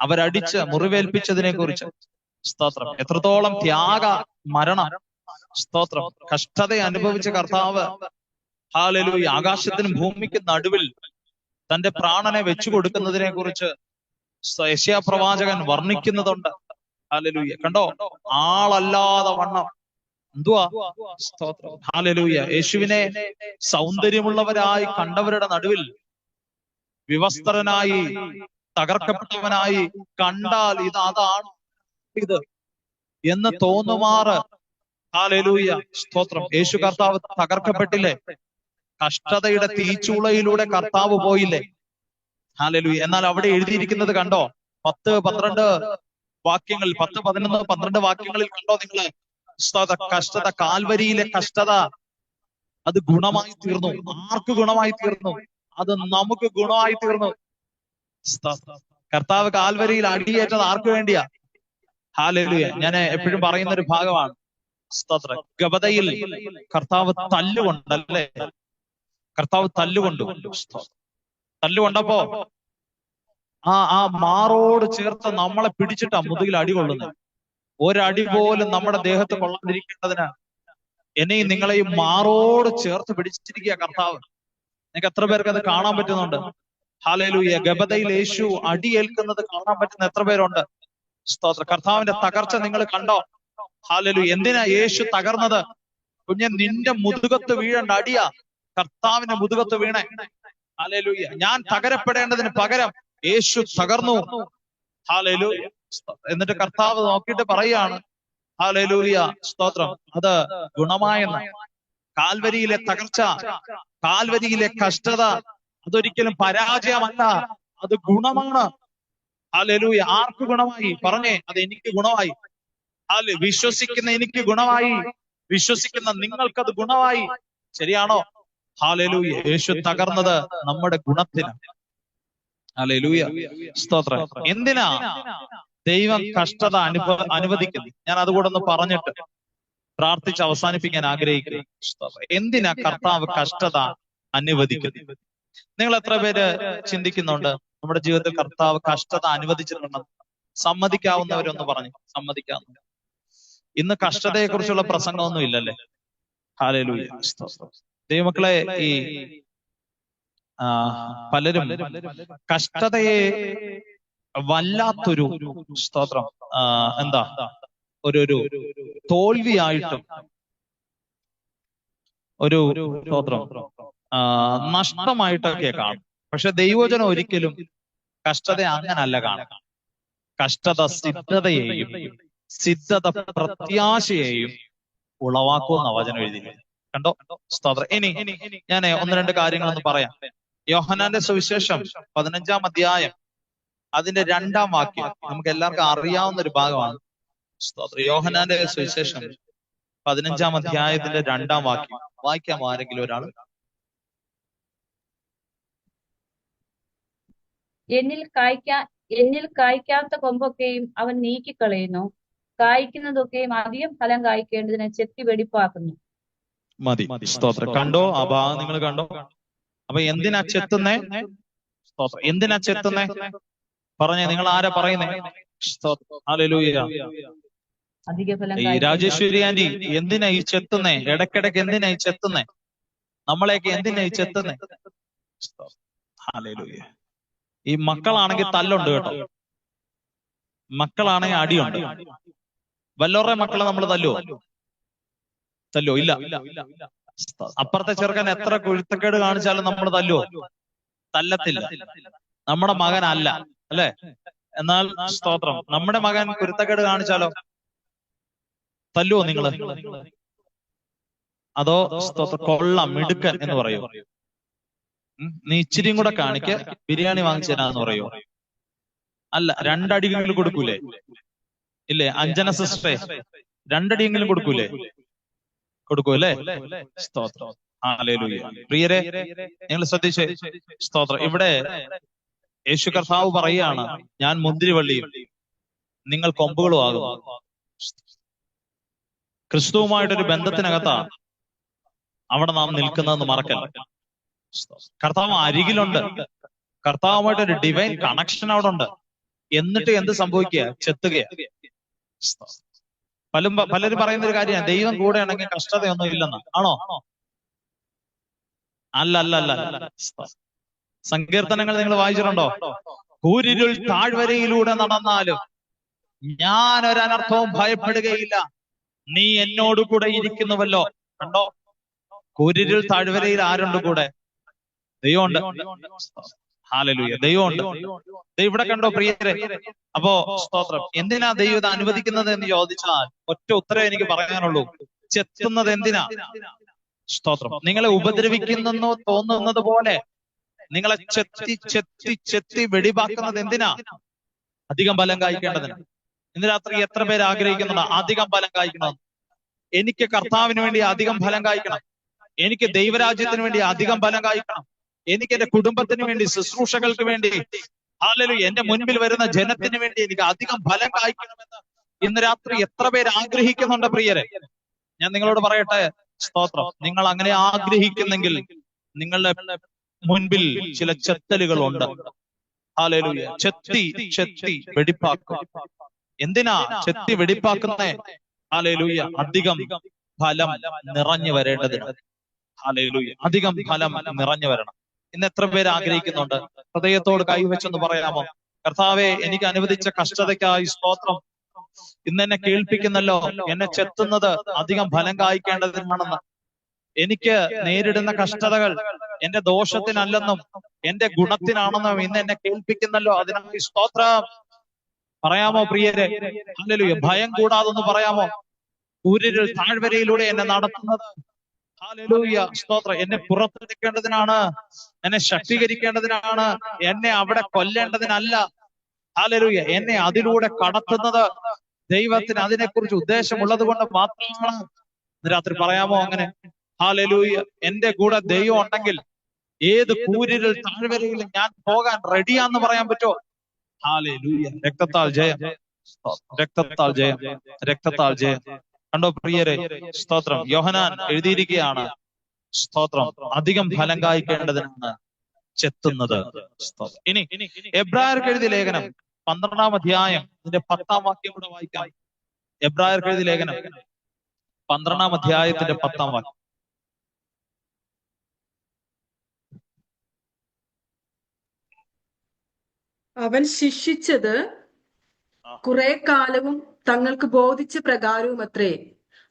അവരടിച്ച് മുറിവേൽപ്പിച്ചതിനെ കുറിച്ച്, സ്തോത്രം, എത്രത്തോളം ത്യാഗ മരണം, സ്തോത്രം, കഷ്ടത അനുഭവിച്ച കർത്താവ്, ഹല്ലേലൂയ, ആകാശത്തിനും ഭൂമിക്കും നടുവിൽ തന്റെ പ്രാണനെ വെച്ചു കൊടുക്കുന്നതിനെ കുറിച്ച് യെശയ്യാ പ്രവാചകൻ വർണ്ണിക്കുന്നതുണ്ട്. ഹല്ലേലൂയ. കണ്ടോ, ആളല്ലാതെ വണ്ണം എന്തുവാ, സ്തോത്രം, ഹല്ലേലൂയ, യേശുവിനെ സൗന്ദര്യമുള്ളവരായി കണ്ടവരുടെ നടുവിൽ വിവസ്ത്രനായി, തകർക്കപ്പെട്ടവനായി കണ്ടാൽ ഇത് അതാണ് ഇത് എന്ന് തോന്നുമാറ്, ഹല്ലേലൂയ, സ്തോത്രം, യേശു കർത്താവ് തകർക്കപ്പെട്ടില്ലേ? കഷ്ടതയുടെ തീച്ചൂളയിലൂടെ കർത്താവ് പോയില്ലേ? ഹല്ലേലൂയ. എന്നാൽ അവിടെ എഴുതിയിരിക്കുന്നത് കണ്ടോ, 10, 12 വാക്യങ്ങൾ, 10, 11, 12 വാക്യങ്ങളിൽ കണ്ടോ നിങ്ങള്? കഷ്ടത, കാൽവരിയിലെ കഷ്ടത, അത് ഗുണമായി തീർന്നു. ആർക്ക് ഗുണമായി തീർന്നു? അത് നമുക്ക് ഗുണമായി തീർന്നു. കർത്താവ് കാൽവരിയിൽ അടിയേറ്റത് ആർക്ക് വേണ്ടിയാ? ഹല്ലേലൂയ. ഞാൻ എപ്പോഴും പറയുന്ന ഒരു ഭാഗമാണ്. സ്തോത്രം. ഗബതയിൽ കർത്താവ് തല്ലുകൊണ്ടല്ലേ? കർത്താവ് തല്ലുകൊണ്ടു. തല്ലുകൊണ്ടപ്പോ ആ മാറോട് ചേർത്ത് നമ്മളെ പിടിച്ചിട്ടാ മുതുകിൽ അടി കൊള്ളുന്നത്. ഒരടി പോലും നമ്മുടെ ദേഹത്ത് കൊള്ളാതിരിക്കേണ്ടതിന് എന്നെയും നിങ്ങളെയും മാറോട് ചേർത്ത് പിടിച്ചിരിക്കുക കർത്താവ്. നിങ്ങൾക്ക് എത്ര പേർക്ക് അത് കാണാൻ പറ്റുന്നുണ്ട്? ഹല്ലേലൂയ. ഗബതയിൽ യേശു അടിയേൽക്കുന്നത് കാണാൻ പറ്റുന്ന എത്ര പേരുണ്ട്? സ്തോത്രം. കർത്താവിന്റെ തകർച്ച നിങ്ങൾ കണ്ടോ? ഹല്ലേലൂയ. എന്തിനാ യേശു തകർന്നത്? കുഞ്ഞെ, നിന്റെ മുതുകത്ത് വീഴേണ്ട അടിയാ കർത്താവിന്റെ മുതുകത്ത് വീണേ. ഹല്ലേലൂയ. ഞാൻ തകരപ്പെടേണ്ടതിന് പകരം യേശു തകർന്നു. ഹല്ലേലൂയ. എന്നിട്ട് കർത്താവ് നോക്കിയിട്ട് പറയാണ്, ഹല്ലേലൂയ, സ്തോത്രം, അത് ഗുണമായെന്ന്. കാൽവരിയിലെ തകർച്ച, കാൽവരിയിലെ കഷ്ടത അതൊരിക്കലും പരാജയമല്ല, അത് ഗുണമാണ്. ഹല്ലേലൂയ. ആർക്ക് ഗുണമായി? പറഞ്ഞേ, അത് എനിക്ക് ഗുണമായി. വിശ്വസിക്കുന്ന എനിക്ക് ഗുണമായി, വിശ്വസിക്കുന്ന നിങ്ങൾക്കത് ഗുണമായി. ശരിയാണോ? ഹല്ലേലൂയ. യേശു തകർന്നത് നമ്മുടെ ഗുണത്തിന്. ഹല്ലേലൂയ. സ്തോത്രം. എന്തിനാ ദൈവം കഷ്ടത അനുവദിക്കുന്നു? ഞാൻ അതുകൂടെ ഒന്ന് പറഞ്ഞിട്ട് പ്രാർത്ഥിച്ച് അവസാനിപ്പിക്കാൻ ആഗ്രഹിക്കുന്നു. എന്തിനാ കർത്താവ് കഷ്ടത അനുവദിക്കുന്നത്? നിങ്ങൾ എത്ര പേര് ചിന്തിക്കുന്നുണ്ട് നമ്മുടെ ജീവിതത്തിൽ കർത്താവ് കഷ്ടത അനുവദിച്ചിട്ടുണ്ടെന്ന്? സമ്മതിക്കാവുന്നവരൊന്ന് പറഞ്ഞു. സമ്മതിക്കാവുന്ന. ഇന്ന് കഷ്ടതയെ കുറിച്ചുള്ള പ്രസംഗമൊന്നും ഇല്ലല്ലേ? ഹല്ലേലൂയ. ദൈവമക്കളെ, ഈ പലരും കഷ്ടതയെ വല്ലാത്തൊരു, സ്തോത്രം, എന്താ, ഒരു തോൽവിയായിട്ടും, ഒരു, സ്തോത്രം, നഷ്ടമായിട്ടൊക്കെ കാണും. പക്ഷെ ദൈവജനം ഒരിക്കലും കഷ്ടത അങ്ങനല്ല കാണുക. കഷ്ടത സിദ്ധതയെയും സിദ്ധത പ്രത്യാശയെയും ഉളവാക്കുമെന്ന വചനം എഴുതി. കണ്ടോ? സ്തോത്രം. ഇനി ഞാൻ 1-2 കാര്യങ്ങളൊന്ന് പറയാം. യോഹന്നാന്റെ സുവിശേഷം 15-ാം അധ്യായം അതിന്റെ 2-ാം വാക്യം നമുക്ക് എല്ലാവർക്കും അറിയാവുന്ന ഒരു ഭാഗമാണ്. സ്തോത്രം. യോഹന്നാന്റെ സുവിശേഷം 15-ാം അധ്യായത്തിന്റെ 2-ാം വാക്യം വായിക്കാമോ ആരെങ്കിലും ഒരാൾ? എന്നിൽ കായ്ക്കാത്ത കൊമ്പൊക്കെയും അവൻ നീക്കിക്കളയുന്നു, കായ്ക്കുന്നതൊക്കെയും അധികം ഫലം കായ്ക്കേണ്ടതിനെ ചെത്തി വെടിപ്പാക്കുന്നു. മതി. സ്തോത്രം. കണ്ടോ? ആ ഭാഗം നിങ്ങൾ കണ്ടോ? അപ്പൊ എന്തിനാ ചെത്തുന്നേ? സ്തോത്രം. എന്തിനാ ചെത്തുന്നേ? പറഞ്ഞേ, നിങ്ങൾ ആരാ പറയുന്നേ? ഹല്ലേലൂയ. ഈ രാജേശ്വരി ആന്റി, എന്തിനാ ഈ ചെത്തുന്നേ? ഇടയ്ക്കിടയ്ക്ക് എന്തിനാ ഈ ചെത്തുന്നേ? നമ്മളെയൊക്കെ എന്തിനാ ഈ ചെത്തുന്നേ? ഹല്ലേലൂയ. ഈ മക്കളാണെങ്കിൽ തല്ലുണ്ട് കേട്ടോ. മക്കളാണെങ്കിൽ അടിയുണ്ട്. വല്ലോറെ മക്കളെ നമ്മൾ തല്ലോ? ഇല്ല. അപ്പുറത്തെ ചെറുക്കൻ എത്ര കുരുത്തക്കേട് കാണിച്ചാലും നമ്മൾ തല്ലത്തില്ല. നമ്മുടെ മകനല്ല, അല്ലെ? എന്നാൽ സ്തോത്രം, നമ്മുടെ മകൻ കുരുത്തക്കേട് കാണിച്ചാലോ തല്ലുവോ നിങ്ങള്? അതോ സ്തോത്രം, കൊള്ളാം, മിടുക്കൻ എന്ന് പറയോ? നീ ഇച്ചിരിയും കൂടെ കാണിക്ക്, ബിരിയാണി വാങ്ങിച്ചു തരാന്ന് പറയോ? അല്ല, 2 അടിയെങ്കിലും കൊടുക്കൂലേ? ഇല്ലേ? അഞ്ജന സിസ്റ്ററെ 2 അടിയെങ്കിലും കൊടുക്കൂലേ? കൊടുക്കൂല്ലേ? സ്തോത്രം. ഹല്ലേലൂയ. പ്രിയരെ, നിങ്ങൾ ശ്രദ്ധിച്ചേ. സ്തോത്രം. ഇവിടെ യേശു കർത്താവ് പറയുകയാണ്, ഞാൻ മുന്തിരിവള്ളിയും നിങ്ങൾ കൊമ്പുകളും ആകും. ക്രിസ്തുവുമായിട്ടൊരു ബന്ധത്തിനകത്താണ് അവിടെ നാം നിൽക്കുന്നതെന്ന് മറക്കല്ല. കർത്താവ് അരികിലുണ്ട്. കർത്താവുമായിട്ടൊരു ഡിവൈൻ കണക്ഷൻ അവിടെ ഉണ്ട്. എന്നിട്ട് എന്ത് സംഭവിക്കുക? ചെത്തുകയാ. പലരും പറയുന്ന ഒരു കാര്യമാണ്, ദൈവം കൂടെ ആണെങ്കിൽ കഷ്ടതയൊന്നും ഇല്ലെന്ന്. ആണോ? അല്ല അല്ല അല്ല അല്ല. സങ്കീർത്തനങ്ങൾ നിങ്ങൾ വായിച്ചിട്ടുണ്ടോ? കൂരിരുൾ താഴ്വരയിലൂടെ നടന്നാലും ഞാൻ ഒരനർത്ഥവും ഭയപ്പെടുകയില്ല, നീ എന്നോട് കൂടെ ഇരിക്കുന്നുവല്ലോ. കണ്ടോ? കൂരിരുൾ താഴ്വരയിൽ ആരുണ്ട് കൂടെ? ദൈവമുണ്ട്. ഹല്ലേലൂയ. ദൈവമുണ്ട്. ഇവിടെ കണ്ടോ പ്രിയരെ? അപ്പോ സ്തോത്രം. എന്തിനാ ദൈവം ഇത് അനുവദിക്കുന്നത് എന്ന് ചോദിച്ചാൽ ഒറ്റ ഉത്തരം എനിക്ക് പറയാനുള്ളൂ. ചെത്തുന്നത് എന്തിനാ? സ്തോത്രം. നിങ്ങളെ ഉപദ്രവിക്കുന്നെന്നോ തോന്നുന്നത് പോലെ നിങ്ങളെ ചെത്തി ചെത്തി ചെത്തി വെടിവാക്കുന്നത് എന്തിനാ? അധികം ഫലം കായ്ക്കേണ്ടതിന്. ഇന്ന് രാത്രി എത്ര പേര് ആഗ്രഹിക്കുന്നുണ്ട് അധികം ഫലം കായ്ക്കണം? എനിക്ക് കർത്താവിന് വേണ്ടി അധികം ഫലം കായ്ക്കണം. എനിക്ക് ദൈവരാജ്യത്തിന് വേണ്ടി അധികം ഫലം കായ്ക്കണം. എനിക്ക് എന്റെ കുടുംബത്തിന് വേണ്ടി, ശുശ്രൂഷകൾക്ക് വേണ്ടി, ഹല്ലേലൂയ, എന്റെ മുൻപിൽ വരുന്ന ജനത്തിന് വേണ്ടി എനിക്ക് അധികം ഫലം കായ്ക്കണമെന്ന് ഇന്ന് രാത്രി എത്ര പേര് ആഗ്രഹിക്കുന്നുണ്ട് പ്രിയരെ? ഞാൻ നിങ്ങളോട് പറയട്ടെ, സ്തോത്രം. നിങ്ങൾ അങ്ങനെ ആഗ്രഹിക്കുന്നെങ്കിൽ നിങ്ങളുടെ മുൻപിൽ ചില ചെത്തലുകളുണ്ട്. ഹല്ലേലൂയ. ചെത്തി ചെത്തി വെടിപ്പാക്കും. എന്തിനാ ചെത്തി വെടിപ്പാക്കുന്നേ? ഹല്ലേലൂയ. അധികം ഫലം നിറഞ്ഞു വരേണ്ടതിന്. ഹല്ലേലൂയ. അധികം ഫലം നിറഞ്ഞു വരണം. ഇന്ന് എത്ര പേര് ആഗ്രഹിക്കുന്നുണ്ട്? ഹൃദയത്തോട് കൈവച്ചെന്ന് പറയാമോ? കർത്താവെ, എനിക്ക് അനുവദിച്ച കഷ്ടതയ്ക്കായി സ്തോത്രം. ഇന്ന് എന്നെ കേൾപ്പിക്കുന്നല്ലോ, എന്നെ ചെത്തുന്നത് അധികം ഫലം കായ്ക്കേണ്ടതിനാണെന്ന്. എനിക്ക് നേരിടുന്ന കഷ്ടതകൾ എന്റെ ദോഷത്തിനല്ലെന്നും എന്റെ ഗുണത്തിനാണെന്നും ഇന്ന് എന്നെ കേൾപ്പിക്കുന്നല്ലോ. അതിനായി സ്തോത്രം. പറയാമോ പ്രിയരെ? ഹല്ലേലൂയ. ഭയം കൂടാതൊന്ന് പറയാമോ? കൂരിരുൾ താഴ്വരയിലൂടെ എന്നെ നടത്തുന്നത്, ഹല്ലേലൂയ, സ്തോത്രം, എന്നെ പുറത്തെടുക്കേണ്ടതിനാണ്, എന്നെ ശക്തീകരിക്കേണ്ടതിനാണ്, എന്നെ അവിടെ കൊല്ലേണ്ടതിനല്ല. ഹല്ലേലൂയ. എന്നെ അതിലൂടെ കടത്തുന്നത് ദൈവത്തിന് അതിനെക്കുറിച്ച് ഉദ്ദേശമുള്ളത് കൊണ്ട് മാത്രമാണ്. രാത്രി പറയാമോ അങ്ങനെ? ഹല്ലേലൂയ. എന്റെ കൂടെ ദൈവം ഉണ്ടെങ്കിൽ ഏത് കൂരിരുൾ താഴ്വരയിൽ ഞാൻ പോകാൻ റെഡിയാന്ന് പറയാൻ പറ്റുമോ? ഹല്ലേലൂയ. രക്തത്താൽ ജയം, രക്തത്താൽ ജയം, രക്തത്താൽ ജയം. കണ്ടോ പ്രിയരെ? സ്തോത്രം. യോഹന്നാൻ എഴുതിയിരിക്കുകയാണ്, സ്തോത്രം, അധികം ഫലം കായ്ക്കേണ്ടതിനാണ് ചെത്തുന്നത്. ഇനി എബ്രായർക്ക് എഴുതിയ ലേഖനം 12-ാം അധ്യായം ഇതിന്റെ 10-ാം വാക്യം കൂടെ വായിക്കാം. എബ്രായർക്ക് എഴുതിയ ലേഖനം 12-ാം അധ്യായത്തിന്റെ 10-ാം വാക്യം. അവൻ ശിക്ഷിച്ചത് കുറെ കാലവും തങ്ങൾക്ക് ബോധിച്ച പ്രകാരവും അത്രേ.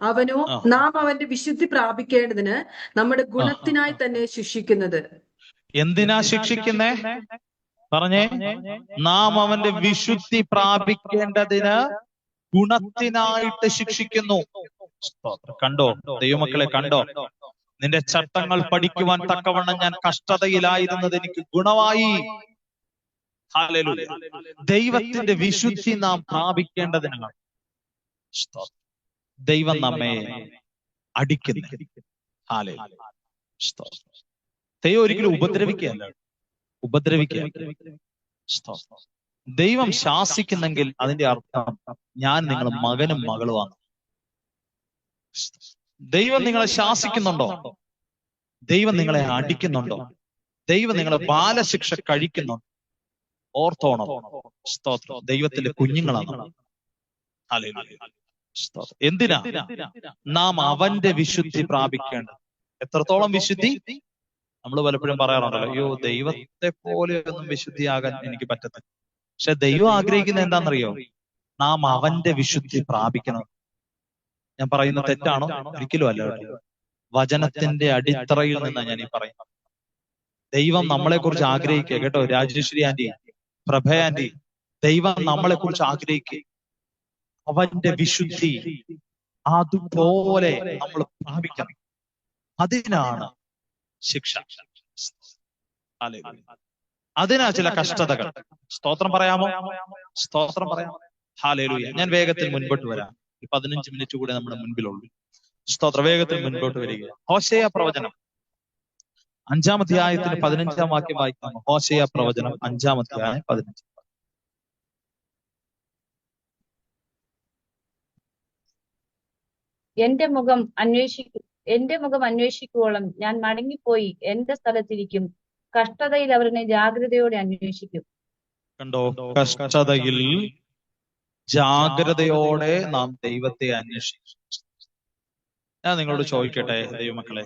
അവനോ നാം അവന്റെ വിശുദ്ധി പ്രാപിക്കേണ്ടതിന് നമ്മുടെ ഗുണത്തിനായി തന്നെ ശിക്ഷിക്കുന്നത്. എന്തിനാ ശിക്ഷിക്കുന്നേ? പറഞ്ഞേ. നാം അവന്റെ വിശുദ്ധി പ്രാപിക്കേണ്ടതിന് ഗുണത്തിനായിട്ട് ശിക്ഷിക്കുന്നു. കണ്ടോ ദൈവമക്കളെ? കണ്ടോ? നിന്റെ ചട്ടങ്ങൾ പഠിക്കുവാൻ തക്കവണ്ണം ഞാൻ കഷ്ടതയിലായിരുന്നത് എനിക്ക് ഗുണമായി. ഹല്ലേലൂയ. ദൈവത്തിന്റെ വിശുദ്ധി നാം പ്രാപിക്കേണ്ടതിനാണ്. ദൈവം നമ്മെ അടിക്കുന്നു. ഹല്ലേലൂയ. ദൈവം ഒരിക്കലും ഉപദ്രവിക്കുകയല്ല, ഉപദ്രവിക്കുക. ദൈവം ശാസിക്കുന്നെങ്കിൽ അതിന്റെ അർത്ഥം ഞാൻ നിങ്ങൾ മകനും മകളുമാണ്. ദൈവം നിങ്ങളെ ശാസിക്കുന്നുണ്ടോ? ദൈവം നിങ്ങളെ അടിക്കുന്നുണ്ടോ? ദൈവം നിങ്ങളെ ബാലശിക്ഷ കഴിക്കുന്നുണ്ടോ? ഓർത്തോണം. സ്തോത്രം. ദൈവത്തിന്റെ കുഞ്ഞുങ്ങളാണ്. ഹല്ലേലൂയ. സ്തോത്രം. എന്തിനാ? നാം അവന്റെ വിശുദ്ധി പ്രാപിക്കേണ്ടത്. എത്രത്തോളം വിശുദ്ധി? നമ്മൾ പലപ്പോഴും പറയാറുണ്ടല്ലോ, അയ്യോ ദൈവത്തെ പോലെ ഒന്നും വിശുദ്ധിയാകാൻ എനിക്ക് പറ്റത്തില്ല. പക്ഷെ ദൈവം ആഗ്രഹിക്കുന്നത് എന്താണെന്നറിയോ? നാം അവന്റെ വിശുദ്ധി പ്രാപിക്കണം. ഞാൻ പറയുന്നത് തെറ്റാണോ? ഒരിക്കലും അല്ല കേട്ടോ. വചനത്തിന്റെ അടിത്തറയിൽ നിന്നാണ് ഞാൻ ഈ പറയുന്നത്. ദൈവം നമ്മളെ കുറിച്ച് ആഗ്രഹിക്കുക കേട്ടോ. രാജേശ്വരി ആന്റി, പ്രഭ ആന്റി, ദൈവം നമ്മളെ കുറിച്ച് ആഗ്രഹിക്കുക അവന്റെ വിശുദ്ധി അതുപോലെ നമ്മൾ പ്രാപിക്കണം. അതിനാണ് ശിക്ഷ. അതിനാ ചില കഷ്ടതകൾ. സ്തോത്രം പറയാമോ? സ്തോത്രം പറയാമോ? ഹല്ലേലൂയ. ഞാൻ വേഗത്തിൽ മുൻപോട്ട് വരാം. 15 മിനിറ്റ് കൂടെ നമ്മുടെ മുൻപിലുള്ളൂ. സ്തോത്ര. വേഗത്തിൽ മുൻപോട്ട് വരിക. ഹോശേയ പ്രവചനം 5-ാം അധ്യായത്തിന് 15-ാം വാക്യം വായിക്കാം. ഹോശേയ പ്രവചനം 5-ാം അധ്യായം 15. എന്റെ മുഖം അന്വേഷിക്കുവോളം ഞാൻ മടങ്ങിപ്പോയി എന്റെ സ്ഥലത്തിരിക്കും. കഷ്ടതയിൽ അവരെന്നെ ജാഗ്രതയോടെ അന്വേഷിക്കും. കണ്ടോ, കഷ്ടതയിൽ ജാഗ്രതയോടെ നാം ദൈവത്തെ അന്വേഷിക്കും. ഞാൻ നിങ്ങളോട് ചോദിക്കട്ടെ ദൈവമക്കളെ,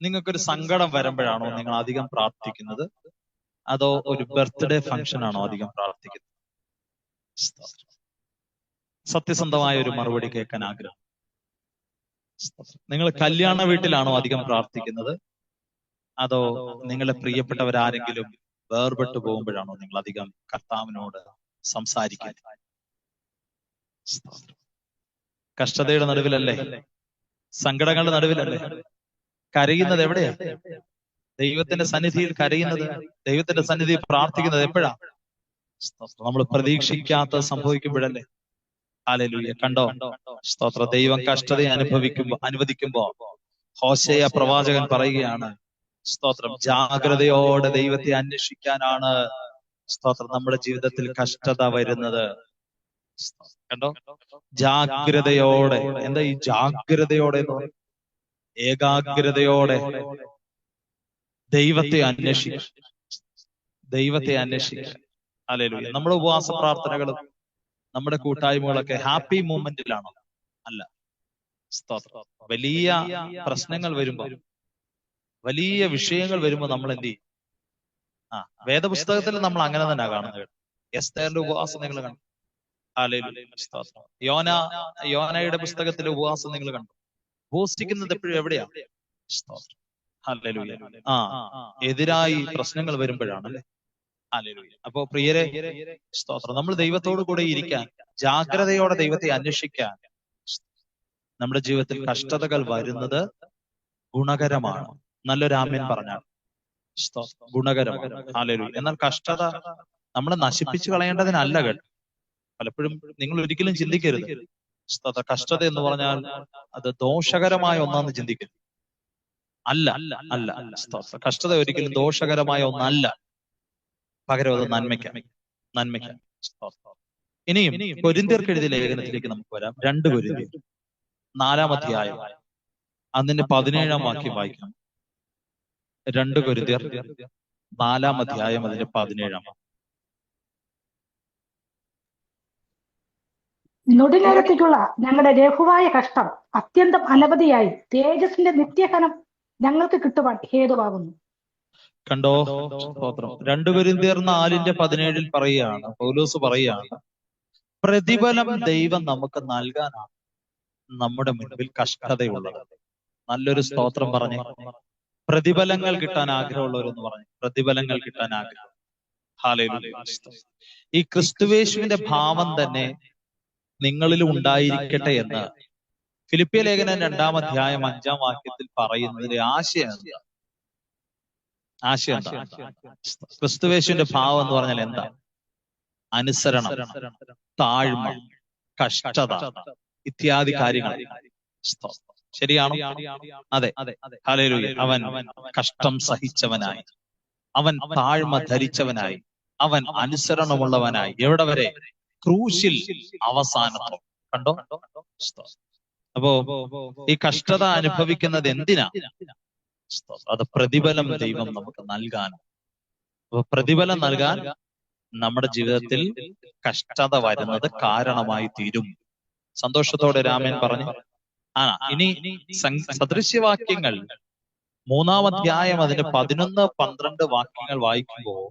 നിങ്ങൾക്കൊരു സങ്കടം വരുമ്പോഴാണോ നിങ്ങൾ അധികം പ്രാർത്ഥിക്കുന്നത്, അതോ ഒരു ബർത്ത്ഡേ ഫംഗ്ഷൻ ആണോ അധികം പ്രാർത്ഥിക്കുന്നത്? സത്യസന്ധമായ ഒരു മറുപടി കേൾക്കാൻ ആഗ്രഹം. നിങ്ങൾ കല്യാണ വീട്ടിലാണോ അധികം പ്രാർത്ഥിക്കുന്നത്, അതോ നിങ്ങളെ പ്രിയപ്പെട്ടവരാരെങ്കിലും വേർപെട്ടു പോകുമ്പോഴാണോ നിങ്ങൾ അധികം കർത്താവിനോട് സംസാരിക്കുന്നത്? കഷ്ടതയുടെ നടുവിലല്ലേ, സങ്കടങ്ങളുടെ നടുവിലല്ലേ കരയുന്നത്? എവിടെയാ ദൈവത്തിന്റെ സന്നിധിയിൽ കരയുന്നത്, ദൈവത്തിന്റെ സന്നിധിയിൽ പ്രാർത്ഥിക്കുന്നത് എപ്പോഴാ? നമ്മൾ പ്രതീക്ഷിക്കാത്ത സംഭവിക്കുമ്പോഴല്ലേ. ഹല്ലേലൂയ. കണ്ടോ, സ്തോത്ര. ദൈവം കഷ്ടത അനുവദിക്കുമ്പോ ഹോശേയ പ്രവാചകൻ പറയുകയാണ്, സ്തോത്രം, ജാഗ്രതയോടെ ദൈവത്തെ അന്വേഷിക്കാനാണ് സ്തോത്രം നമ്മുടെ ജീവിതത്തിൽ കഷ്ടത വരുന്നത്. കണ്ടോ, ജാഗ്രതയോടെ. എന്താ ഈ ജാഗ്രതയോടെ എന്ന് പറയുന്നത്? ഏകാഗ്രതയോടെ ദൈവത്തെ അന്വേഷിക്കുക, ദൈവത്തെ അന്വേഷിക്കുക. ഹല്ലേലൂയ. നമ്മുടെ ഉപവാസ പ്രാർത്ഥനകളും നമ്മുടെ കൂട്ടായ്മകളൊക്കെ ഹാപ്പി മൂമെന്റിലാണോ? അല്ല. സ്തോത്രം. വലിയ പ്രശ്നങ്ങൾ വരുമ്പോ, വലിയ വിഷയങ്ങൾ വരുമ്പോ നമ്മൾ എന്ത് ചെയ്യും? വേദപുസ്തകത്തിൽ നമ്മൾ അങ്ങനെ തന്നെ കാണുന്നത്. എസ്തേറിന്റെ ഉപവാസം നിങ്ങൾ കണ്ടു. ഹല്ലേലൂയ. സ്തോത്രം. യോനയുടെ പുസ്തകത്തിലെ ഉപവാസം നിങ്ങൾ കണ്ടു. ഉപവസിക്കുന്നത് എപ്പോഴും എവിടെയാ? സ്തോത്രം. ഹല്ലേലൂയ. എതിരായി പ്രശ്നങ്ങൾ വരുമ്പോഴാണ് അല്ലെ. ഹല്ലേലൂയ. അപ്പോ പ്രിയരെ, സ്തോത്രം, നമ്മൾ ദൈവത്തോടു കൂടെ ഇരിക്കാൻ, ജാഗ്രതയോടെ ദൈവത്തെ അന്വേഷിക്കാൻ, നമ്മുടെ ജീവിതത്തിൽ കഷ്ടതകൾ വരുന്നത് ഗുണകരമാണ്. നല്ലൊരു ആമേൻ പറഞ്ഞാൽ ഗുണകരമാണ്. ഹല്ലേലൂയ. എന്നാൽ കഷ്ടത നമ്മളെ നശിപ്പിച്ചു കളയേണ്ടതിനല്ല കേട്ടോ. പലപ്പോഴും നിങ്ങൾ ഒരിക്കലും ചിന്തിക്കരുത്, കഷ്ടത എന്ന് പറഞ്ഞാൽ അത് ദോഷകരമായ ഒന്നാന്ന് ചിന്തിക്കരുത്. അല്ല അല്ല അല്ല. കഷ്ടത ഒരിക്കലും ദോഷകരമായ ഒന്നല്ല. പകരം അത് നന്മയ്ക്കാം. ഇനിയും കൊരിന്ത്യർക്ക് എഴുതിയ ലേഖനത്തിലേക്ക് നമുക്ക് വരാം. 2 കൊരിന്ത്യർ 4-ാം അധ്യായം അതിന്റെ 17-ാം വാക്യം വായിക്കാം. 2 കൊരിന്ത്യർ 4-ാം അധ്യായം അതിന്റെ 17-ാം. നൊടിനേരത്തേക്കുള്ള ഞങ്ങളുടെ ലഘുവായ കഷ്ടം അത്യന്തം അനവധിയായി തേജസ്സിന്റെ നിത്യഫലം ഞങ്ങൾക്ക് കിട്ടുവാൻ ഹേതുവാകുന്നു. കണ്ടോ, സ്തോത്രം. 2 കൊരിന്ത്യർ 4-ന്റെ 17-ൽ പറയുകയാണ്, പൗലോസ് പറയുകയാണ്, പ്രതിഫലം ദൈവം നമുക്ക് നൽകാനാണ് നമ്മുടെ മുൻപിൽ കഷ്ടതയുള്ളത്. നല്ലൊരു സ്തോത്രം പറഞ്ഞേ. പ്രതിഫലങ്ങൾ കിട്ടാൻ ആഗ്രഹമുള്ളവരെന്ന് പറഞ്ഞു. പ്രതിഫലങ്ങൾ കിട്ടാൻ ആഗ്രഹം. ഹല്ലേലൂയ. ഈ ക്രിസ്തുവേശുവിന്റെ ഭാവം തന്നെ നിങ്ങളിൽ ഉണ്ടായിരിക്കട്ടെ എന്ന് ഫിലിപ്പിയ ലേഖനം 2-ാം അധ്യായം 5-ാം വാക്യത്തിൽ പറയുന്നതിന്റെ ആശയം എന്താ? ക്രിസ്തുവേശുവിന്റെ ഭാവം എന്ന് പറഞ്ഞാൽ എന്താ? അനുസരണം, താഴ്മ, കഷ്ടത ഇത്യാദി കാര്യങ്ങൾ. ശരിയാണോ? അതെ. ഹല്ലേലൂയ. അവൻ കഷ്ടം സഹിച്ചവനായി, അവൻ താഴ്മ ധരിച്ചവനായി, അവൻ അനുസരണമുള്ളവനായി. എവിടെ വരെ? ക്രൂശിൽ അവസാനത്തോ. കണ്ടോ? അപ്പോ ഈ കഷ്ടത അനുഭവിക്കുന്നത് എന്തിനാ? അത് പ്രതിഫലം ദൈവം നമുക്ക് നൽകാൻ. അപ്പൊ പ്രതിഫലം നൽകാൻ നമ്മുടെ ജീവിതത്തിൽ കഷ്ടത വരുന്നത് കാരണമായി തീരും. സന്തോഷത്തോടെ രാമൻ പറഞ്ഞു. ഇനി സദൃശ്യവാക്യങ്ങൾ 3-ാം അധ്യായം അതിന്റെ 11-12 വാക്യങ്ങൾ വായിക്കുമ്പോൾ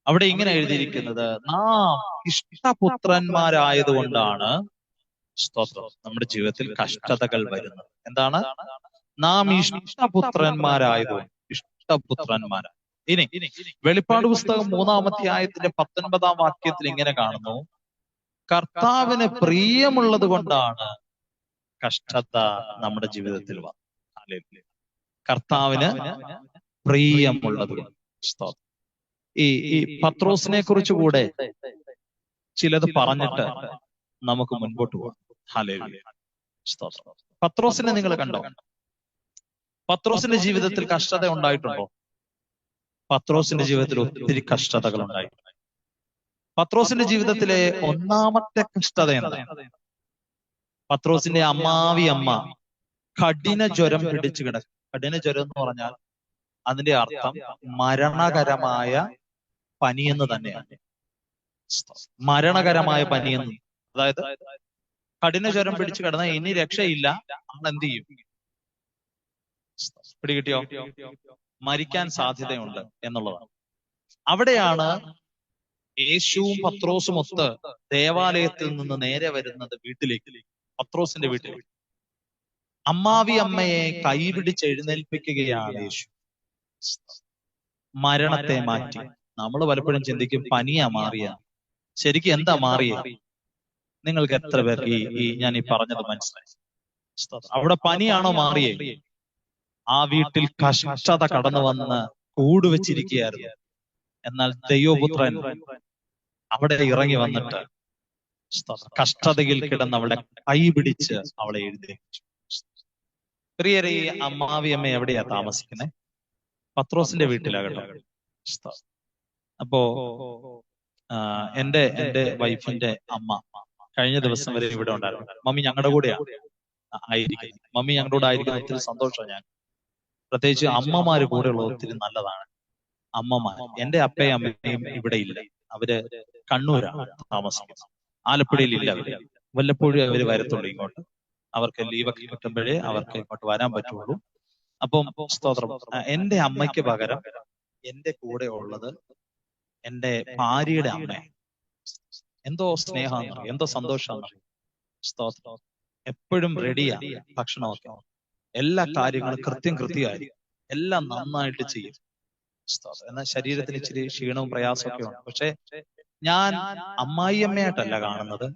അവിടെ ഇങ്ങനെ എഴുതിയിരിക്കുന്നത്, നാം ഇഷ്ടപുത്രന്മാരായതുകൊണ്ടാണ് സ്തോത്രം നമ്മുടെ ജീവിതത്തിൽ കഷ്ടതകൾ വരുന്നത്. എന്താണ്? നാം ഇഷ്ടപുത്രന്മാരായതുകൊണ്ട്. ഇഷ്ടപുത്രന്മാരാ. ഇനി വെളിപ്പാട് പുസ്തകം 3-ാം അധ്യായത്തിന്റെ 19-ാം വാക്യത്തിൽ ഇങ്ങനെ കാണുന്നു, കർത്താവിന് പ്രിയമുള്ളത് കൊണ്ടാണ് കഷ്ടത നമ്മുടെ ജീവിതത്തിൽ വന്നത്. കർത്താവിന് പ്രിയമുള്ളത് കൊണ്ട്. സ്തോത്രം. ഈ പത്രോസിനെ കുറിച്ച് കൂടെ ചിലത് പറഞ്ഞിട്ട് നമുക്ക് മുൻപോട്ട് പോകാം. ഹല്ലേലൂയ. സ്തോത്രം. പത്രോസിനെ നിങ്ങൾ കണ്ടോ? പത്രോസിന്റെ ജീവിതത്തിൽ കഷ്ടത ഉണ്ടായിട്ടുണ്ടോ? പത്രോസിന്റെ ജീവിതത്തിൽ ഒത്തിരി കഷ്ടതകൾ ഉണ്ടായിട്ടുണ്ട്. പത്രോസിന്റെ ജീവിതത്തിലെ ഒന്നാമത്തെ കഷ്ടത എന്താണ്? പത്രോസിന്റെ അമ്മാവി അമ്മ കഠിന ജ്വരം പിടിച്ചു കിടക്കും. കഠിന ജ്വരം എന്ന് പറഞ്ഞാൽ അതിന്റെ അർത്ഥം മരണകരമായ പനിയെന്ന് തന്നെയാണ്. മരണകരമായ പനിയെന്ന്, അതായത് കഠിന ജ്വരം പിടിച്ചു കിടന്ന ഇനി രക്ഷയില്ല, നമ്മൾ എന്ത് ചെയ്യും? പിടികിട്ടിയോ? മരിക്കാൻ സാധ്യതയുണ്ട് എന്നുള്ളതാണ്. അവിടെയാണ് യേശുവും പത്രോസും ഒത്ത് ദേവാലയത്തിൽ നിന്ന് നേരെ വരുന്നത് വീട്ടിലേക്ക്, പത്രോസിന്റെ വീട്ടിലേക്ക്. അമ്മാവി അമ്മയെ കൈപിടിച്ച് എഴുന്നേൽപ്പിക്കുകയാണ് യേശു. മരണത്തെ മാറ്റി. നമ്മൾ പലപ്പോഴും ചിന്തിക്കും പനിയാ മാറിയ. ശരിക്കും എന്താ മാറിയ? നിങ്ങൾക്ക് എത്ര പേർക്ക് ഈ ഞാൻ ഈ പറഞ്ഞത് മനസ്സിലായി? അവിടെ പനിയാണോ മാറിയേ? ആ വീട്ടിൽ കഷ്ടത കടന്നു വന്ന് കൂടുവെച്ചിരിക്കുകയായിരുന്നു. എന്നാൽ ദൈവപുത്രൻ അവിടെ ഇറങ്ങി വന്നിട്ട് കഷ്ടതയിൽ കിടന്ന് അവളെ കൈപിടിച്ച് അവളെ എഴുന്നേൽപ്പിച്ചു. പ്രിയരെ, ഈ അമ്മാവി അമ്മ എവിടെയാ താമസിക്കുന്നത്? പത്രോസിന്റെ വീട്ടിലാകട്ടെ. അപ്പോ എന്റെ വൈഫിന്റെ അമ്മ കഴിഞ്ഞ ദിവസം വരെ ഇവിടെ ഉണ്ടായിരുന്നു. മമ്മി ഞങ്ങളുടെ കൂടെയാണ് ആയിരിക്കുന്നത്. മമ്മി ഞങ്ങളുടെ കൂടെ ആയിരിക്കുന്ന ഒത്തിരി സന്തോഷമാണ്. ഞാൻ പ്രത്യേകിച്ച് അമ്മമാര് കൂടെയുള്ള ഒത്തിരി നല്ലതാണ്. അമ്മമാർ, എന്റെ അപ്പയും അമ്മയും ഇവിടെ ഇല്ല. അവര് കണ്ണൂരാണ് താമസിക്കുന്നത്. ആലപ്പുഴയിൽ ഇല്ല അവര്. വല്ലപ്പോഴും അവര് വരത്തുള്ളൂ ഇങ്ങോട്ട്. അവർക്ക് ലീവൊക്കെ കിട്ടുമ്പോഴേ അവർക്ക് ഇങ്ങോട്ട് വരാൻ പറ്റുള്ളൂ. അപ്പം സ്തോത്രം, എന്റെ അമ്മയ്ക്ക് പകരം എന്റെ കൂടെ ഉള്ളത് എന്റെ ഭാര്യയുടെ അമ്മ. എന്തോ സ്നേഹം, എന്തോ സന്തോഷം. സ്തോത്രം, എപ്പോഴും റെഡിയാ ഭക്ഷണമൊക്കെ, എല്ലാ കാര്യങ്ങളും കൃത്യമായിരിക്കും, എല്ലാം നന്നായിട്ട് ചെയ്യും. എന്നാൽ ശരീരത്തിന് ഇച്ചിരി ക്ഷീണവും പ്രയാസമൊക്കെ ഉണ്ട്. പക്ഷെ ഞാൻ അമ്മായിയമ്മയായിട്ടല്ല കാണുന്നത്,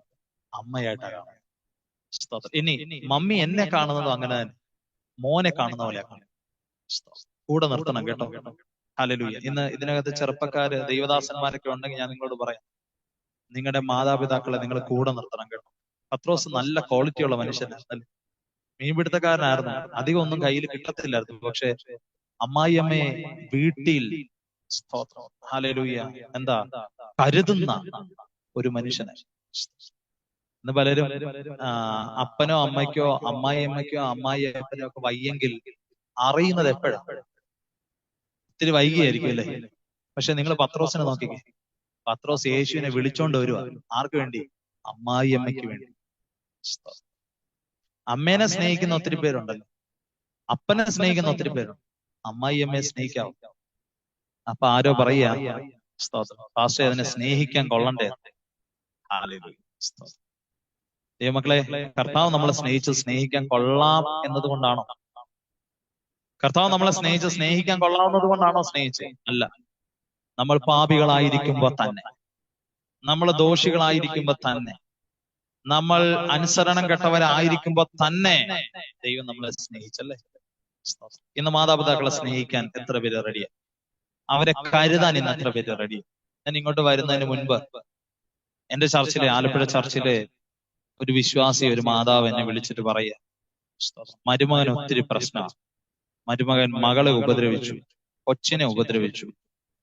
അമ്മയായിട്ടാണ് കാണുന്നത്. ഇനി മമ്മി എന്നെ കാണുന്നതും അങ്ങനെ തന്നെ, മോനെ കാണുന്ന പോലെയാ കാണുന്നത്. കൂടെ നിർത്തണം കേട്ടോ. ഹല്ലേലൂയ. ഇന്ന് ഇതിനകത്ത് ചെറുപ്പക്കാര് ദൈവദാസന്മാരൊക്കെ ഉണ്ടെങ്കിൽ ഞാൻ നിങ്ങളോട് പറയാം, നിങ്ങളുടെ മാതാപിതാക്കളെ നിങ്ങൾ കൂടെ നിർത്തണം കേട്ടോ. പത്രോസ് നല്ല ക്വാളിറ്റിയുള്ള മനുഷ്യനായിരുന്നു, മീൻപിടുത്തക്കാരനായിരുന്നു, അധികം ഒന്നും കയ്യിൽ കിട്ടത്തില്ലായിരുന്നു. പക്ഷെ അമ്മായിയമ്മയെ വീട്ടിൽ ഹല്ലേലൂയ എന്താ കരുതുന്ന ഒരു മനുഷ്യനായി. ഇന്ന് പലരും അപ്പനോ അമ്മയ്ക്കോ അമ്മായിയമ്മയ്ക്കോ അമ്മായിയപ്പനോ ഒക്കെ വയ്യെങ്കിൽ അറിയുന്നത് എപ്പോഴാണ്? ഒത്തിരി വൈകിയായിരിക്കും അല്ലേ? പക്ഷെ നിങ്ങൾ പത്രോസിനെ നോക്കിക്കേ. പത്രോസ് യേശുവിനെ വിളിച്ചോണ്ട് വരുവാ. ആർക്ക് വേണ്ടി? അമ്മായിയമ്മയ്ക്ക് വേണ്ടി. അമ്മേനെ സ്നേഹിക്കുന്ന ഒത്തിരി പേരുണ്ടല്ലോ, അപ്പനെ സ്നേഹിക്കുന്ന ഒത്തിരി പേരുണ്ട്, അമ്മായിയമ്മയെ സ്നേഹിക്കാവും. അപ്പൊ ആരോ പറയാ, പാസ്റ്റർ അതിനെ സ്നേഹിക്കാൻ കൊള്ളണ്ടേ? ദൈവമക്കളെ, കർത്താവ് നമ്മളെ സ്നേഹിക്കാൻ കൊള്ളാം എന്നതുകൊണ്ടാണോ? കർത്താവ് നമ്മളെ സ്നേഹിക്കാൻ കൊള്ളാവുന്നത് കൊണ്ടാണോ സ്നേഹിച്ചത്? അല്ല. നമ്മൾ പാപികളായിരിക്കുമ്പോ തന്നെ, നമ്മൾ ദോഷികളായിരിക്കുമ്പോ തന്നെ, നമ്മൾ അനുസരണം കെട്ടവരായിരിക്കുമ്പോ തന്നെ ദൈവം നമ്മളെ സ്നേഹിച്ചല്ലേ. ഇന്ന് മാതാപിതാക്കളെ സ്നേഹിക്കാൻ എത്ര പേര് റെഡിയാ? അവരെ കരുതാൻ ഇന്ന് എത്ര പേര് റെഡി? ഞാൻ ഇങ്ങോട്ട് വരുന്നതിന് മുൻപ് എന്റെ ചർച്ചിലെ, ആലപ്പുഴ ചർച്ചിലെ ഒരു വിശ്വാസി, ഒരു മാതാവ് എന്നെ വിളിച്ചിട്ട് പറയുക, മരുമകൻ ഒത്തിരി പ്രശ്നമാണ്. മരുമകൻ മകളെ ഉപദ്രവിച്ചു, കൊച്ചിനെ ഉപദ്രവിച്ചു.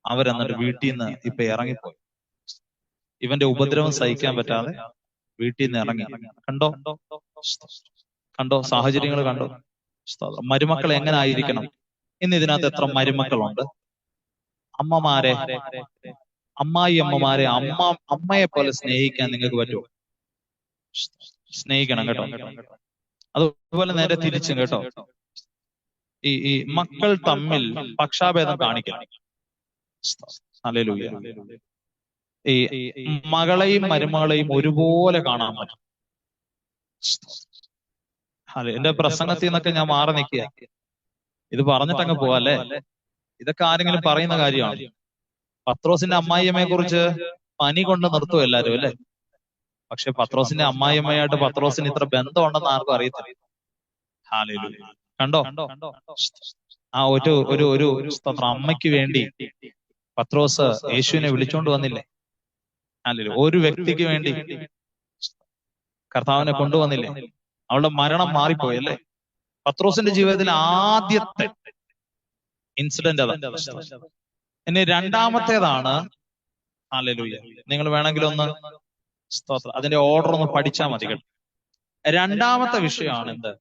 അവരെന്നിട്ട് വീട്ടിൽ നിന്ന് ഇപ്പൊ ഇറങ്ങിപ്പോയി. ഇവന്റെ ഉപദ്രവം സഹിക്കാൻ പറ്റാതെ വീട്ടിൽ നിന്ന് ഇറങ്ങി. കണ്ടോ സാഹചര്യങ്ങൾ കണ്ടോ? മരുമക്കൾ എങ്ങനെ ആയിരിക്കണം? ഇന്ന് ഇതിനകത്ത് എത്ര മരുമക്കളുണ്ട്? അമ്മമാരെ, അമ്മായിയമ്മമാരെ അമ്മയെ പോലെ സ്നേഹിക്കാൻ നിങ്ങൾക്ക് പറ്റുമോ? സ്നേഹിക്കണം കേട്ടോ. അതുപോലെ നേരെ തിരിച്ചും കേട്ടോ. ഈ മക്കൾ തമ്മിൽ പക്ഷാഭേദം കാണിക്കണം. ഹല്ലേലൂയ. ഈ മകളെയും മരുമകളെയും ഒരുപോലെ കാണാൻ പറ്റും. എന്റെ പ്രസംഗത്തിൽ നിന്നൊക്കെ ഞാൻ മാറി നിൽക്കുക. ഇത് പറഞ്ഞിട്ടങ്ങ് പോവാല്ലേ? ഇതൊക്കെ ആരെങ്കിലും പറയുന്ന കാര്യമാണ്? പത്രോസിന്റെ അമ്മായിയമ്മയെ കുറിച്ച് പനി കൊണ്ട് നിർത്തും എല്ലാരും അല്ലെ? പക്ഷെ പത്രോസിന്റെ അമ്മായിയമ്മയായിട്ട് പത്രോസിന് ഇത്ര ബന്ധമുണ്ടെന്ന് ആർക്കും അറിയത്തില്ല. ഹല്ലേലൂയ. കണ്ടോ? ആ ഒരു അമ്മയ്ക്ക് വേണ്ടി പത്രോസ് യേശുവിനെ വിളിച്ചോണ്ട് വന്നില്ലേ? ഹല്ലേലൂയ. ഒരു വ്യക്തിക്ക് വേണ്ടി കർത്താവിനെ കൊണ്ടുവന്നില്ലേ? അവളുടെ മരണം മാറിപ്പോയല്ലേ? പത്രോസിന്റെ ജീവിതത്തിൽ ആദ്യത്തെ ഇൻസിഡന്റ് അതാണ്. ഇനി രണ്ടാമത്തേതാണ്, ഹല്ലേലൂയ, നിങ്ങൾ വേണമെങ്കിൽ ഒന്ന് സ്തോത്രം അതിന്റെ ഓർഡർ ഒന്ന് പഠിച്ചാൽ മതി കേട്ടോ. രണ്ടാമത്തെ വിഷയമാണ് എന്ത്?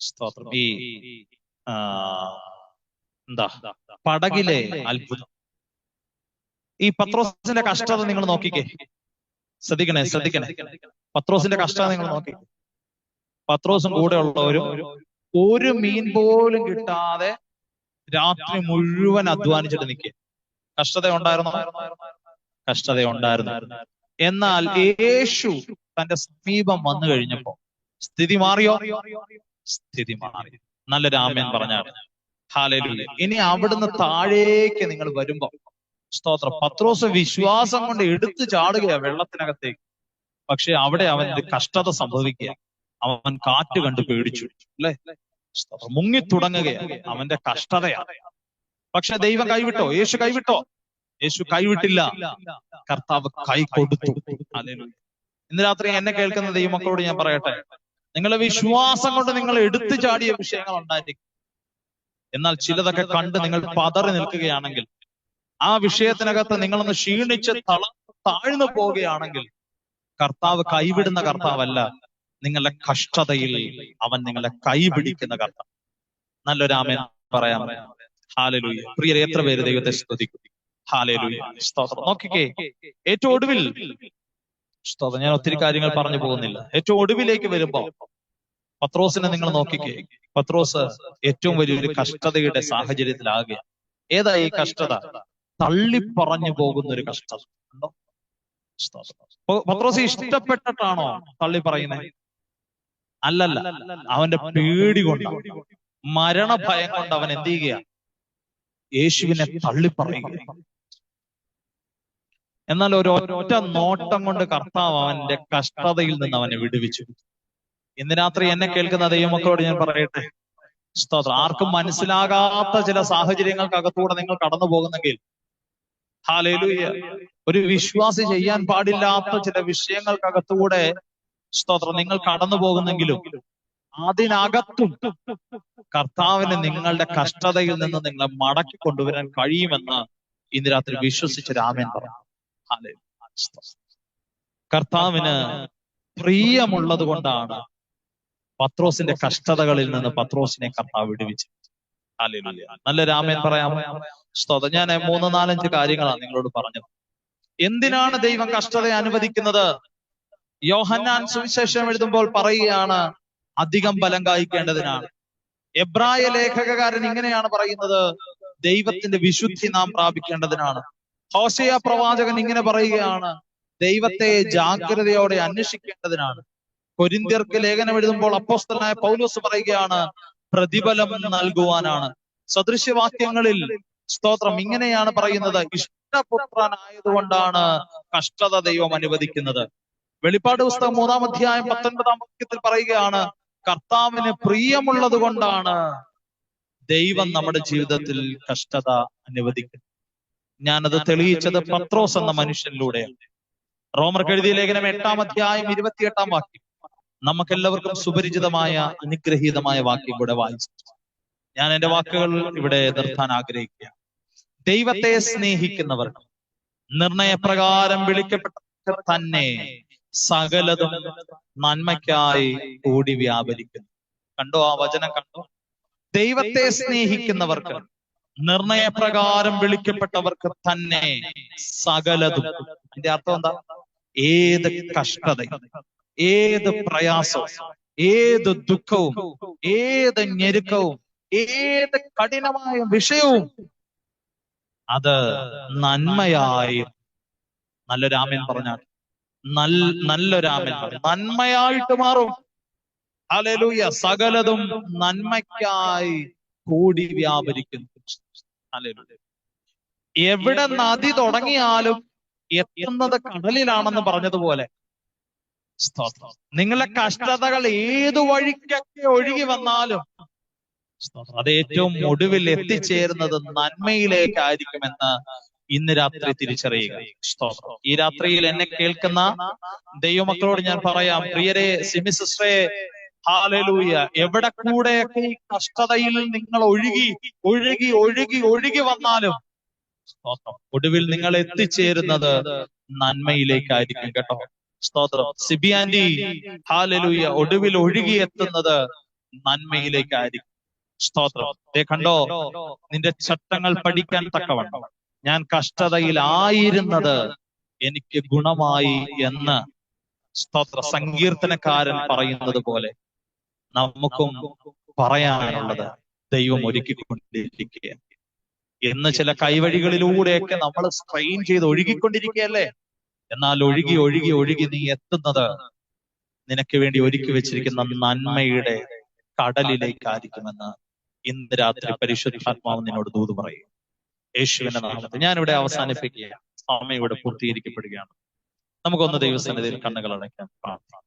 സ്തോത്രം ഈ എന്താ പടകിലെ അത്ഭുതം. ഈ പത്രോസിന്റെ കഷ്ടത നിങ്ങൾ നോക്കിക്കേ, ശ്രദ്ധിക്കണേ. പത്രോസിന്റെ കഷ്ടത നിങ്ങൾ നോക്കിക്കേ. പത്രോസും കൂടെ ഉള്ളവരും ഒരു മീൻ പോലും കിട്ടാതെ രാത്രി മുഴുവൻ അധ്വാനിച്ചിട്ട് നിൽക്കുക. കഷ്ടത ഉണ്ടായിരുന്നു. എന്നാൽ യേശു തന്റെ സമീപം വന്നു കഴിഞ്ഞപ്പോ സ്ഥിതി മാറിയോ? സ്ഥിതി മാറി. നല്ലൊരു ആമേൻ പറഞ്ഞാണ്. ഹല്ലേലൂയ. ഇനി അവിടുന്ന് താഴേക്ക് നിങ്ങൾ വരുമ്പോ സ്തോത്രം, പത്രോസ് വിശ്വാസം കൊണ്ട് എടുത്തു ചാടുകയാ വെള്ളത്തിനകത്തേക്ക്. പക്ഷെ അവിടെ അവന്റെ കഷ്ടത സംഭവിക്കുക. അവൻ കാറ്റ് കണ്ട് പേടിച്ചു, അല്ലെ? മുങ്ങി തുടങ്ങുകയാണ്. അവന്റെ കഷ്ടതയാണ്. പക്ഷെ ദൈവം കൈവിട്ടോ? യേശു കൈവിട്ടോ? യേശു കൈവിട്ടില്ല. കർത്താവ് കൈ കൊടുത്തു. ഹല്ലേലൂയ. ഇന്ന് രാത്രി എന്നെ കേൾക്കുന്ന ദൈവമക്കളോട് ഞാൻ പറയട്ടെ, നിങ്ങളുടെ വിശ്വാസം കൊണ്ട് നിങ്ങൾ എടുത്തു ചാടിയ വിഷയങ്ങൾ ഉണ്ടായിരിക്കും. എന്നാൽ ചിലതൊക്കെ കണ്ട് നിങ്ങൾ പതറി നിൽക്കുകയാണെങ്കിൽ, ആ വിഷയത്തിനകത്ത് നിങ്ങളൊന്ന് ക്ഷീണിച്ച് താഴ്ന്നു പോവുകയാണെങ്കിൽ, കർത്താവ് കൈവിടുന്ന കർത്താവല്ല, നിങ്ങളുടെ കഷ്ടതയിൽ അവൻ നിങ്ങളെ കൈപിടിക്കുന്ന കർത്താവ്. നല്ലൊരു ആമേൻ പറയാം. ഹല്ലേലൂയ. പ്രിയരെ, എത്ര പേര് ദൈവത്തെ സ്തുതിക്കും? ഹല്ലേലൂയ. സ്തോത്രം. നോക്കിക്കേ, ഏറ്റവും ഒടുവിൽ സ്തോത്രം, ഞാൻ ഒത്തിരി കാര്യങ്ങൾ പറഞ്ഞു പോകുന്നില്ല. ഏറ്റവും ഒടുവിലേക്ക് വരുമ്പോ പത്രോസിനെ നിങ്ങൾ നോക്കിക്കേ. പത്രോസ് ഏറ്റവും വലിയൊരു കഷ്ടതയുടെ സാഹചര്യത്തിലാകുക. ഏതാ ഈ കഷ്ടത? തള്ളിപ്പറഞ്ഞു പോകുന്ന ഒരു കഷ്ടത ഉണ്ടോ? പത്രോസ് ഇഷ്ടപ്പെട്ടിട്ടാണോ തള്ളി പറയുന്നത്? അല്ലല്ല, അവന്റെ പേടി കൊണ്ട്, മരണഭയം കൊണ്ട് അവൻ എന്ത് ചെയ്യുക? യേശുവിനെ തള്ളിപ്പറയുക. എന്നാൽ ഒരൊറ്റ നോട്ടം കൊണ്ട് കർത്താവ് അവന്റെ കഷ്ടതയിൽ നിന്ന് അവനെ വിടുവിച്ചു. ഇന്ന് രാത്രി എന്നെ കേൾക്കുന്ന ദൈവമക്കളോട് ഞാൻ പറയട്ടെ, സ്തോത്രം, ആർക്കും മനസ്സിലാകാത്ത ചില സാഹചര്യങ്ങൾക്കകത്തൂടെ നിങ്ങൾ കടന്നു പോകുന്നെങ്കിൽ, ഹല്ലേലൂയ, ഒരു വിശ്വാസി ചെയ്യാൻ പാടില്ലാത്ത ചില വിഷയങ്ങൾക്കകത്തൂടെ സ്തോത്രം നിങ്ങൾ കടന്നു പോകുന്നെങ്കിലും, അതിനകത്തും കർത്താവിന് നിങ്ങളുടെ കഷ്ടതയിൽ നിന്ന് നിങ്ങളെ മടക്കി കൊണ്ടുവരാൻ കഴിയുമെന്ന് ഇന്ന് രാത്രി വിശ്വസിച്ച് ആമേൻ പറയാം. കർത്താവിന് പ്രിയമുള്ളത് കൊണ്ടാണ് പത്രോസിന്റെ കഷ്ടതകളിൽ നിന്ന് പത്രോസിനെ കർത്താവ് വിടുവിച്ചു. ഹല്ലേലൂയ. നല്ലൊരു ആമേൻ പറയാം. സ്തോത്രം. ഞാൻ 3-4 കാര്യങ്ങളാണ് നിങ്ങളോട് പറഞ്ഞത്. എന്തിനാണ് ദൈവം കഷ്ടത അനുവദിക്കുന്നത്? യോഹന്നാൻ സുവിശേഷം എഴുതുമ്പോൾ പറയുകയാണ്, അധികം ബലം കായ്ക്കേണ്ടതിനാണ്. എബ്രായ ലേഖകകാരൻ ഇങ്ങനെയാണ് പറയുന്നത്, ദൈവത്തിന്റെ വിശുദ്ധി നാം പ്രാപിക്കേണ്ടതിനാണ്. ഹോശേയ പ്രവാചകൻ ഇങ്ങനെ പറയുകയാണ്, ദൈവത്തെ ജാഗ്രതയോടെ അന്വേഷിക്കേണ്ടതിനാണ്. കൊരിന്ത്യർക്ക് ലേഖനം എഴുതുമ്പോൾ അപ്പോസ്തലനായ പൗലോസ് പറയുകയാണ്, പ്രതിഫലം നൽകുവാനാണ്. സദൃശ്യവാക്യങ്ങളിൽ സ്തോത്രം ഇങ്ങനെയാണ് പറയുന്നത്, ഇഷ്ടപുത്രനായതുകൊണ്ടാണ് കഷ്ടത ദൈവം അനുവദിക്കുന്നത്. വെളിപ്പാട് പുസ്തകം 3-ാം അധ്യായം 19-ാം വാക്യത്തിൽ പറയുകയാണ്, കർത്താവിന് പ്രിയമുള്ളത് കൊണ്ടാണ് ദൈവം നമ്മുടെ ജീവിതത്തിൽ കഷ്ടത അനുവദിക്കുന്നത്. ഞാനത് തെളിയിച്ചത് പത്രോസ് എന്ന മനുഷ്യനിലൂടെയാണ്. റോമർക്ക് എഴുതിയ ലേഖനം 8-ാം അധ്യായം 28-ാം വാക്യം നമുക്കെല്ലാവർക്കും സുപരിചിതമായ അനുഗ്രഹീതമായ വാക്യം കൂടെ വായിച്ചു. ഞാൻ എന്റെ വാക്കുകൾ ഇവിടെ നിർത്താൻ ആഗ്രഹിക്കുക. ദൈവത്തെ സ്നേഹിക്കുന്നവർ നിർണയപ്രകാരം വിളിക്കപ്പെട്ടവർ തന്നെ സകലതും നന്മയ്ക്കായി കൂടി വ്യാപരിക്കുന്നു. കണ്ടോ? ആ വചനം കണ്ടോ? ദൈവത്തെ സ്നേഹിക്കുന്നവർക്ക്, നിർണയപ്രകാരം വിളിക്കപ്പെട്ടവർക്ക് തന്നെ സകലതും. അതിന്റെ അർത്ഥം എന്താ? ഏത് കഷ്ടതയും, ഏത് പ്രയാസവും, ഏത് ദുഃഖവും, ഏത് ഞെരുക്കവും, ഏത് കഠിനമായ വിഷയവും അത് നന്മയായി, നല്ലൊരാമൻ പറഞ്ഞാൽ നല്ലൊരാമൻ നന്മയായിട്ട് മാറും. ഹല്ലേലൂയ. സകലതും നന്മയ്ക്കായി കൂടി വ്യാപരിക്കുന്നു. ഹല്ലേലൂയ. എവിടെ നദി തുടങ്ങിയാലും എത്തുന്നത് കടലിലാണെന്ന് പറഞ്ഞതുപോലെ സ്തോത്രം, നിങ്ങളുടെ കഷ്ടതകൾ ഏതു വഴിക്കൊക്കെ ഒഴുകി വന്നാലും അത് ഏറ്റവും ഒടുവിൽ എത്തിച്ചേരുന്നത് നന്മയിലേക്കായിരിക്കുമെന്ന് ഇന്ന് രാത്രി തിരിച്ചറിയുക. സ്തോത്രം. ഈ രാത്രിയിൽ എന്നെ കേൾക്കുന്ന ദൈവമക്കളോട് ഞാൻ പറയാം, പ്രിയരെ, സിമി സിസ്റ്ററെ, ഹല്ലേലൂയ. എവിടെ കൂടെയൊക്കെ ഈ കഷ്ടതയിൽ നിങ്ങൾ ഒഴുകി ഒഴുകി ഒഴുകി ഒഴുകി വന്നാലും സ്തോത്രം, ഒടുവിൽ നിങ്ങൾ എത്തിച്ചേരുന്നത് നന്മയിലേക്കായിരിക്കും കേട്ടോ. സ്തോത്രം. സിബി ആന്റി, ഹല്ലേലൂയ, ഒടുവിൽ ഒഴുകി എത്തുന്നത് നന്മയിലേക്കായിരിക്കും. സ്തോത്രം. കണ്ടോ, നിന്റെ ചട്ടങ്ങൾ പഠിക്കാൻ തക്കവണ്ണം ഞാൻ കഷ്ടതയിലായിരുന്നത് എനിക്ക് ഗുണമായി എന്ന് സ്തോത്ര സങ്കീർത്തനക്കാരൻ പറയുന്നത് പോലെ നമുക്കും പറയാനുള്ളത് ദൈവം ഒരുക്കിക്കൊണ്ടിരിക്കുക. എന്ന് ചില കൈവഴികളിലൂടെയൊക്കെ നമ്മൾ സ്ട്രെയിൻ ചെയ്ത് ഒഴുകിക്കൊണ്ടിരിക്കുകയല്ലേ, എന്നാൽ ഒഴുകി ഒഴുകി ഒഴുകി നീ എത്തുന്നത് നിനക്ക് വേണ്ടി ഒരുക്കി വെച്ചിരിക്കുന്ന നന്മയുടെ കടലിലേക്കായിരിക്കുമെന്ന് ഇന്ന് രാത്രി പരിശുദ്ധാത്മാവ് നിന്നോട് ദൂത് പറയും. യേശുവിന്റെ നാമത്തിൽ ഞാനിവിടെ അവസാനിപ്പിക്കുക. സമയം ഇവിടെ പൂർത്തീകരിക്കപ്പെടുകയാണ്. നമുക്കൊന്ന് ദൈവസന്നിധിയിൽ കണ്ണുകൾ അടയ്ക്കാം, പ്രാർത്ഥിക്കാം.